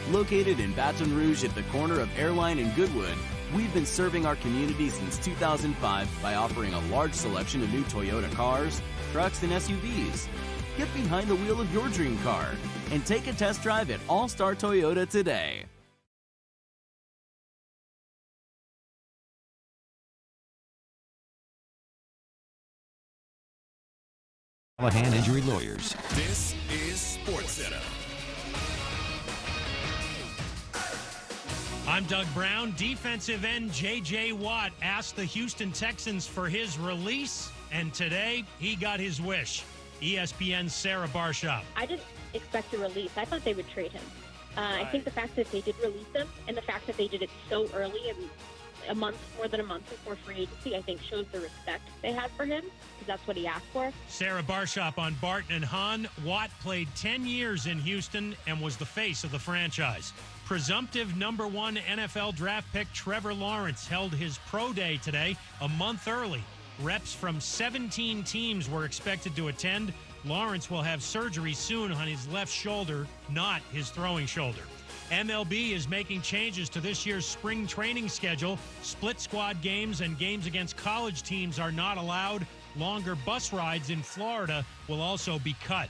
Located in Baton Rouge at the corner of Airline and Goodwood, we've been serving our community since 2005 by offering a large selection of new Toyota cars, trucks, and SUVs. Get behind the wheel of your dream car and take a test drive at All-Star Toyota today. Callahan Injury Lawyers. This is SportsCenter. I'm Doug Brown. Defensive end J.J. Watt asked the Houston Texans for his release, and today he got his wish. ESPN's Sarah Barshop. I didn't expect a release. I thought they would trade him. I think the fact that they did release him and the fact that they did it so early and more than a month before free agency, I think shows the respect they have for him, because that's what he asked for. Sarah Barshop on Barton and Hahn. Watt played 10 years in Houston and was the face of the franchise. Presumptive number 1 NFL draft pick Trevor Lawrence held his pro day today, a month early. Reps from 17 teams were expected to attend. Lawrence will have surgery soon on his left shoulder, not his throwing shoulder. MLB is making changes to this year's spring training schedule. Split squad games and games against college teams are not allowed. Longer bus rides in Florida will also be cut.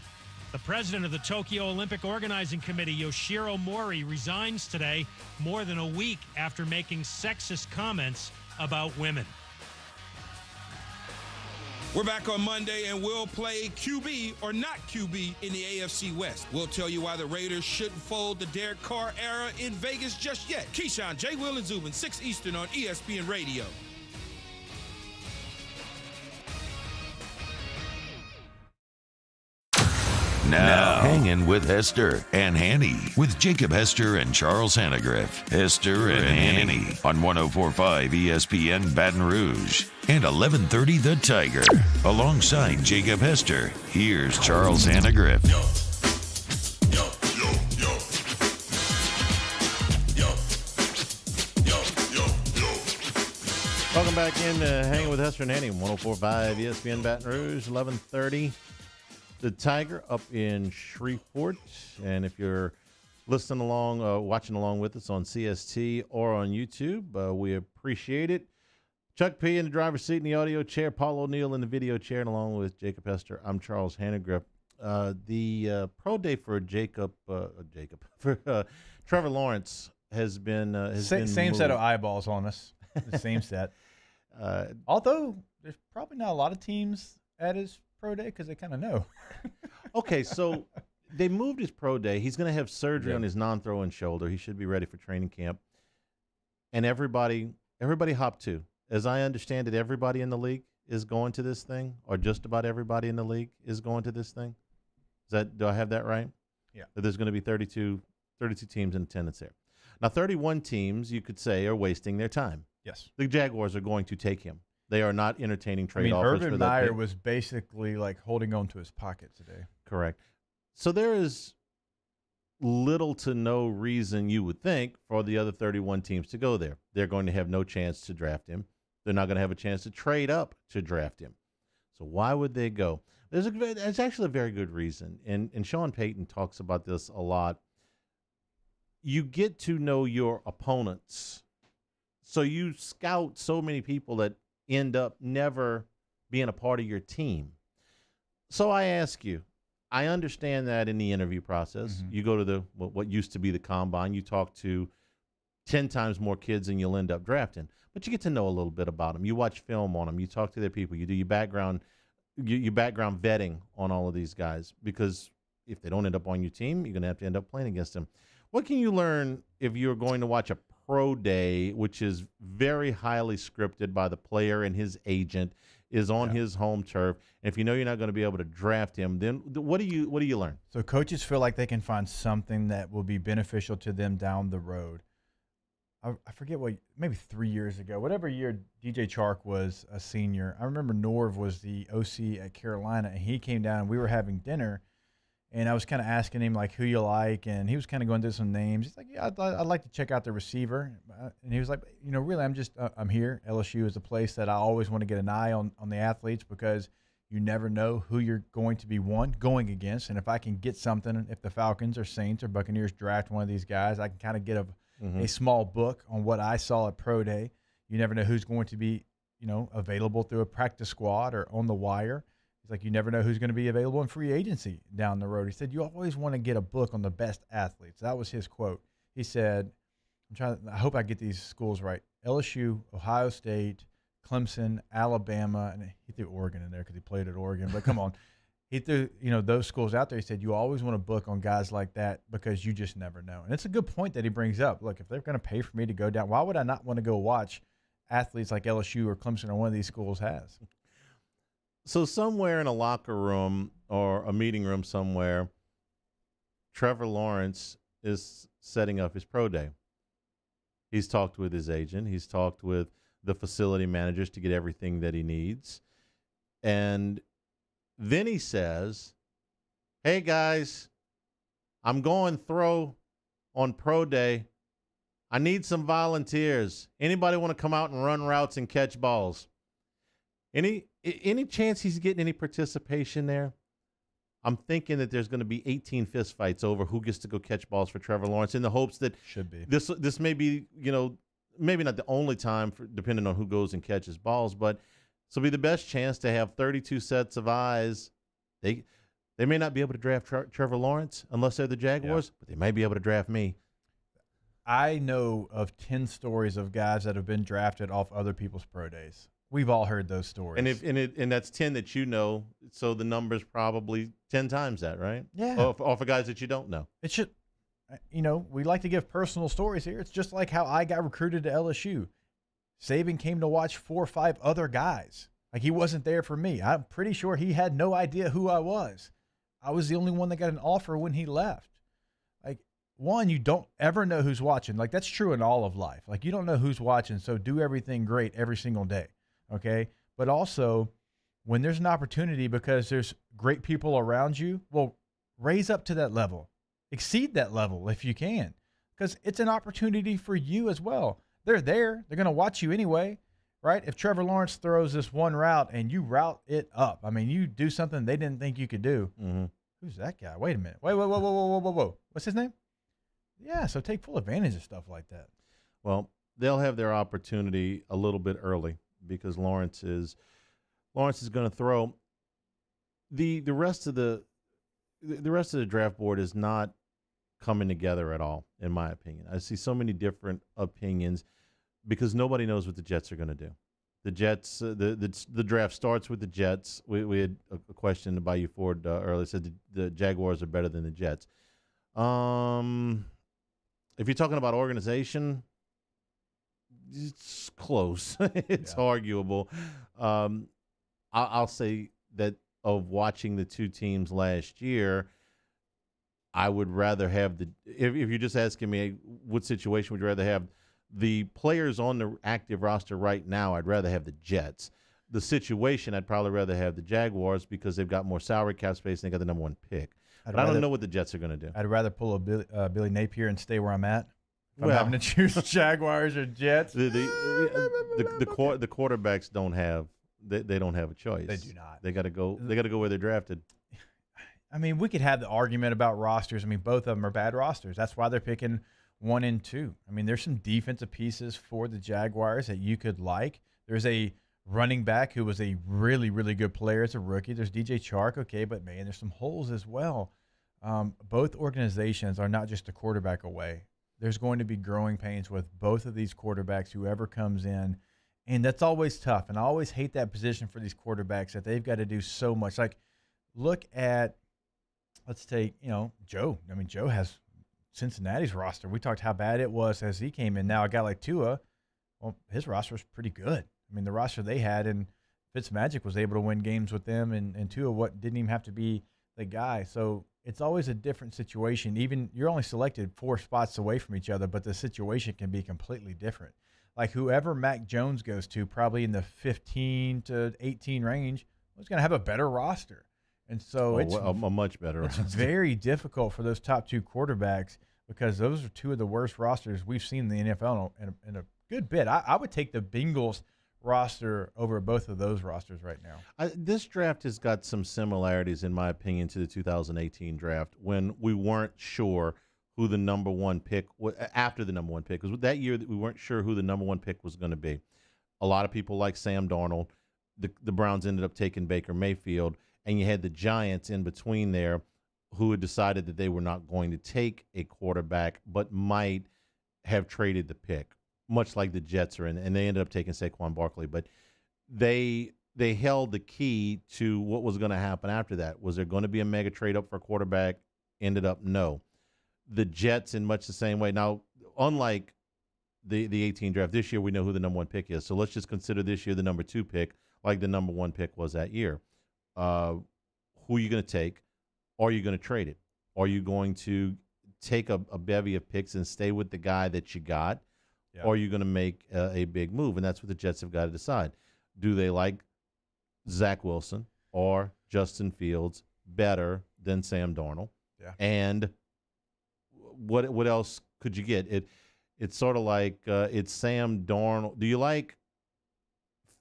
The president of the Tokyo Olympic Organizing Committee, Yoshiro Mori, resigns today, more than a week after making sexist comments about women. We're back on Monday, and we'll play QB or not QB in the AFC West. We'll tell you why the Raiders shouldn't fold the Derek Carr era in Vegas just yet. Keyshawn, J. Will, and Zubin, 6 Eastern on ESPN Radio. Now, Hangin with Hester and Hanny with Jacob Hester and Charles Hanagriff. Hester and Hanny on 104.5 ESPN Baton Rouge and 1130 The Tiger. Alongside Jacob Hester, here's Charles Hanagriff. Welcome back in to Hanging with Hester and Hanny, 104.5 ESPN Baton Rouge, 1130. The Tiger up in Shreveport. And if you're listening along, watching along with us on CST or on YouTube, we appreciate it. Chuck P in the driver's seat in the audio chair, Paul O'Neill in the video chair, and along with Jacob Hester, I'm Charles Hanagriff. The pro day for Trevor Lawrence has been same set of eyeballs on us. The same set. Although there's probably not a lot of teams at his pro day because they kind of know. Okay, so they moved his pro day. He's going to have surgery on his non-throwing shoulder. He should be ready for training camp. And everybody hopped to. As I understand it, everybody in the league is going to this thing, or just about everybody in the league is going to this thing. Do I have that right? Yeah. That there's going to be 32 teams in attendance there. Now, 31 teams, you could say, are wasting their time. Yes. The Jaguars are going to take him. They are not entertaining trade offers. Urban Meyer was basically like holding on to his pocket today. Correct. So there is little to no reason, you would think, for the other 31 teams to go there. They're going to have no chance to draft him. They're not going to have a chance to trade up to draft him. So why would they go? There's actually a very good reason, and Sean Payton talks about this a lot. You get to know your opponents So you scout so many people that end up never being a part of your team. So I ask you, I understand that in the interview process, you go to what used to be the combine, you talk to 10 times more kids than you'll end up drafting, but you get to know a little bit about them. You watch film on them, you talk to their people, you do your background vetting on all of these guys, because if they don't end up on your team, you're going to have to end up playing against them. What can you learn if you're going to watch a pro day, which is very highly scripted by the player and his agent, is on his home turf, and if you know you're not going to be able to draft him, then what do you learn? So coaches feel like they can find something that will be beneficial to them down the road. I forget maybe 3 years ago, whatever year DJ Chark was a senior, I remember Norv was the OC at Carolina, and he came down, and we were having dinner, and I was kind of asking him, like, who you like, and he was kind of going through some names. He's like, yeah, I'd like to check out the receiver. And he was like, really, I'm here. LSU is a place that I always want to get an eye on the athletes, because you never know who you're going to be going against. And if I can get something, if the Falcons or Saints or Buccaneers draft one of these guys, I can kind of get a small book on what I saw at Pro Day. You never know who's going to be, available through a practice squad or on the wire. He's like, you never know who's going to be available in free agency down the road. He said, you always want to get a book on the best athletes. That was his quote. He said, I hope I get these schools right. LSU, Ohio State, Clemson, Alabama, and he threw Oregon in there because he played at Oregon. But come on. He threw, those schools out there. He said, you always want to book on guys like that, because you just never know. And it's a good point that he brings up. Look, if they're going to pay for me to go down, why would I not want to go watch athletes like LSU or Clemson or one of these schools has? So somewhere in a locker room or a meeting room somewhere, Trevor Lawrence is setting up his pro day. He's talked with his agent. He's talked with the facility managers to get everything that he needs. And then he says, hey, guys, I'm going throw on pro day. I need some volunteers. Anybody want to come out and run routes and catch balls? Any chance he's getting any participation there? I'm thinking that there's going to be 18 fistfights over who gets to go catch balls for Trevor Lawrence, in the hopes that this may be, maybe not the only time, depending on who goes and catches balls, but this will be the best chance to have 32 sets of eyes. They may not be able to draft Trevor Lawrence unless they're the Jaguars, but they may be able to draft me. I know of 10 stories of guys that have been drafted off other people's pro days. We've all heard those stories. And that's 10 that you know, so the number's probably 10 times that, right? Yeah. Off of guys that you don't know. It should, we like to give personal stories here. It's just like how I got recruited to LSU. Saban came to watch 4 or 5 other guys. Like, he wasn't there for me. I'm pretty sure he had no idea who I was. I was the only one that got an offer when he left. Like, one, you don't ever know who's watching. Like, that's true in all of life. Like, you don't know who's watching, so do everything great every single day. Okay, but also when there's an opportunity because there's great people around you, well, raise up to that level, exceed that level if you can, because it's an opportunity for you as well. They're there. They're going to watch you anyway, right? If Trevor Lawrence throws this one route and you route it up, I mean, you do something they didn't think you could do. Who's that guy? Wait a minute. Whoa. What's his name? Yeah, so take full advantage of stuff like that. Well, they'll have their opportunity a little bit early, because Lawrence is going to throw. The rest of the draft board is not coming together at all, in my opinion. I see so many different opinions because nobody knows what the Jets are going to do. The Jets, the draft starts with the Jets. We had a question by you Ford earlier, said the Jaguars are better than the Jets. If you're talking about organization, it's close. It's arguable. I'll say that of watching the two teams last year, I would rather have if you're just asking me what situation would you rather have, the players on the active roster right now, I'd rather have the Jets. The situation, I'd probably rather have the Jaguars because they've got more salary cap space and they got the #1 pick. But I don't know what the Jets are going to do. I'd rather pull a Billy Napier and stay where I'm at. I'm having to choose Jaguars or Jets. The quarterbacks don't have they don't have a choice. They do not. They got to go. They got to go where they're drafted. I mean, we could have the argument about rosters. I mean, both of them are bad rosters. That's why they're picking 1 and 2. I mean, there's some defensive pieces for the Jaguars that you could like. There's a running back who was a really, really good player as a rookie. There's DJ Chark, okay, but, man, there's some holes as well. Both organizations are not just a quarterback away. There's going to be growing pains with both of these quarterbacks, whoever comes in, and that's always tough. And I always hate that position for these quarterbacks that they've got to do so much. Like, look at, let's take, Joe. I mean, Joe has Cincinnati's roster. We talked how bad it was as he came in. Now a guy like Tua, well, his roster was pretty good. I mean, the roster they had, and Fitzmagic was able to win games with them, and Tua didn't even have to be the guy. So it's always a different situation. Even you're only selected 4 spots away from each other, but the situation can be completely different. Like whoever Mac Jones goes to, probably in the 15 to 18 range, is going to have a better roster. And so it's a much better roster. It's very difficult for those top 2 quarterbacks because those are 2 of the worst rosters we've seen in the NFL in a good bit. I would take the Bengals roster over both of those rosters right now. This draft has got some similarities, in my opinion, to the 2018 draft when we weren't sure who the number 1 pick after the number 1 pick, because that year we weren't sure who the number 1 pick was going to be. A lot of people like Sam Darnold. The Browns ended up taking Baker Mayfield, and you had the Giants in between there who had decided that they were not going to take a quarterback but might have traded the pick, much like the Jets are in, and they ended up taking Saquon Barkley. But they held the key to what was going to happen after that. Was there going to be a mega trade up for a quarterback? Ended up no. The Jets in much the same way. Now, unlike the 18 draft, this year we know who the number 1 pick is. So let's just consider this year the number 2 pick like the number 1 pick was that year. Who are you going to take? Are you going to trade it? Are you going to take a bevy of picks and stay with the guy that you got? Yeah. Or are you going to make a big move? And that's what the Jets have got to decide. Do they like Zach Wilson or Justin Fields better than Sam Darnold? Yeah. And what else could you get? It's sort of like it's Sam Darnold. Do you like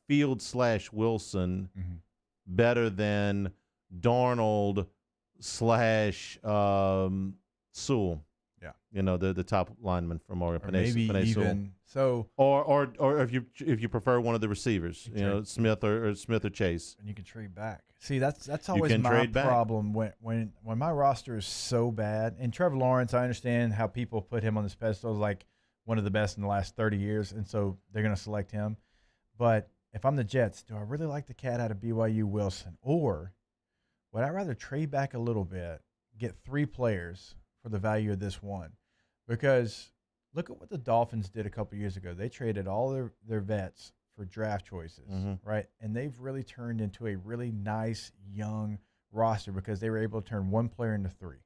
Fields/Wilson better than Darnold / Sewell? Yeah, the top lineman from Oregon. Maybe even so. Or if you prefer one of the receivers, Smith or Chase, and you can trade back. See, that's always my problem when my roster is so bad. And Trevor Lawrence, I understand how people put him on this pedestal as like one of the best in the last 30 years, and so they're going to select him. But if I'm the Jets, do I really like the cat out of BYU, Wilson, or would I rather trade back a little bit, get 3 players for the value of this one? Because look at what the Dolphins did a couple years ago. They traded all their vets for draft choices, right? And they've really turned into a really nice young roster because they were able to turn 1 player into 3.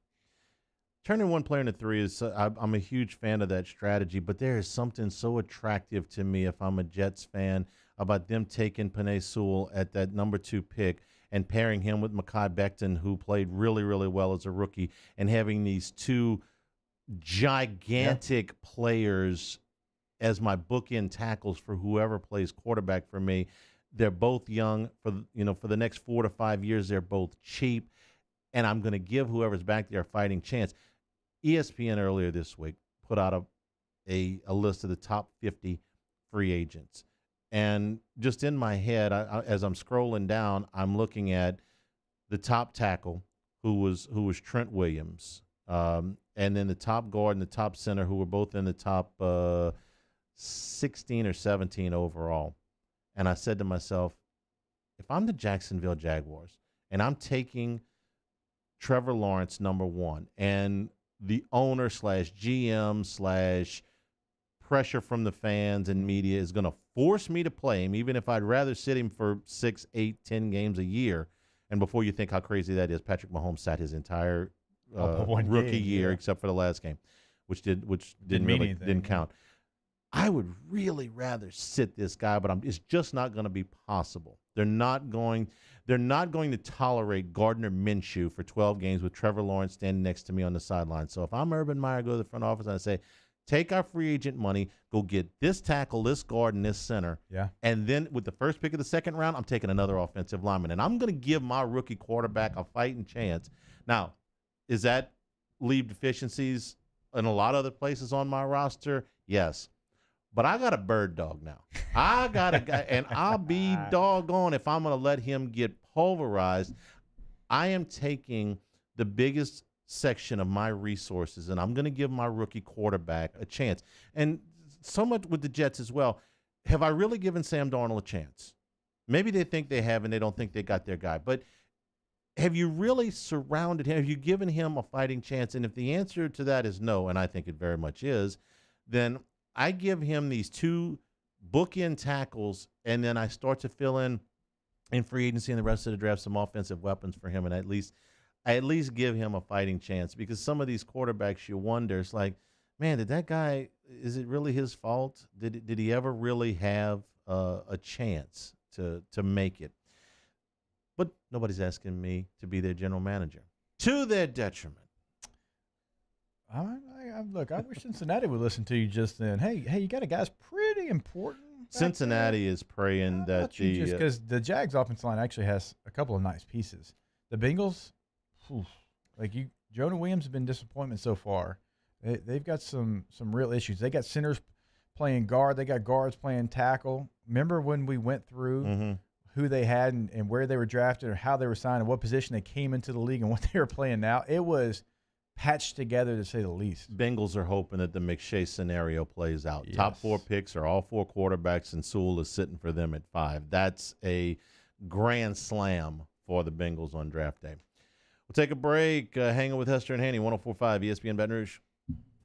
Turning 1 player into 3 is I'm a huge fan of that strategy, but there is something so attractive to me if I'm a Jets fan about them taking Penei Sewell at that number 2 pick and pairing him with Mekhi Becton, who played really, really well as a rookie, and having these 2 gigantic players as my bookend tackles for whoever plays quarterback for me. They're both young. For the next 4 to 5 years, they're both cheap, and I'm going to give whoever's back there a fighting chance. ESPN earlier this week put out a list of the top 50 free agents. And just in my head, as I'm scrolling down, I'm looking at the top tackle, who was Trent Williams, and then the top guard and the top center, who were both in the top 16 or 17 overall. And I said to myself, if I'm the Jacksonville Jaguars and I'm taking Trevor Lawrence number 1, and the owner / GM / pressure from the fans and media is going to force me to play him, even if I'd rather sit him for 6, 8, 10 games a year. And before you think how crazy that is, Patrick Mahomes sat his entire rookie year, except for the last game, which didn't count. I would really rather sit this guy, but it's just not going to be possible. They're not going to tolerate Gardner Minshew for 12 games with Trevor Lawrence standing next to me on the sideline. So if I'm Urban Meyer, I go to the front office and I say, take our free agent money, go get this tackle, this guard, and this center. Yeah. And then with the first pick of the second round, I'm taking another offensive lineman. And I'm going to give my rookie quarterback a fighting chance. Now, does that leave deficiencies in a lot of other places on my roster, yes. But I got a bird dog now. I got a guy, and I'll be doggone if I'm going to let him get pulverized. I am taking the biggest section of my resources, and I'm going to give my rookie quarterback a chance. And so much with the Jets as well. Have I really given Sam Darnold a chance? Maybe they think they have, and they don't think they got their guy. But have you really surrounded him? Have you given him a fighting chance? And if the answer to that is no, and I think it very much is, then I give him these 2 bookend tackles, and then I start to fill in free agency and the rest of the draft some offensive weapons for him, and I at least give him a fighting chance, because some of these quarterbacks, you wonder, it's like, man, did that guy, is it really his fault? Did he ever really have a chance to make it? But nobody's asking me to be their general manager, to their detriment. Look, I wish Cincinnati would listen to you just then. Hey, you got a guy's pretty important. Cincinnati is praying that just because the Jags offensive line actually has a couple of nice pieces. The Bengals, Jonah Williams has been disappointment so far. They've got some real issues. They got centers playing guard. They got guards playing tackle. Remember when we went through who they had and where they were drafted or how they were signed and what position they came into the league and what they were playing now? It was patched together, to say the least. Bengals are hoping that the McShay scenario plays out. Yes. Top 4 picks are all 4 quarterbacks, and Sewell is sitting for them at 5. That's a grand slam for the Bengals on draft day. We'll take a break. Hanging with Hester and Hanny, 104.5 ESPN Baton Rouge.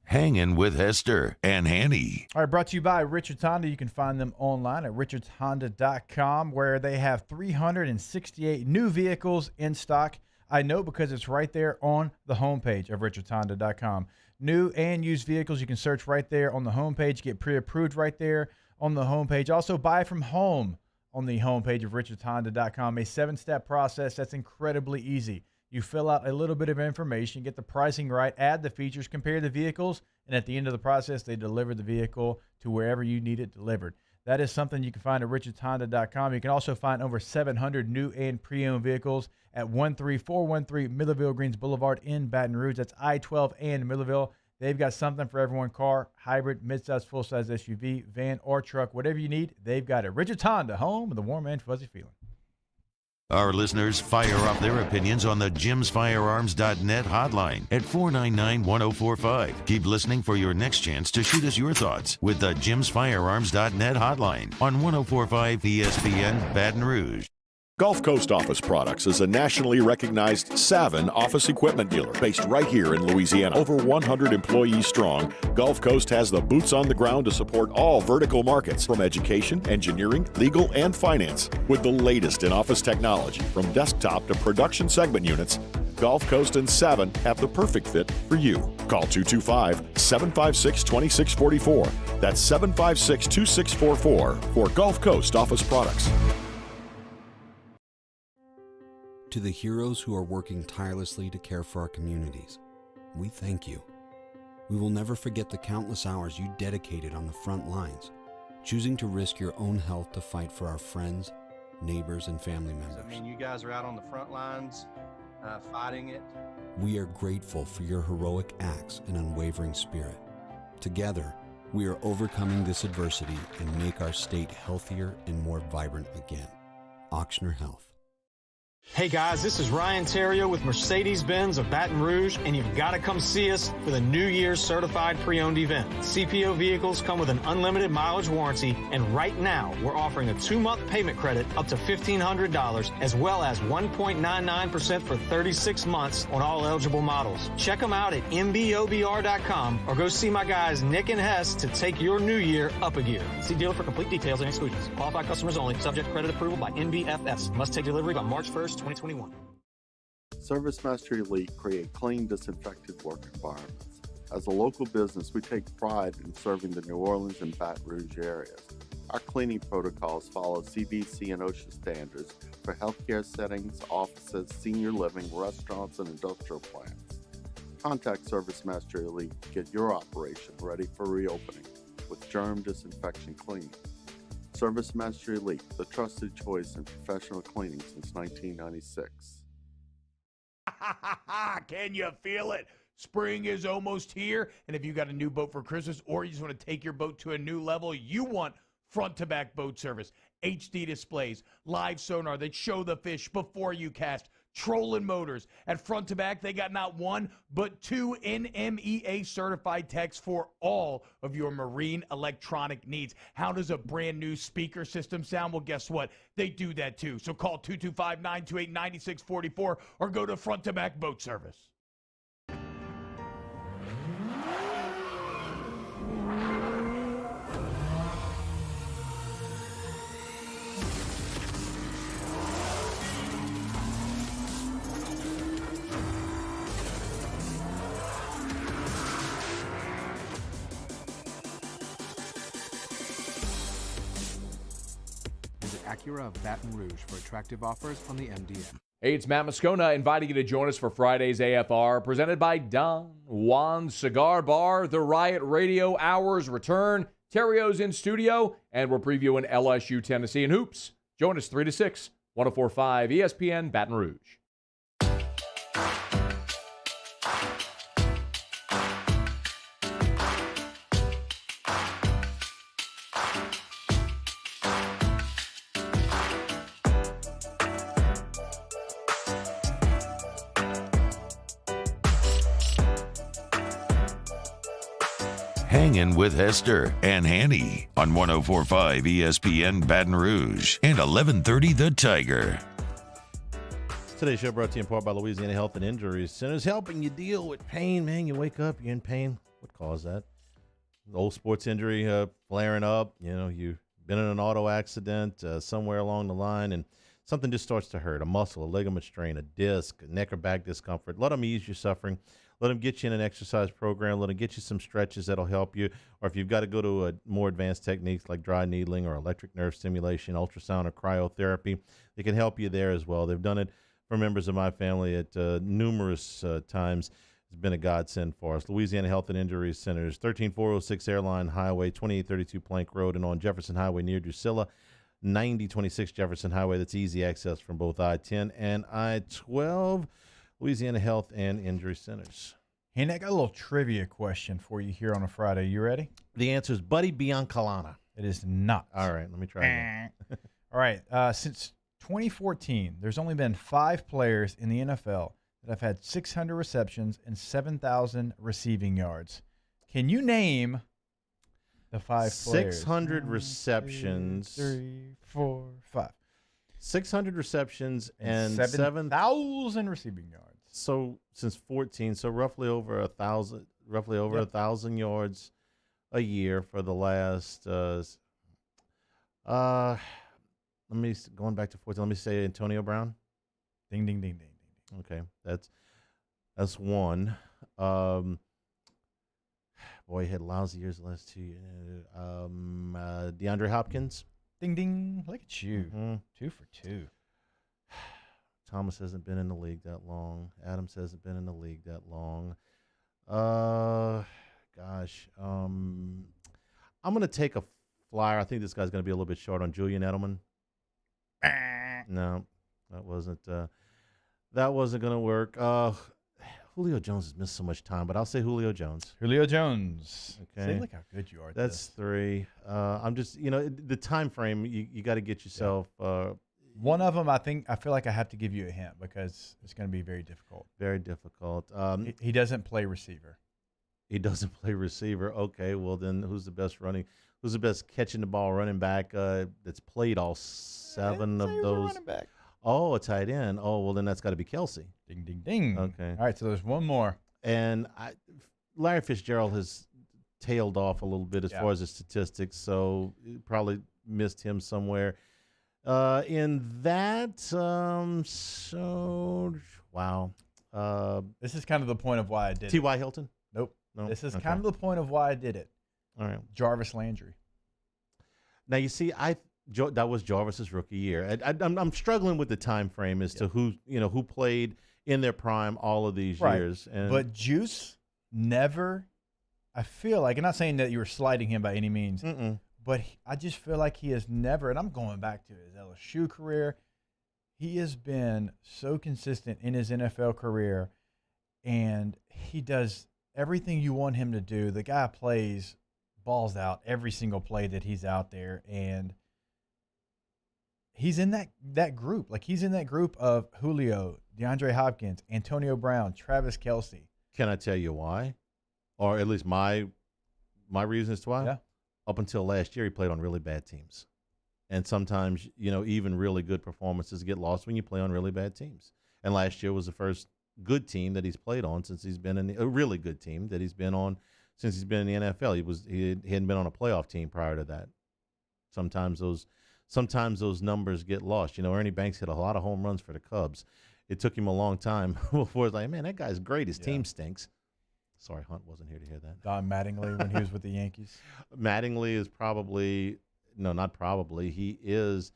Hangin' with Hester and Hanny. All right, brought to you by Richards Honda. You can find them online at richardshonda.com, where they have 368 new vehicles in stock. I know because it's right there on the homepage of richardshonda.com. New and used vehicles, you can search right there on the homepage, get pre-approved right there on the homepage. Also, buy from home on the homepage of richardshonda.com. A 7-step process that's incredibly easy. You fill out a little bit of information, get the pricing right, add the features, compare the vehicles, and at the end of the process, they deliver the vehicle to wherever you need it delivered. That is something you can find at richardshonda.com. You can also find over 700 new and pre-owned vehicles at 13413 Millerville Greens Boulevard in Baton Rouge. That's I-12 and Millerville. They've got something for everyone: car, hybrid, midsize, full-size SUV, van, or truck. Whatever you need, they've got it. Richards Honda, home of the warm and fuzzy feeling. Our listeners fire off their opinions on the jimsfirearms.net hotline at 499-1045. Keep listening for your next chance to shoot us your thoughts with the jimsfirearms.net hotline on 104.5 ESPN Baton Rouge. Gulf Coast Office Products is a nationally recognized Savin office equipment dealer based right here in Louisiana. Over 100 employees strong, Gulf Coast has the boots on the ground to support all vertical markets, from education, engineering, legal, and finance. With the latest in office technology, from desktop to production segment units, Gulf Coast and Savin have the perfect fit for you. Call 225-756-2644. That's 756-2644 for Gulf Coast Office Products. To the heroes who are working tirelessly to care for our communities, we thank you. We will never forget the countless hours you dedicated on the front lines, choosing to risk your own health to fight for our friends, neighbors, and family members. You guys are out on the front lines fighting it. We are grateful for your heroic acts and unwavering spirit. Together, we are overcoming this adversity and make our state healthier and more vibrant again. Auctioner Health. Hey guys, this is Ryan Terrio with Mercedes-Benz of Baton Rouge, and you've got to come see us for the New Year's Certified Pre-Owned event. CPO vehicles come with an unlimited mileage warranty, and right now we're offering a 2-month payment credit up to $1,500, as well as 1.99% for 36 months on all eligible models. Check them out at mbobr.com or go see my guys Nick and Hess to take your new year up a gear. See dealer for complete details and exclusions. Qualified customers only. Subject to credit approval by NBFS. Must take delivery by March 1st. 2021. ServiceMaster Elite create clean, disinfected work environments. As a local business, we take pride in serving the New Orleans and Baton Rouge areas. Our cleaning protocols follow CDC and OSHA standards for healthcare settings, offices, senior living, restaurants, and industrial plants. Contact ServiceMaster Elite to get your operation ready for reopening with germ disinfection cleaning. ServiceMaster Elite, the trusted choice in professional cleaning since 1996. Can you feel it? Spring is almost here, and if you got a new boat for Christmas or you just want to take your boat to a new level, you want front-to-back boat service, HD displays, live sonar that show the fish before you cast, trolling motors. At front to back, they got not one, but two NMEA certified techs for all of your marine electronic needs. How does a brand new speaker system sound? Well, guess what? They do that too. So call 225-928-9644 or go to front to back boat service. Acura of Baton Rouge for attractive offers on the MDM. Hey, it's Matt Moscona inviting you to join us for Friday's AFR, presented by Don Juan Cigar Bar. The Riot Radio Hours return. Terrio's in studio, and we're previewing LSU, Tennessee, and hoops. Join us 3 to 6, 104.5 ESPN Baton Rouge. Hangin with Hester and Hanny on 104.5 ESPN Baton Rouge and 1130 The Tiger. Today's show brought to you in part by Louisiana Health and Injury Centers, helping you deal with pain. Man, you wake up, you're in pain. What caused that? Old sports injury flaring up. You know, you've been in an auto accident somewhere along the line, and something just starts to hurt. A muscle, a ligament strain, a disc, a neck or back discomfort. Let them ease your suffering. Let them get you in an exercise program. Let them get you some stretches that'll help you. Or if you've got to go to a more advanced techniques like dry needling or electric nerve stimulation, ultrasound, or cryotherapy, they can help you there as well. They've done it for members of my family at numerous times. It's been a godsend for us. Louisiana Health and Injury Centers, 13406 Airline Highway, 2832 Plank Road, and on Jefferson Highway near Drusilla, 9026 Jefferson Highway. That's easy access from both I-10 and I-12. Louisiana Health and Injury Centers. Hanny, I got a little trivia question for you here on a Friday. You ready? The answer is Buddy Biancalana. It is not. All right, let me try again. All right, since 2014, there's only been 5 players in the NFL that have had 600 receptions and 7,000 receiving yards. Can you name the 5 players? 600 receptions. 3, 4, 5. 600 receptions and 7,000 receiving yards. So since 14, so roughly over 1,000 yards a year for the last. Going back to 14. Let me say Antonio Brown. Ding ding ding ding ding. Okay, that's one. Boy, he had lousy years the last 2 years. DeAndre Hopkins. Ding, ding. Look at you. Mm-hmm. 2 for 2. Flowers hasn't been in the league that long. Adams hasn't been in the league that long. I'm going to take a flyer. I think this guy's going to be a little bit short on Julian Edelman. No, that wasn't going to work. Julio Jones has missed so much time, but I'll say Julio Jones. Julio Jones. Okay. See, look how good you are. That's 3. I'm just, the time frame, you got to get yourself. One of them, I feel like I have to give you a hint because it's going to be very difficult. Very difficult. He doesn't play receiver. He doesn't play receiver. Okay, well then who's the best catching the ball running back that's played all 7 of those? Running back. Oh, a tight end. Oh, well then that's got to be Kelsey. Ding, ding, ding. Okay. All right, so there's one more. And Larry Fitzgerald has tailed off a little bit as far as the statistics, so probably missed him somewhere. In that, wow. This is kind of the point of why I did it. T.Y. Hilton? Nope. No. This is kind of the point of why I did it. All right. Jarvis Landry. Now, you see, that was Jarvis's rookie year. I'm struggling with the time frame as to who played in their prime all of these years. But Juice never, I feel like, I'm not saying that you were slighting him by any means, but I just feel like he has never, and I'm going back to his LSU career, he has been so consistent in his NFL career. and he does everything you want him to do. The guy plays balls out every single play that he's out there, and he's in that group. Like, he's in that group of Julio, DeAndre Hopkins, Antonio Brown, Travis Kelce. Can I tell you why? Or at least my reason as to why? Yeah. Up until last year, he played on really bad teams. And sometimes, even really good performances get lost when you play on really bad teams. And last year was the first good team that he's played on since he's been in a really good team that he's been on since he's been in the NFL. He hadn't been on a playoff team prior to that. Sometimes those numbers get lost. Ernie Banks hit a lot of home runs for the Cubs. It took him a long time before it's like, man, that guy's great. His team stinks. Sorry, Hunt wasn't here to hear that. Don Mattingly when he was with the Yankees. Mattingly is he is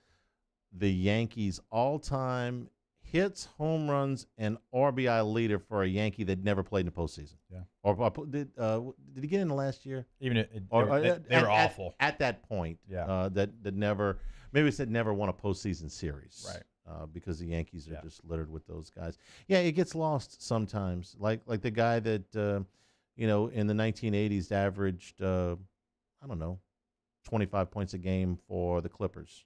the Yankees' all-time hits, home runs, and RBI leader for a Yankee that never played in the postseason. Yeah. Or did he get in the last year? Even they were awful at that point. Yeah. That never, maybe it said never won a postseason series. Right. Because the Yankees are just littered with those guys. Yeah, it gets lost sometimes. Like the guy that in the 1980s averaged 25 points a game for the Clippers.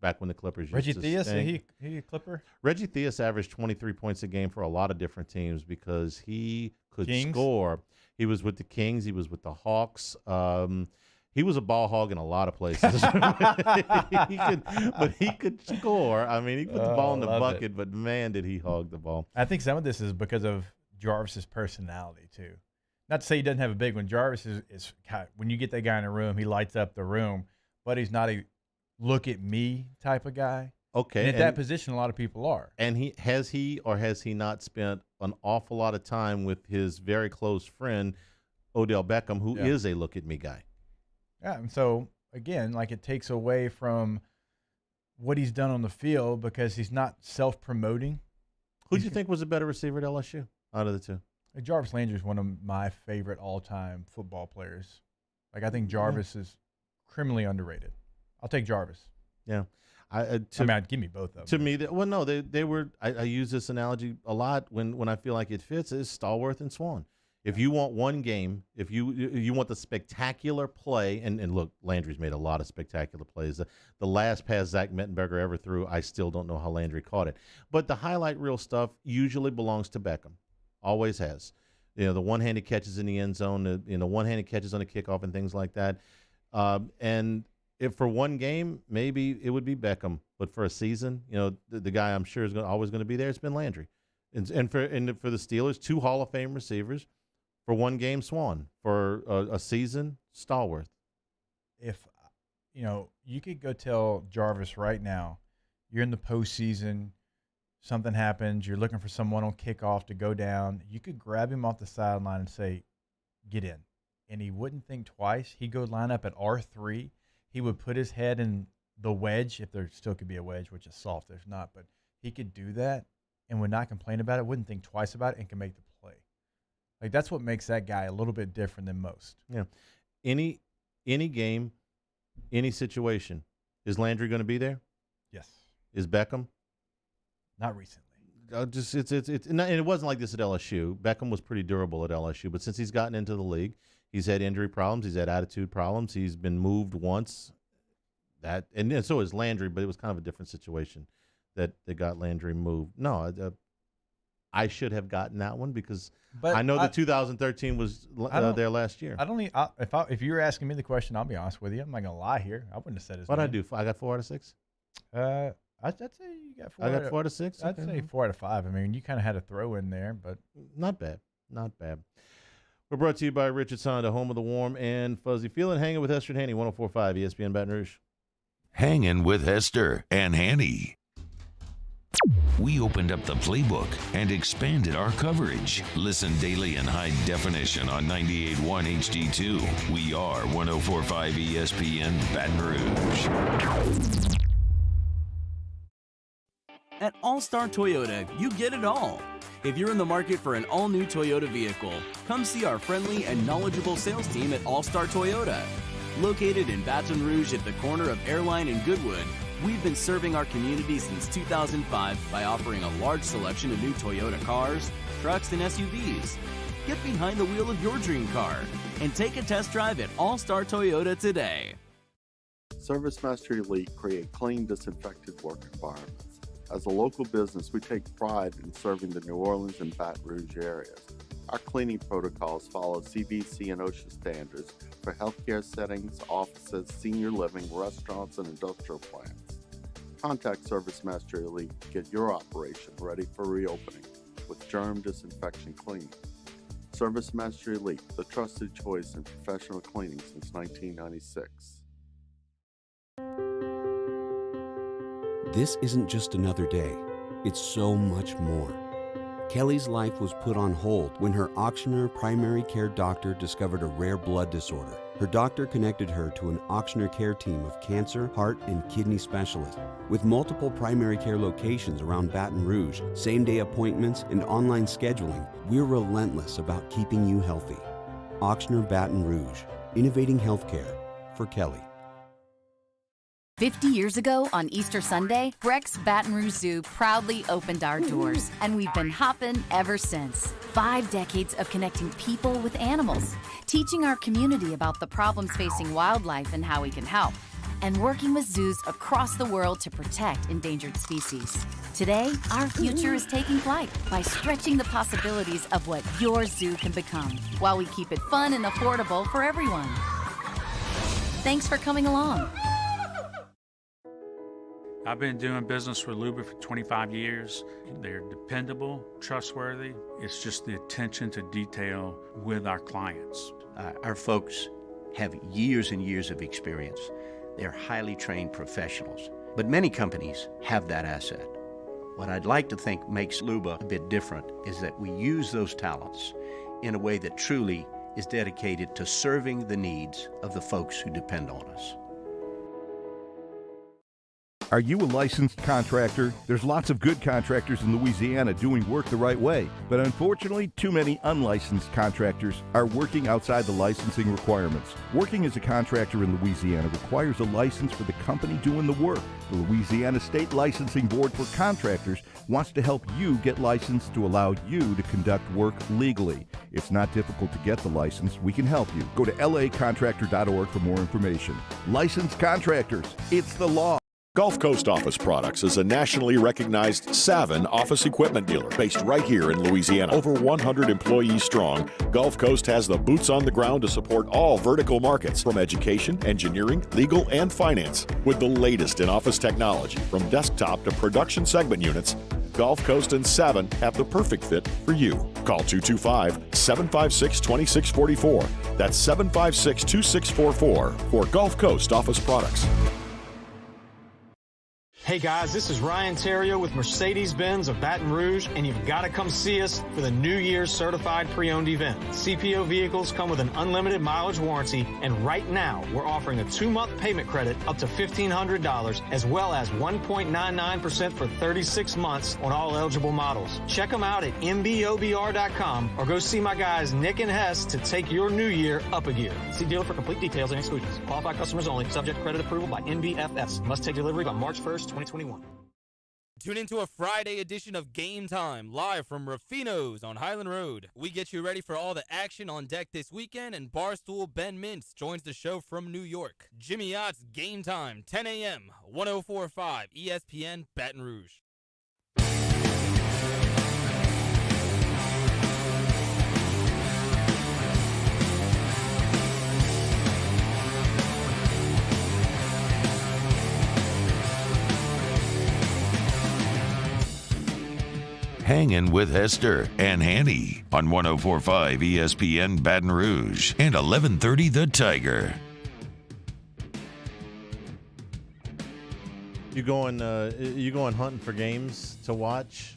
Back when the Clippers Reggie used to Theus, stink. he a Clipper? Reggie Theus averaged 23 points a game for a lot of different teams because he could score. He was with the Kings. He was with the Hawks. He was a ball hog in a lot of places. But he could score. I mean, he put the ball in the bucket, but man, did he hog the ball. I think some of this is because of Jarvis's personality too. Not to say he doesn't have a big one. Jarvis is when you get that guy in a room, he lights up the room, but he's not a look at me type of guy. Okay. And at that position, a lot of people are. And has he not spent an awful lot of time with his very close friend, Odell Beckham, who is a look at me guy? Yeah, and so, again, like, it takes away from what he's done on the field because he's not self-promoting. Who do you think was a better receiver at LSU out of the two? Jarvis Landry is one of my favorite all-time football players. Like, I think Jarvis is criminally underrated. I'll take Jarvis. Yeah. I'd give me both of them. To me, they were. I use this analogy a lot when I feel like it fits. Is Stallworth and Swan. If you want one game, if you want the spectacular play, and look, Landry's made a lot of spectacular plays. The last pass Zach Mettenberger ever threw, I still don't know how Landry caught it. But the highlight reel stuff usually belongs to Beckham. Always has. The one-handed catches in the end zone, the one-handed catches on the kickoff and things like that. And if for one game, maybe it would be Beckham. But for a season, the guy I'm sure is always going to be there, it's been Landry. And for the Steelers, 2 Hall of Fame receivers. For one game, Swan. For a season, Stallworth. If, you could go tell Jarvis right now, you're in the postseason, something happens, you're looking for someone on kickoff to go down, you could grab him off the sideline and say, get in. And he wouldn't think twice. He'd go line up at R3. He would put his head in the wedge, if there still could be a wedge, which is soft. There's not. But he could do that and would not complain about it, wouldn't think twice about it, and can make the play. Like, that's what makes that guy a little bit different than most. Yeah. Any game, any situation, is Landry going to be there? Yes. Is Beckham? Not recently. And it wasn't like this at LSU. Beckham was pretty durable at LSU, but since he's gotten into the league, he's had injury problems, he's had attitude problems, he's been moved once. And so is Landry, but it was kind of a different situation that got Landry moved. No, I should have gotten that one because I know that 2013 was there last year. If you were asking me the question, I'll be honest with you. I'm not gonna lie here. I wouldn't have said his name. What'd I do? I got 4 out of 6. I'd say you got 4. I got 4 out of 6. I'd say 4 out of 5. I mean, you kind of had a throw in there, but not bad. We're brought to you by Richard Sonda, home of the warm and fuzzy. Feeling Hangin' with Hester and Hanny, 104.5 ESPN Baton Rouge. Hangin' with Hester and Hanny. We opened up the playbook and expanded our coverage. Listen daily in high definition on 98.1 HD2. We are 104.5 ESPN Baton Rouge. At All-Star Toyota, you get it all. If you're in the market for an all-new Toyota vehicle, come see our friendly and knowledgeable sales team at All-Star Toyota. Located in Baton Rouge at the corner of Airline and Goodwood, We've been serving our community since 2005 by offering a large selection of new Toyota cars, trucks, and SUVs. Get behind the wheel of your dream car and take a test drive at All Star Toyota today. ServiceMaster Elite create clean, disinfected work environments. As a local business, we take pride in serving the New Orleans and Baton Rouge areas. Our cleaning protocols follow CDC and OSHA standards for healthcare settings, offices, senior living, restaurants, and industrial plants. Contact ServiceMaster Elite to get your operation ready for reopening with germ disinfection cleaning. ServiceMaster Elite, the trusted choice in professional cleaning since 1996. This isn't just another day. It's so much more. Kelly's life was put on hold when her auctioneer primary care doctor discovered a rare blood disorder. Her doctor connected her to an auctioneer care team of cancer, heart, and kidney specialists. With multiple primary care locations around Baton Rouge, same-day appointments, and online scheduling, we're relentless about keeping you healthy. Auctioneer Baton Rouge, innovating healthcare for Kelly. 50 years ago on Easter Sunday, Breck's Baton Rouge Zoo proudly opened our doors, and we've been hopping ever since. 5 decades of connecting people with animals, teaching our community about the problems facing wildlife and how we can help, and working with zoos across the world to protect endangered species. Today, our future is taking flight by stretching the possibilities of what your zoo can become, while we keep it fun and affordable for everyone. Thanks for coming along. I've been doing business with Luba for 25 years. They're dependable, trustworthy. It's just the attention to detail with our clients. Our folks have years and years of experience. They're highly trained professionals. But many companies have that asset. What I'd like to think makes Luba a bit different is that we use those talents in a way that truly is dedicated to serving the needs of the folks who depend on us. Are you a licensed contractor? There's lots of good contractors in Louisiana doing work the right way, but unfortunately, too many unlicensed contractors are working outside the licensing requirements. Working as a contractor in Louisiana requires a license for the company doing the work. The Louisiana State Licensing Board for Contractors wants to help you get licensed to allow you to conduct work legally. It's not difficult to get the license. We can help you. Go to lacontractor.org for more information. Licensed contractors, it's the law. Gulf Coast Office Products is a nationally recognized Savin office equipment dealer based right here in Louisiana. Over 100 employees strong, Gulf Coast has the boots on the ground to support all vertical markets, from education, engineering, legal, and finance. With the latest in office technology, from desktop to production segment units, Gulf Coast and Savin have the perfect fit for you. Call 225-756-2644. That's 756-2644 for Gulf Coast Office Products. Hey guys, this is Ryan Terrio with Mercedes-Benz of Baton Rouge, and you've got to come see us for the New Year's Certified Pre-Owned event. CPO vehicles come with an unlimited mileage warranty, and right now we're offering a 2-month payment credit up to $1,500, as well as 1.99% for 36 months on all eligible models. Check them out at mbobr.com or go see my guys Nick and Hess to take your new year up a gear. See dealer for complete details and exclusions. Qualified customers only. Subject to credit approval by NBFS. Must take delivery by March 1st, 2021. Tune into a Friday edition of Game Time, live from Ruffino's on Highland Road. We get you ready for all the action on deck this weekend, and Barstool Ben Mintz joins the show from New York. Jimmy Ott's Game Time, 10 a.m., 104.5 ESPN Baton Rouge. Hangin with Hester and Hanny on 104.5 ESPN Baton Rouge and 1130 The Tiger. You going hunting for games to watch?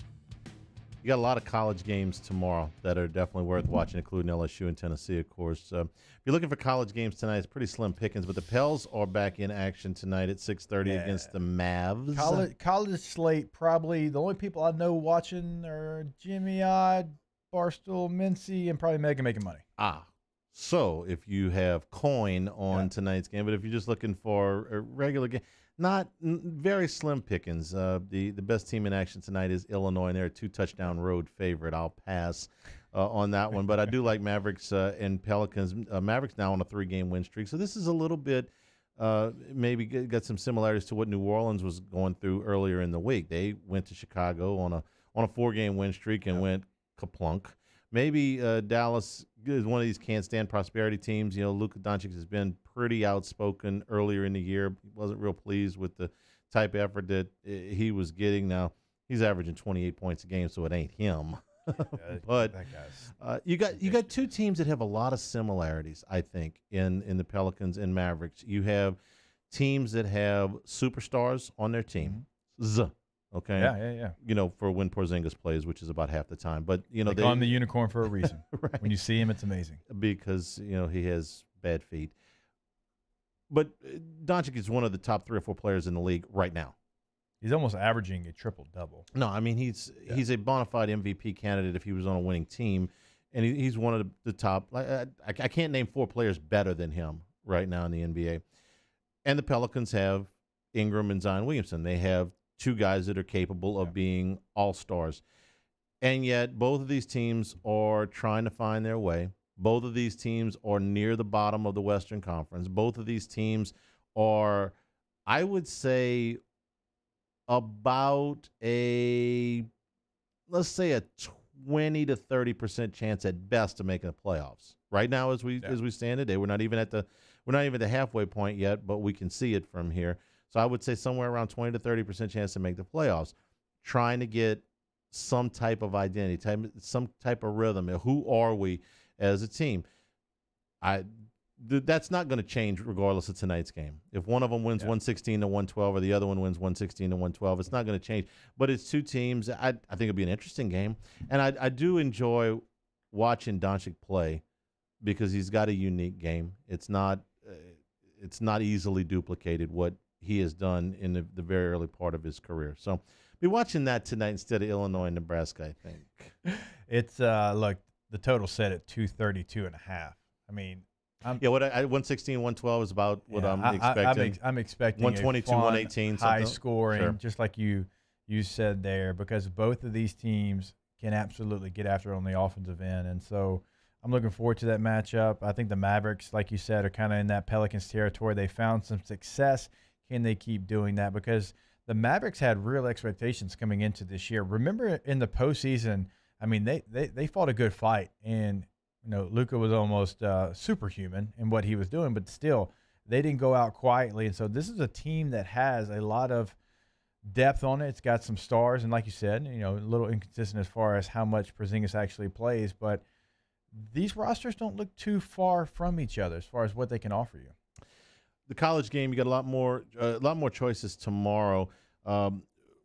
You got a lot of college games tomorrow that are definitely worth watching, including LSU and Tennessee, of course. If you're looking for college games tonight, it's pretty slim pickings, but the Pels are back in action tonight at 6:30 against the Mavs. College slate, probably the only people I know watching are Jimmy Odd, Barstool, Mincy, and probably Megan making money. So if you have coin on tonight's game, but if you're just looking for a regular game, very slim pickings. The best team in action tonight is Illinois, and they're a 2-touchdown road favorite. I'll pass on that one, but I do like Mavericks and Pelicans. Mavericks now on a 3-game win streak, so this is a little bit maybe got some similarities to what New Orleans was going through earlier in the week. They went to Chicago on a 4-game win streak and went kaplunk. Maybe Dallas is one of these can't stand prosperity teams. Luka Doncic has been pretty outspoken earlier in the year. He wasn't real pleased with the type of effort that he was getting. Now, he's averaging 28 points a game, so it ain't him. But you got two teams that have a lot of similarities, I think, in the Pelicans and Mavericks. You have teams that have superstars on their team. Okay. Yeah. For when Porzingis plays, which is about half the time. But they call him the unicorn for a reason. Right. When you see him, it's amazing. Because he has bad feet. But Doncic is one of the top 3 or 4 players in the league right now. He's almost averaging a triple-double. No, I mean he's a bona fide MVP candidate if he was on a winning team, and he's one of the top. I can't name 4 players better than him right now in the NBA. And the Pelicans have Ingram and Zion Williamson. They have 2 guys that are capable of being all-stars. And yet both of these teams are trying to find their way. Both of these teams are near the bottom of the Western Conference. Both of these teams are, I would say, about let's say a 20 to 30% chance at best of making the playoffs. Right now, as we stand today, we're not even at the halfway point yet, but we can see it from here. So I would say somewhere around 20 to 30% chance to make the playoffs, trying to get some type of identity, some type of rhythm. Who are we as a team? That's not going to change regardless of tonight's game. If one of them wins 116 to 112 or the other one wins 116 to 112, it's not going to change. But it's 2 teams. I think it'll be an interesting game. And I do enjoy watching Doncic play because he's got a unique game. It's not easily duplicated what he has done in the very early part of his career. So be watching that tonight instead of Illinois and Nebraska, I think. It's look, the total set at 232.5. I mean, 116, 112 is about what I'm expecting. I'm expecting 122, 118, high scoring, just like you said there, because both of these teams can absolutely get after it on the offensive end, and so I'm looking forward to that matchup. I think the Mavericks, like you said, are kind of in that Pelicans territory. They found some success. Can they keep doing that? Because the Mavericks had real expectations coming into this year. Remember in the postseason, I mean, they fought a good fight, and Luka was almost superhuman in what he was doing, but still, they didn't go out quietly. And so this is a team that has a lot of depth on it. It's got some stars, and like you said, a little inconsistent as far as how much Porzingis actually plays, but these rosters don't look too far from each other as far as what they can offer you. The college game, you got a lot more choices tomorrow.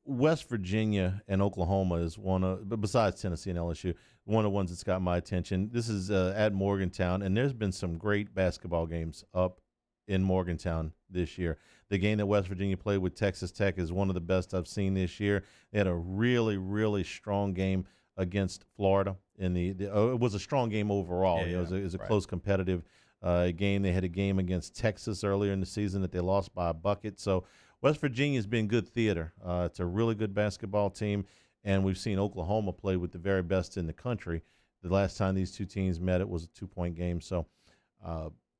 West Virginia and Oklahoma is one of, besides Tennessee and LSU, one of the ones that's got my attention. This is at Morgantown, and there's been some great basketball games up in Morgantown this year. The game that West Virginia played with Texas Tech is one of the best I've seen this year. They had a really, really strong game against Florida. It was a strong game overall. It was a close, competitive game. They had a game against Texas earlier in the season that they lost by a bucket. So West Virginia's been good theater. It's a really good basketball team, and we've seen Oklahoma play with the very best in the country. The last time these two teams met, it was a 2-point game. So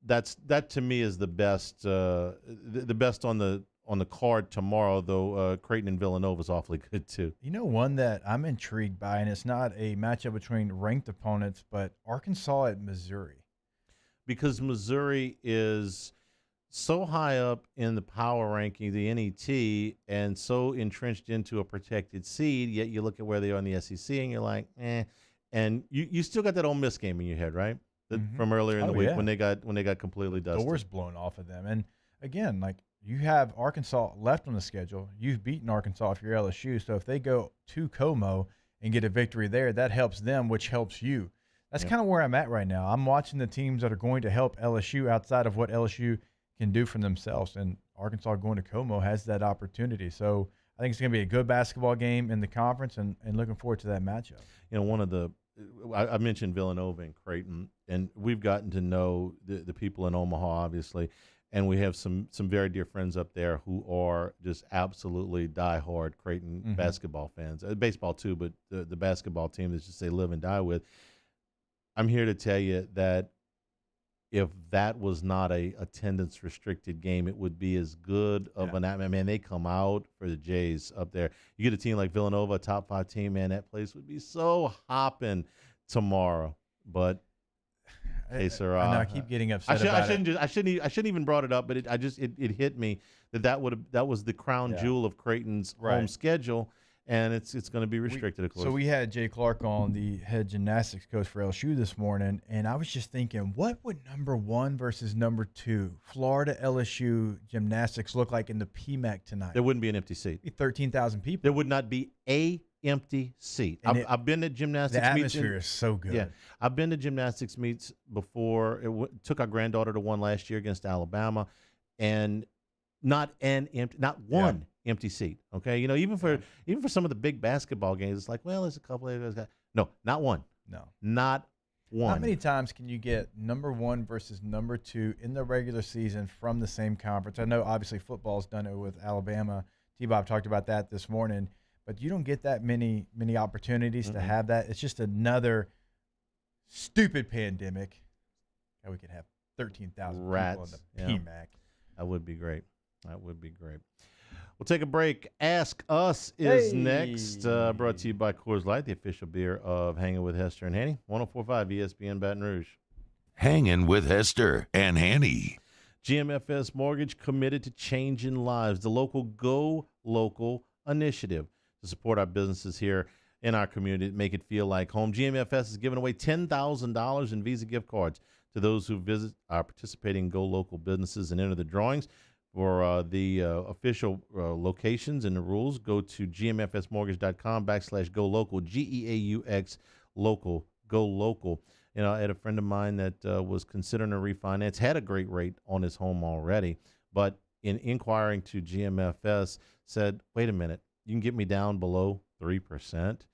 that to me is the best. The best on the card tomorrow, though. Creighton and Villanova is awfully good too. One that I'm intrigued by, and it's not a matchup between ranked opponents, but Arkansas at Missouri. Because Missouri is so high up in the power ranking, the NET, and so entrenched into a protected seed, yet you look at where they are in the SEC and you're like, eh. And you still got that Ole Miss game in your head, right? From earlier in the week when they got completely dusted. Doors blown off of them. And again, like, you have Arkansas left on the schedule. You've beaten Arkansas if you're LSU. So if they go to Como and get a victory there, that helps them, which helps you. That's kind of where I'm at right now. I'm watching the teams that are going to help LSU outside of what LSU can do for themselves, and Arkansas going to Como has that opportunity. So I think it's going to be a good basketball game in the conference, and looking forward to that matchup. One of the I mentioned Villanova and Creighton, and we've gotten to know the people in Omaha, obviously, And we have some very dear friends up there who are just absolutely diehard Creighton basketball fans. Baseball too, but the basketball team that just they live and die with. I'm here to tell you that if that was not a attendance restricted game, it would be as good of an atmosphere. Man, they come out for the Jays up there. You get a team like Villanova, a top 5 team, man, that place would be so hopping tomorrow. But hey, sir, I keep getting upset about it. I shouldn't even brought it up, but it hit me that was the crown jewel of Creighton's home schedule, and it's going to be restricted, of course. So we had Jay Clark on, the head gymnastics coach for LSU this morning, and I was just thinking, what would number 1 versus number 2 Florida LSU gymnastics look like in the PMAC tonight? There wouldn't be an empty seat. 13,000 people. There would not be a empty seat. I've been to gymnastics meets. The atmosphere is so good. Yeah, I've been to gymnastics meets before. Took our granddaughter to one last year against Alabama, and not one empty seat. Okay, even for some of the big basketball games, it's like, well, there's a couple of guys. No, not one. No, not one. How many times can you get number 1 versus number 2 in the regular season from the same conference? I know obviously football's done it with Alabama. T-Bob talked about that this morning. But you don't get that many opportunities to have that. It's just another stupid pandemic. And we could have 13,000 people in the PMAC. That would be great. We'll take a break. Ask Us is next. Brought to you by Coors Light, the official beer of Hangin' with Hester and Hanny. 104.5 ESPN Baton Rouge. Hangin' with Hester and Hanny. GMFS Mortgage, committed to changing lives. The local Go Local initiative to support our businesses here in our community, make it feel like home. GMFS is giving away $10,000 in Visa gift cards to those who visit our participating Go Local businesses and enter the drawings. For the official locations and the rules, go to gmfsmortgage.com/Go Local, GEAUX Local, Go Local. I had a friend of mine that was considering a refinance, had a great rate on his home already, but in inquiring to GMFS said, wait a minute, you can get me down below 3%.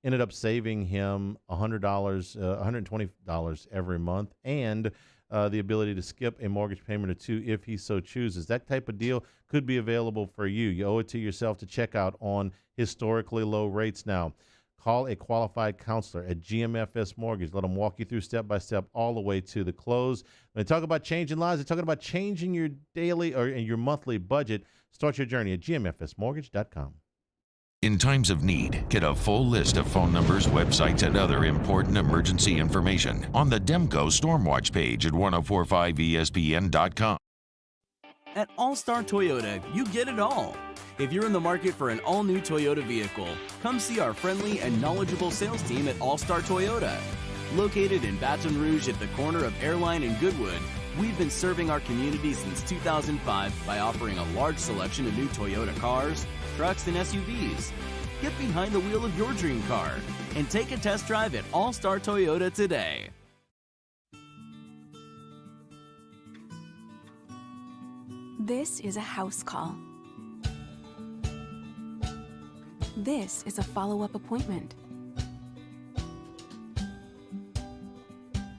Ended up saving him $100, $120 every month, and the ability to skip a mortgage payment or 2 if he so chooses. That type of deal could be available for you. You owe it to yourself to check out on historically low rates now. Call a qualified counselor at GMFS Mortgage. Let them walk you through step by step all the way to the close. When they talk about changing lives, they're talking about changing your daily or your monthly budget. Start your journey at gmfsmortgage.com. In times of need, get a full list of phone numbers, websites, and other important emergency information on the Demco Stormwatch page at 1045ESPN.com. At All-Star Toyota, you get it all. If you're in the market for an all-new Toyota vehicle, come see our friendly and knowledgeable sales team at All-Star Toyota. Located in Baton Rouge at the corner of Airline and Goodwood, we've been serving our community since 2005 by offering a large selection of new Toyota cars, trucks, and SUVs. Get behind the wheel of your dream car and take a test drive at All-Star Toyota today. This is a house call. This is a follow-up appointment.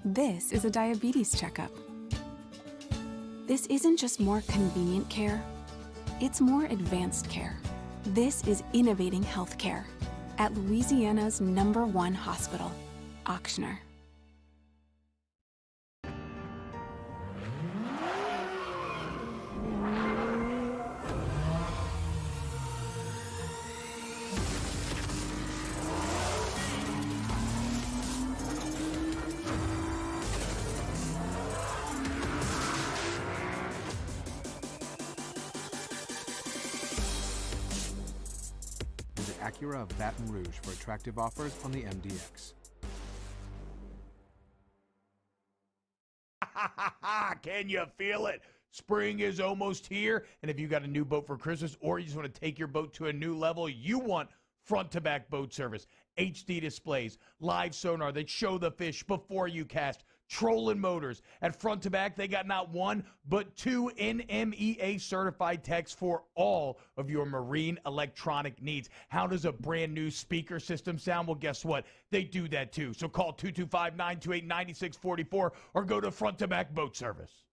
This is a diabetes checkup. This isn't just more convenient care, it's more advanced care. This is innovating healthcare at Louisiana's #1 hospital, Auctioner. Acura of Baton Rouge for attractive offers on the MDX. Can you feel it? Spring is almost here, and if you got a new boat for Christmas or you just want to take your boat to a new level, you want front-to-back boat service, HD displays, live sonar that show the fish before you cast, trolling motors. At front to back, they got not 1, but 2 NMEA certified techs for all of your marine electronic needs. How does a brand new speaker system sound? Well, guess what? They do that too. So call 225-928-9644 or go to front to back boat service.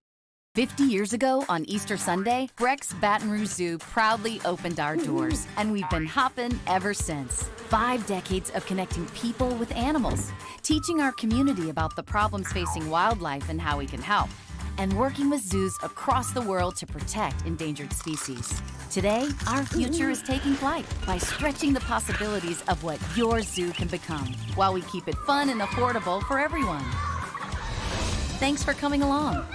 50 years ago on Easter Sunday, Breck's Baton Rouge Zoo proudly opened our doors, and we've been hopping ever since. 5 decades of connecting people with animals, teaching our community about the problems facing wildlife and how we can help, and working with zoos across the world to protect endangered species. Today, our future is taking flight by stretching the possibilities of what your zoo can become, while we keep it fun and affordable for everyone. Thanks for coming along.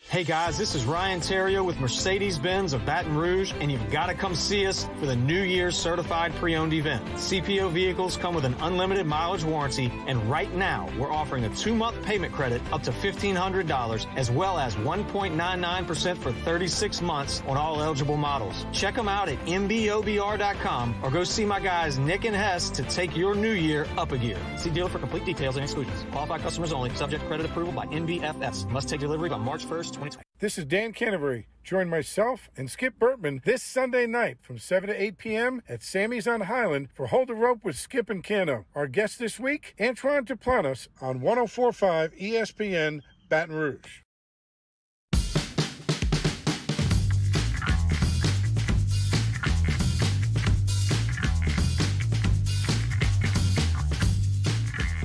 Hey guys, this is Ryan Terrio with Mercedes-Benz of Baton Rouge, and you've got to come see us for the New Year's Certified Pre-Owned event. CPO vehicles come with an unlimited mileage warranty, and right now we're offering a 2-month payment credit up to $1,500, as well as 1.99% for 36 months on all eligible models. Check them out at mbobr.com or go see my guys Nick and Hess to take your new year up a gear. See dealer for complete details and exclusions. Qualified customers only. Subject to credit approval by NBFS. Must take delivery by March 1st, 2020. This is Dan Canterbury. Join myself and Skip Burtman this Sunday night from 7 to 8 p.m. at Sammy's on Highland for Hold the Rope with Skip and Cano. Our guest this week, Antoine Duplantis on 104.5 ESPN Baton Rouge.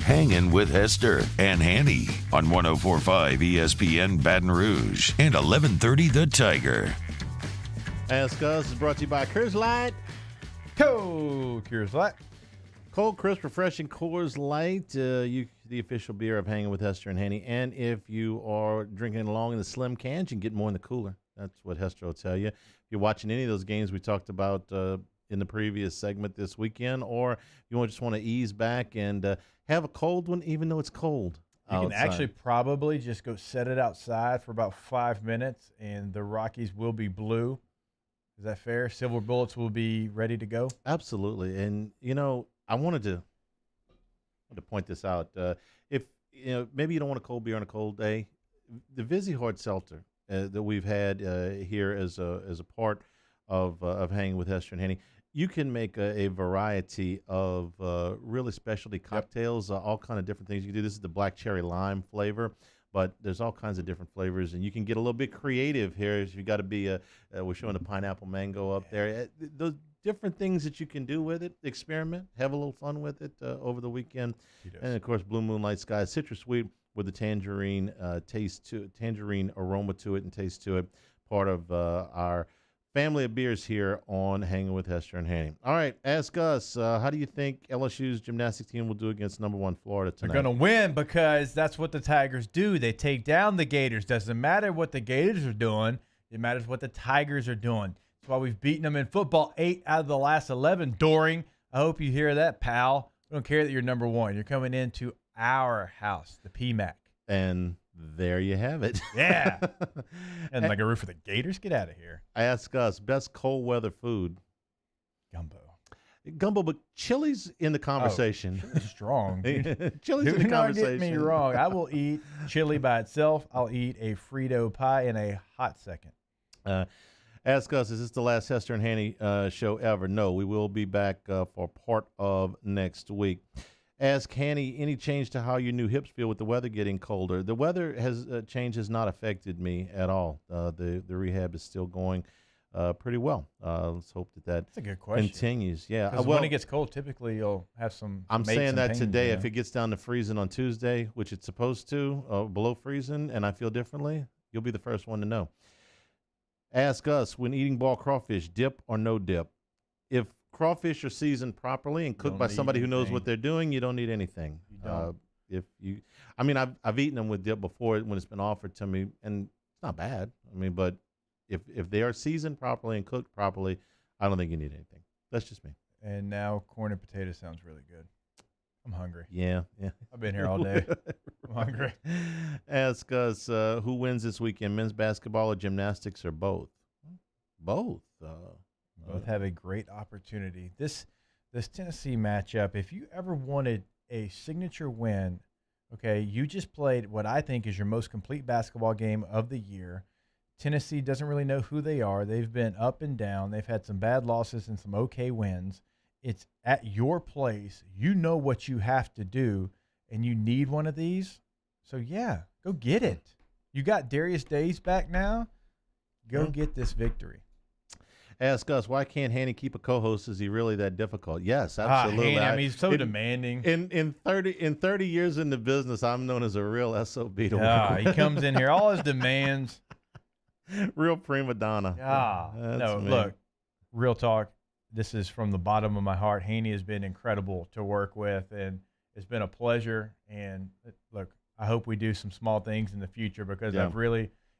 Hangin' with Hester and Hanny on 104.5 ESPN Baton Rouge and 1130 The Tiger. Ask Us is brought to you by Coors Light. Coors Light. Cold, crisp, refreshing Coors Light. The official beer of Hangin' with Hester and Hanny. And if you are drinking along in the slim cans, you can get more in the cooler. That's what Hester will tell you. If you're watching any of those games we talked about in the previous segment this weekend, or you just want to ease back and have a cold one, even though it's cold outside. You can actually probably just go set it outside for about 5 minutes, and the Rockies will be blue. Is that fair? Silver bullets will be ready to go? Absolutely. And, I wanted to point this out. If, maybe you don't want a cold beer on a cold day, the Vizzy Hard Seltzer that we've had here as a part of Hanging with Hester and Hanny, you can make a variety of really specialty cocktails, all kind of different things you can do. This is the black cherry lime flavor, but there's all kinds of different flavors, and you can get a little bit creative here. You got to be we're showing the pineapple mango up there. Those different things that you can do with it, experiment, have a little fun with it over the weekend. And of course, Blue Moonlight Sky, citrus sweet with the tangerine tangerine aroma to it and taste to it. Part of our family of beers here on Hanging with Hester and Hanny. All right, ask us, how do you think LSU's gymnastics team will do against number 1 Florida tonight? They're going to win because that's what the Tigers do. They take down the Gators. Doesn't matter what the Gators are doing. It matters what the Tigers are doing. That's why we've beaten them in football 8 out of the last 11. Doring, I hope you hear that, pal. We don't care that you're number 1. You're coming into our house, the PMAC. And there you have it. Yeah. And like a roof for the Gators? Get out of here. Ask us, best cold weather food. Gumbo, but chili's in the conversation. Oh, chili's strong. Chili's in the conversation. Do not get me wrong. I will eat chili by itself. I'll eat a Frito pie in a hot second. Ask us, is this the last Hester and Hanny show ever? No, we will be back for part of next week. Ask Hanny, any change to how your new hips feel with the weather getting colder? The weather change has not affected me at all. The rehab is still going pretty well. Let's hope that's a good question. Continues. Yeah. Well, when it gets cold, typically you'll have some. I'm saying that today. If it gets down to freezing on Tuesday, which it's supposed to, below freezing, and I feel differently, you'll be the first one to know. Ask us, when eating ball crawfish, dip or no dip? If crawfish are seasoned properly and cooked by somebody who knows what they're doing, you don't need anything. I've eaten them with dip before when it's been offered to me, and it's not bad. But if they are seasoned properly and cooked properly, I don't think you need anything. That's just me. And now corn and potato sounds really good. I'm hungry. Yeah. I've been here all day. I'm hungry. Ask us, who wins this weekend, men's basketball or gymnastics, or both? Both. Both have a great opportunity. This Tennessee matchup, if you ever wanted a signature win, okay, you just played what I think is your most complete basketball game of the year. Tennessee doesn't really know who they are. They've been up and down. They've had some bad losses and some okay wins. It's at your place. You know what you have to do, and you need one of these. So, yeah, go get it. You got Darius Days back now. Go get this victory. Ask us, why can't Hanny keep a co-host? Is he really that difficult? Yes, absolutely. Hanny, I mean, he's so demanding. In 30 years in the business, I'm known as a real SOB to work with. He comes in here, all his demands. Real prima donna. No, look, real talk. This is from the bottom of my heart. Hanny has been incredible to work with, and it's been a pleasure. And look, I hope we do some small things in the future because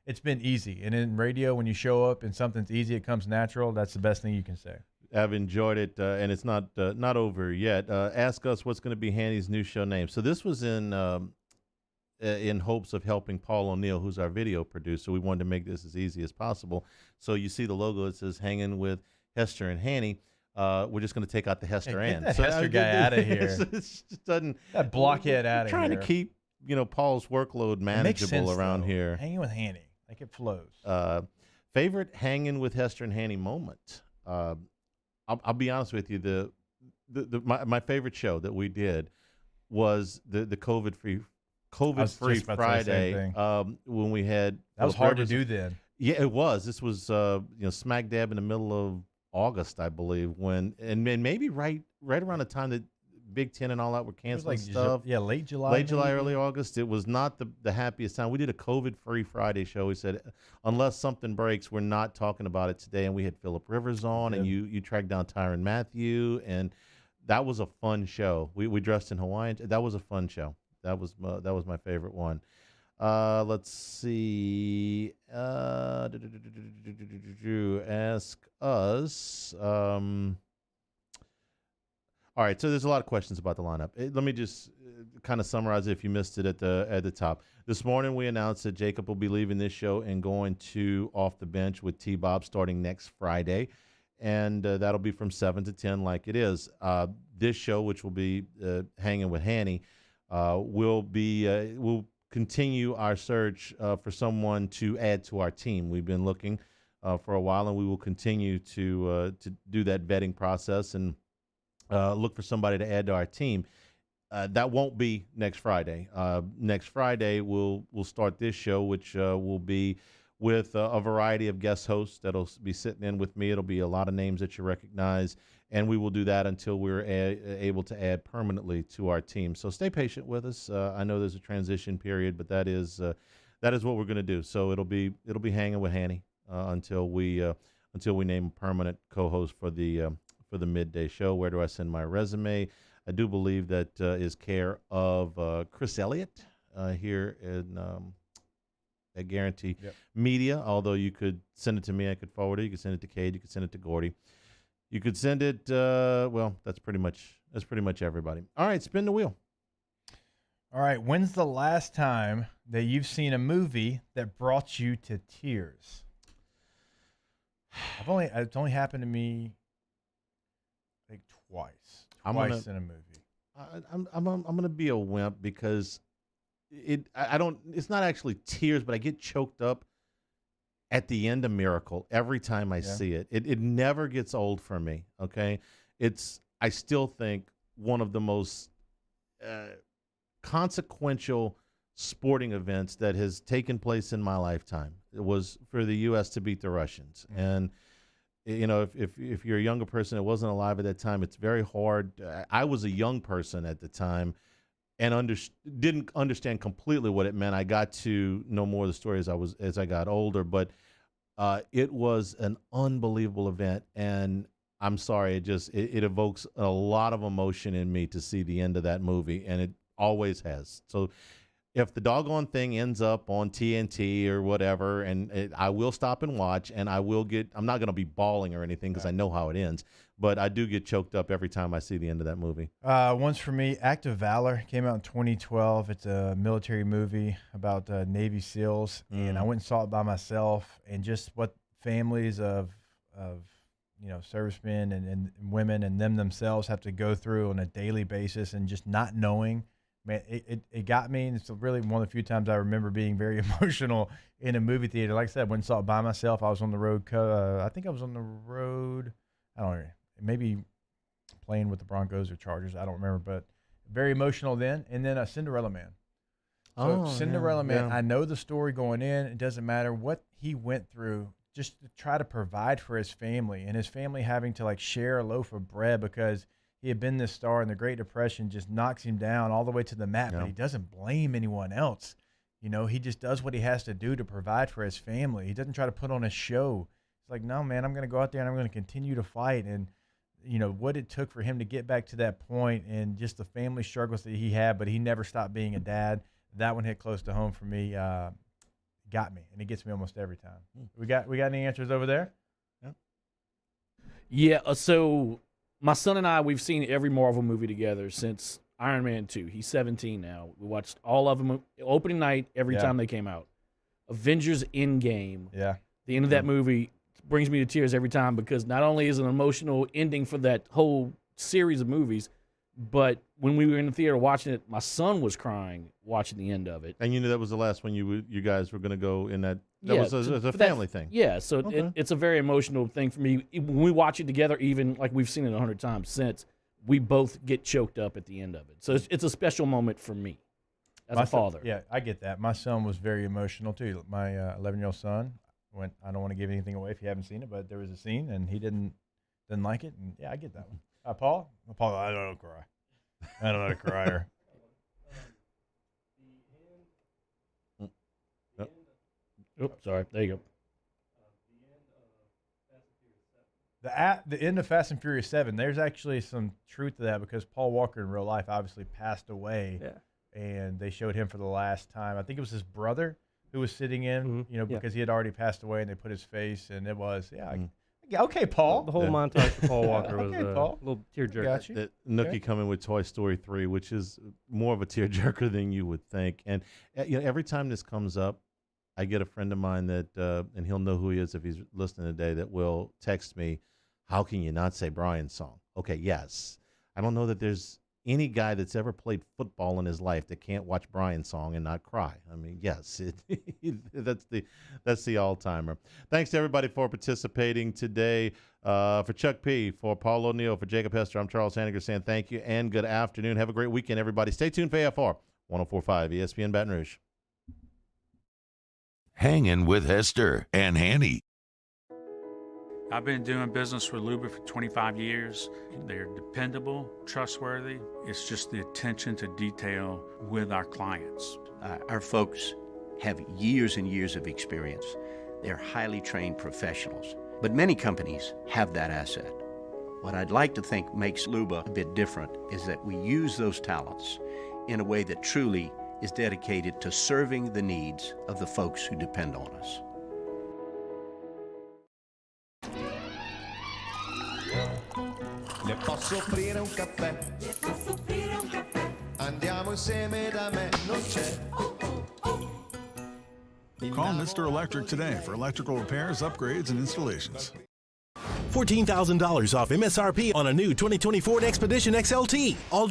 it's been easy. And in radio, when you show up and something's easy, it comes natural. That's the best thing you can say. I've enjoyed it, and it's not over yet. Ask us what's going to be Hanny's new show name. So this was in hopes of helping Paul O'Neill, who's our video producer. We wanted to make this as easy as possible. So you see the logo, it says Hangin with Hester and Hanny. We're just going to take out the Hester and. Get that Hester guy out of here. It just doesn't. That blockhead out of here. Trying to keep Paul's workload manageable around here. Hanging with Hanny, like it flows. Favorite Hangin with Hester and Hanny moment. I'll be honest with you. My favorite show that we did was the COVID-free Friday when we had. That was hard to do then. Yeah, it was. This was smack dab in the middle of August, I believe, and maybe right around the time that Big Ten and all that were canceling stuff. Yeah, late July, early August. It was not the happiest time. We did a COVID-free Friday show. We said, unless something breaks, we're not talking about it today. And we had Phillip Rivers on, and you tracked down Tyrann Mathieu, and that was a fun show. We dressed in Hawaiian. That was a fun show. That was my favorite one. Let's see. Ask us. All right, so there's a lot of questions about the lineup. Let me just kind of summarize it if you missed it at the top. This morning we announced that Jacob will be leaving this show and going to Off the Bench with T-Bob starting next Friday, and that'll be from 7 to 10 like it is. This show, which will be Hanging with Hanny, will continue our search for someone to add to our team. We've been looking for a while, and we will continue to do that vetting process and look for somebody to add to our team. That won't be next Friday. Next Friday, we'll start this show, which will be with a variety of guest hosts that'll be sitting in with me. It'll be a lot of names that you recognize, and we will do that until we're able to add permanently to our team. So stay patient with us. I know there's a transition period, but that is what we're going to do. So it'll be Hanging with Hanny until we name a permanent co-host for the midday show. Where do I send my resume? I do believe that is care of Chris Elliott here at Guarantee Media. Although you could send it to me, I could forward it. You could send it to Cade. You could send it to Gordy. You could send it. That's pretty much everybody. All right, spin the wheel. All right, when's the last time that you've seen a movie that brought you to tears? It's only happened to me. I think twice in a movie. I'm gonna be a wimp because it's not actually tears, but I get choked up at the end of Miracle every time I see it. It never gets old for me. Okay, I still think one of the most consequential sporting events that has taken place in my lifetime. It was for the U.S. to beat the Russians. And if you're a younger person that wasn't alive at that time, it's very hard. I was a young person at the time and didn't understand completely what it meant. I got to know more of the story as I got older, but it was an unbelievable event. And I'm sorry, it evokes a lot of emotion in me to see the end of that movie, and it always has. So if the doggone thing ends up on TNT or whatever, and I will stop and watch, and I'm not going to be bawling or anything because I know how it ends, but I do get choked up every time I see the end of that movie. Once for me, Act of Valor came out in 2012. It's a military movie about Navy SEALs, and I went and saw it by myself, and just what families of servicemen and women and them themselves have to go through on a daily basis, and just not knowing. Man, it got me, and it's really one of the few times I remember being very emotional in a movie theater. Like I said, I went and saw it by myself. I was on the road. I think I was on the road. I don't know, maybe playing with the Broncos or Chargers. I don't remember, but very emotional then. And then Cinderella Man. So Cinderella Man, yeah. I know the story going in. It doesn't matter what he went through just to try to provide for his family, and his family having to like share a loaf of bread because he had been this star, and the Great Depression just knocks him down all the way to the mat. But he doesn't blame anyone else. You know, he just does what he has to do to provide for his family. He doesn't try to put on a show. It's like, no, man, I'm going to go out there and I'm going to continue to fight. And, you know, what it took for him to get back to that point and just the family struggles that he had, but he never stopped being a dad. That one hit close to home for me. Got me, and it gets me almost every time. We got any answers over there? Yeah, so my son and I, we've seen every Marvel movie together since Iron Man 2. He's 17 now. We watched all of them opening night every time they came out. Avengers Endgame. Yeah. The end of that movie brings me to tears every time because not only is it an emotional ending for that whole series of movies, but when we were in the theater watching it, my son was crying watching the end of it. And you knew that was the last one you guys were going to go in that. That Yeah, was a family thing. Yeah, so it's a very emotional thing for me. When we watch it together, even like we've seen it 100 times since, we both get choked up at the end of it. So it's a special moment for me as a father. Yeah, I get that. My son was very emotional too. My 11-year-old son went. I don't want to give anything away if you haven't seen it, but there was a scene and he didn't like it. And yeah, I get that one. Paul, I don't cry. I don't know, crier. Oops, sorry. There you go. The end of Fast and Furious 7, there's actually some truth to that because Paul Walker in real life obviously passed away. Yeah. And they showed him for the last time. I think it was his brother who was sitting in, because he had already passed away, and they put his face, and it was, okay, Paul. The whole montage for Paul Walker was Paul. a little tearjerker. Got you. Nookie coming with Toy Story 3, which is more of a tearjerker than you would think. And every time this comes up, I get a friend of mine that, and he'll know who he is if he's listening today, that will text me, how can you not say Brian's song? Okay, yes. I don't know that there's any guy that's ever played football in his life that can't watch Brian's song and not cry. I mean, yes, that's the all-timer. Thanks to everybody for participating today. For Chuck P., for Paul O'Neill, for Jacob Hester, I'm Charles Hanagriff saying thank you and good afternoon. Have a great weekend, everybody. Stay tuned for AFR 104.5 ESPN Baton Rouge. Hangin' with Hester and Hanny. I've been doing business with Luba for 25 years. They're dependable, trustworthy. It's just the attention to detail with our clients. Our folks have years and years of experience. They're highly trained professionals. But many companies have that asset. What I'd like to think makes Luba a bit different is that we use those talents in a way that truly is dedicated to serving the needs of the folks who depend on us. Le posso offrire un caffè? Le posso offrire un caffè? Andiamo insieme da me, non c'è. Call Mr. Electric today for electrical repairs, upgrades, and installations. $14,000 off MSRP on a new 2020 Ford Expedition XLT. All